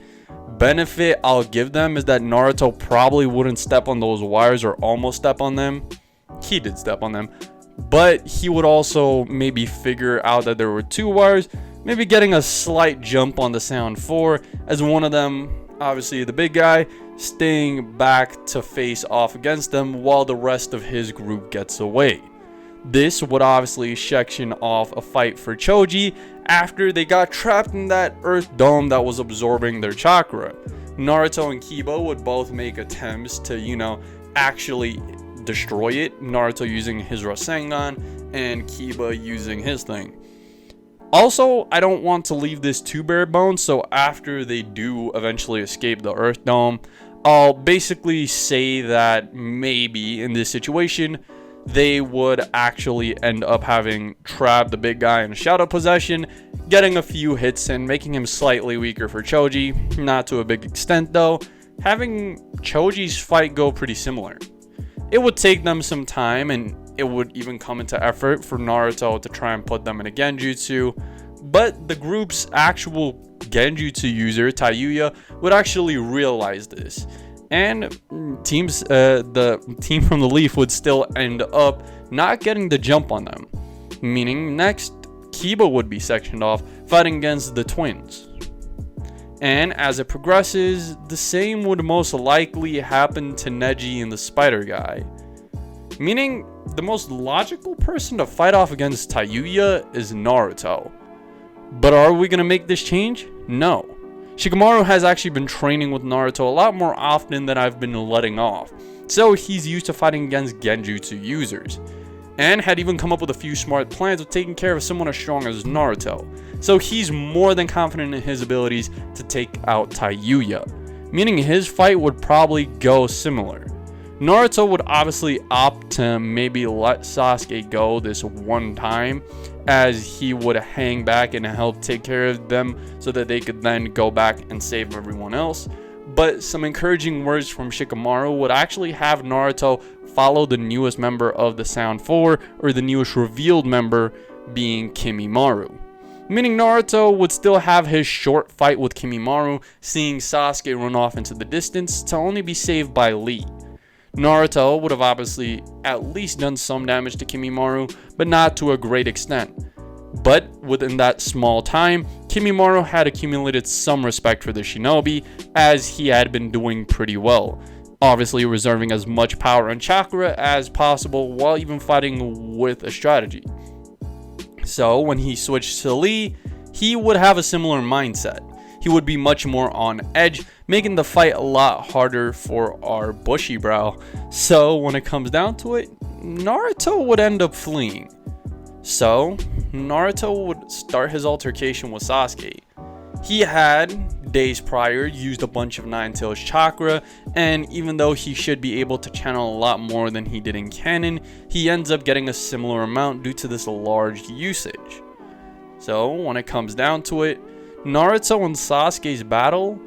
benefit I'll give them is that Naruto probably wouldn't step on those wires or almost step on them. He did step on them, but he would also maybe figure out that there were 2 wires, maybe getting a slight jump on the Sound 4, as one of them, obviously the big guy, staying back to face off against them while the rest of his group gets away. This would obviously section off a fight for Choji after they got trapped in that earth dome that was absorbing their chakra. Naruto and Kiba would both make attempts to, actually destroy it. Naruto using his Rasengan and Kiba using his thing. Also, I don't want to leave this too bare bones, so after they do eventually escape the earth dome, I'll basically say that maybe in this situation, they would actually end up having trapped the big guy in shadow possession, getting a few hits and making him slightly weaker for Choji, not to a big extent though, having Choji's fight go pretty similar. It would take them some time, and it would even come into effort for Naruto to try and put them in a Genjutsu. But the group's actual Genjutsu user, Taiyuya, would actually realize this. And the team from the Leaf would still end up not getting the jump on them. Meaning next, Kiba would be sectioned off, fighting against the twins. And as it progresses, the same would most likely happen to Neji and the Spider Guy. Meaning, the most logical person to fight off against Taiyuya is Naruto. But are we going to make this change? No. Shikamaru has actually been training with Naruto a lot more often than I've been letting off. So he's used to fighting against Genjutsu users. And had even come up with a few smart plans of taking care of someone as strong as Naruto. So he's more than confident in his abilities to take out Taiyuya. Meaning his fight would probably go similar. Naruto would obviously opt to maybe let Sasuke go this one time, as he would hang back and help take care of them so that they could then go back and save everyone else. But some encouraging words from Shikamaru would actually have Naruto follow the newest member of the Sound 4, or the newest revealed member being Kimimaro. Meaning Naruto would still have his short fight with Kimimaro, seeing Sasuke run off into the distance to only be saved by Lee. Naruto would have obviously at least done some damage to Kimimaro, but not to a great extent. But within that small time, Kimimaro had accumulated some respect for the shinobi, as he had been doing pretty well, obviously reserving as much power and chakra as possible while even fighting with a strategy. So when he switched to Lee, he would have a similar mindset. He would be much more on edge, making the fight a lot harder for our bushy brow. So when it comes down to it, Naruto would end up fleeing. So Naruto would start his altercation with Sasuke. He had, days prior, used a bunch of Nine Tails chakra, and even though he should be able to channel a lot more than he did in canon, he ends up getting a similar amount due to this large usage. So when it comes down to it, Naruto and Sasuke's battle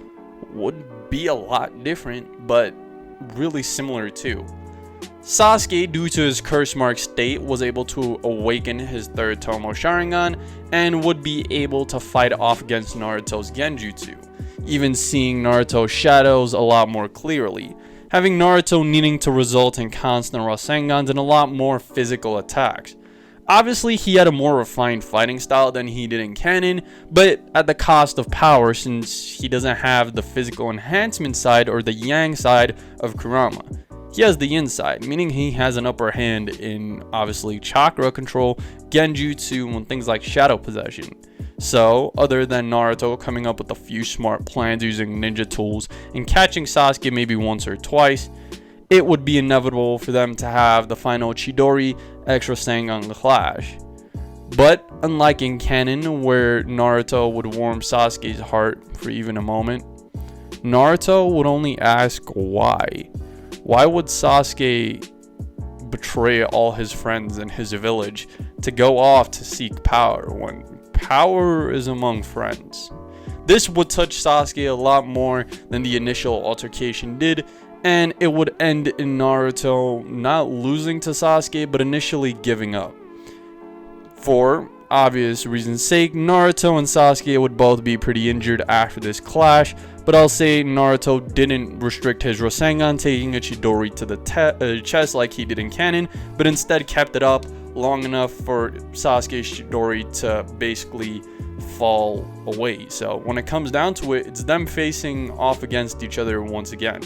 would be a lot different, but really similar too. Sasuke, due to his curse-marked state, was able to awaken his third Tomo Sharingan and would be able to fight off against Naruto's Genjutsu, even seeing Naruto's shadows a lot more clearly, having Naruto needing to result in constant Rasengans and a lot more physical attacks. Obviously, he had a more refined fighting style than he did in canon, but at the cost of power, since he doesn't have the physical enhancement side or the yang side of Kurama. He has the yin side, meaning he has an upper hand in obviously chakra control, genjutsu, and things like shadow possession. So, other than Naruto coming up with a few smart plans using ninja tools and catching Sasuke maybe once or twice, it would be inevitable for them to have the final Chidori Extra Sengan clash. But unlike in canon, where Naruto would warm Sasuke's heart for even a moment, Naruto would only ask why. Why would Sasuke betray all his friends and his village to go off to seek power when power is among friends? This would touch Sasuke a lot more than the initial altercation did, and it would end in Naruto not losing to Sasuke, but initially giving up. For obvious reasons' sake, Naruto and Sasuke would both be pretty injured after this clash, but I'll say Naruto didn't restrict his Rasengan, taking a Chidori to the chest like he did in canon, but instead kept it up long enough for Sasuke's Chidori to basically fall away. So when it comes down to it, it's them facing off against each other once again.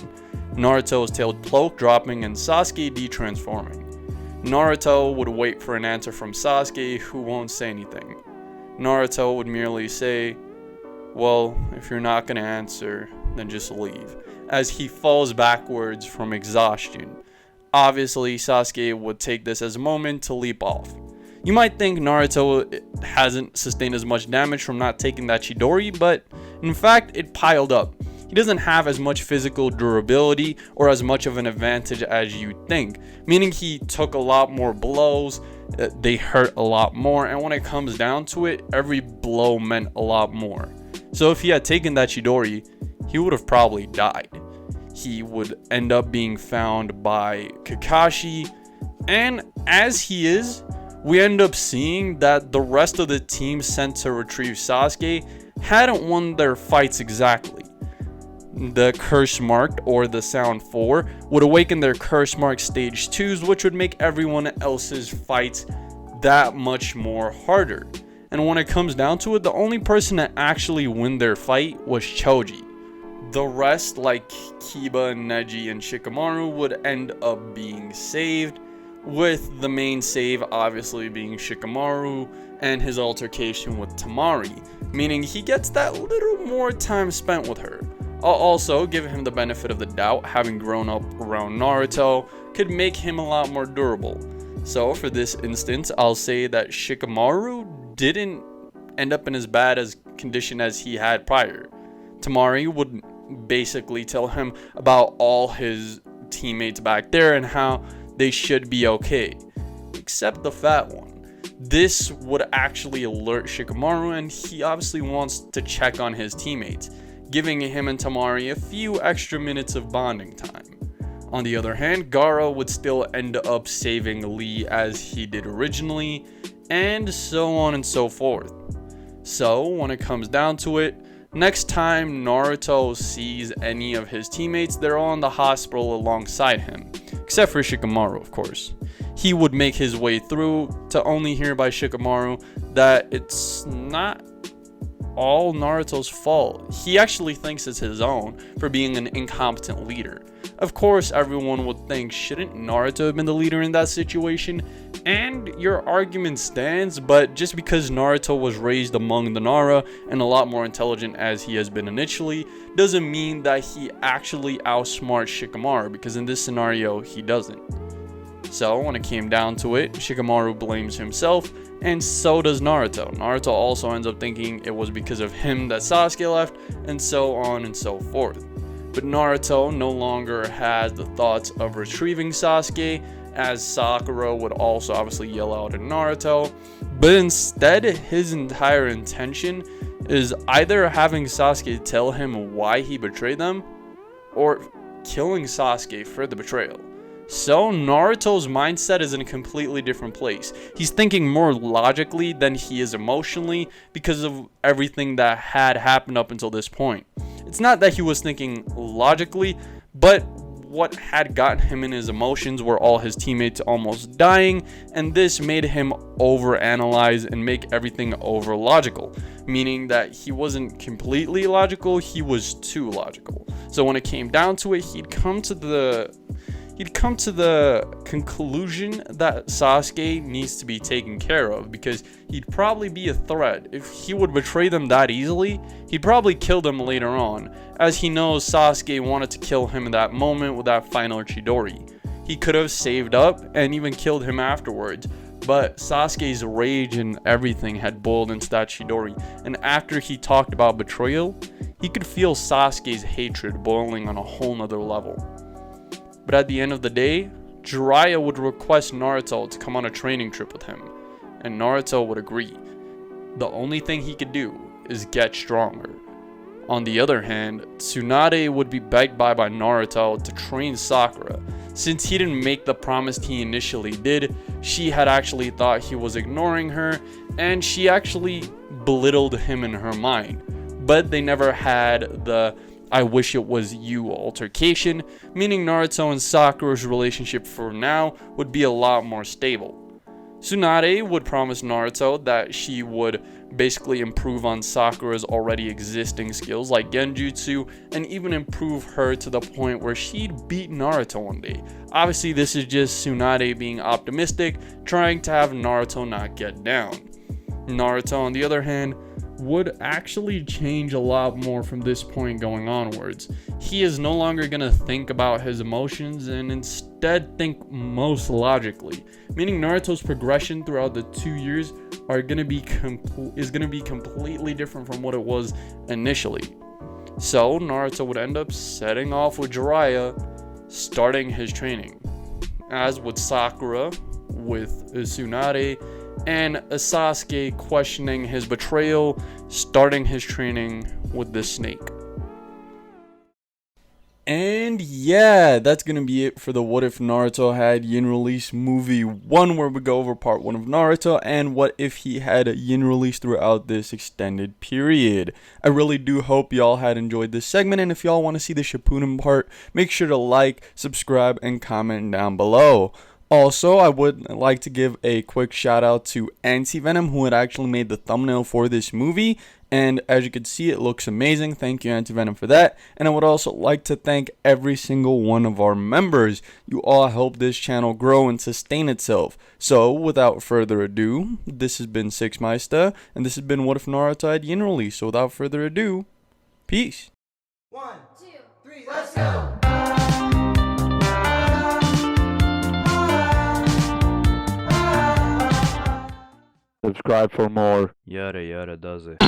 Naruto's tailed cloak dropping and Sasuke de-transforming. Naruto would wait for an answer from Sasuke, who won't say anything. Naruto would merely say, "Well, if you're not gonna answer, then just leave," as he falls backwards from exhaustion. Obviously, Sasuke would take this as a moment to leap off. You might think Naruto hasn't sustained as much damage from not taking that Chidori, but in fact, it piled up. He doesn't have as much physical durability or as much of an advantage as you think, meaning he took a lot more blows, they hurt a lot more, and when it comes down to it, every blow meant a lot more. So if he had taken that Chidori, he would have probably died. He would end up being found by Kakashi, And as he is, we end up seeing that the rest of the team sent to retrieve Sasuke hadn't won their fights exactly. The curse marked, or the sound 4, would awaken their curse marked stage 2s, which would make everyone else's fights that much more harder. And when it comes down to it, the only person to actually win their fight was Choji. The rest, like Kiba, Neji, and Shikamaru, would end up being saved, with the main save obviously being Shikamaru and his altercation with Temari, meaning he gets that little more time spent with her. I'll also give him the benefit of the doubt, having grown up around Naruto could make him a lot more durable. So for this instance, I'll say that Shikamaru didn't end up in as bad as condition as he had prior. Temari would basically tell him about all his teammates back there and how they should be okay, except the fat one. This would actually alert Shikamaru, and he obviously wants to check on his teammates, giving him and Temari a few extra minutes of bonding time. On the other hand, Gaara would still end up saving Lee as he did originally, and so on and so forth. So when it comes down to it, next time Naruto sees any of his teammates, they're all in the hospital alongside him, except for Shikamaru, of course. He would make his way through to only hear by Shikamaru that it's not all Naruto's fault. He actually thinks it's his own for being an incompetent leader. Of course, everyone would think, shouldn't Naruto have been the leader in that situation? And your argument stands, but just because Naruto was raised among the Nara and a lot more intelligent as he has been initially, doesn't mean that he actually outsmarts Shikamaru, because in this scenario, he doesn't. So when it came down to it, Shikamaru blames himself, and so does Naruto. Naruto also ends up thinking it was because of him that Sasuke left, and so on and so forth. But Naruto no longer has the thoughts of retrieving Sasuke, as Sakura would also obviously yell out at Naruto, but instead his entire intention is either having Sasuke tell him why he betrayed them, or killing Sasuke for the betrayal. So Naruto's mindset is in a completely different place. He's thinking more logically than he is emotionally because of everything that had happened up until this point. It's not that he was thinking logically, but what had gotten him in his emotions were all his teammates almost dying, and this made him overanalyze and make everything over logical, meaning that he wasn't completely logical, he was too logical. So when it came down to it, he'd come to the conclusion that Sasuke needs to be taken care of, because he'd probably be a threat. If he would betray them that easily, he'd probably kill them later on, as he knows Sasuke wanted to kill him in that moment with that final Chidori. He could have saved up and even killed him afterwards, but Sasuke's rage and everything had boiled into that Chidori, and after he talked about betrayal, he could feel Sasuke's hatred boiling on a whole nother level. But at the end of the day, Jiraiya would request Naruto to come on a training trip with him, and Naruto would agree. The only thing he could do is get stronger. On the other hand, Tsunade would be begged by Naruto to train Sakura. Since he didn't make the promise he initially did, she had actually thought he was ignoring her, and she actually belittled him in her mind. But they never had the "I wish it was you" altercation, meaning Naruto and Sakura's relationship for now would be a lot more stable. Tsunade would promise Naruto that she would basically improve on Sakura's already existing skills like Genjutsu, and even improve her to the point where she'd beat Naruto one day. Obviously this is just Tsunade being optimistic, trying to have Naruto not get down. Naruto, on the other hand, would actually change a lot more from this point going onwards. He is no longer going to think about his emotions and instead think most logically, meaning Naruto's progression throughout the 2 years is going to be completely different from what it was initially. So Naruto would end up setting off with Jiraiya, starting his training, as with Sakura, with Tsunade, and Sasuke questioning his betrayal, starting his training with the snake. And yeah, that's gonna be it for the What If Naruto Had Yin-Release Movie 1, where we go over part 1 of Naruto and what if he had a Yin-Release throughout this extended period. I really do hope y'all had enjoyed this segment, and if y'all want to see the Shippuden part, make sure to like, subscribe, and comment down below. Also, I would like to give a quick shout out to Anti-Venom, who had actually made the thumbnail for this movie. And as you can see, it looks amazing. Thank you, Anti-Venom, for that. And I would also like to thank every single one of our members. You all help this channel grow and sustain itself. So, without further ado, this has been sixmysta, and this has been What If Naruto Had Yin-Release. So, without further ado, peace. 1, 2, 3, let's go! Subscribe for more. Yada yada does it.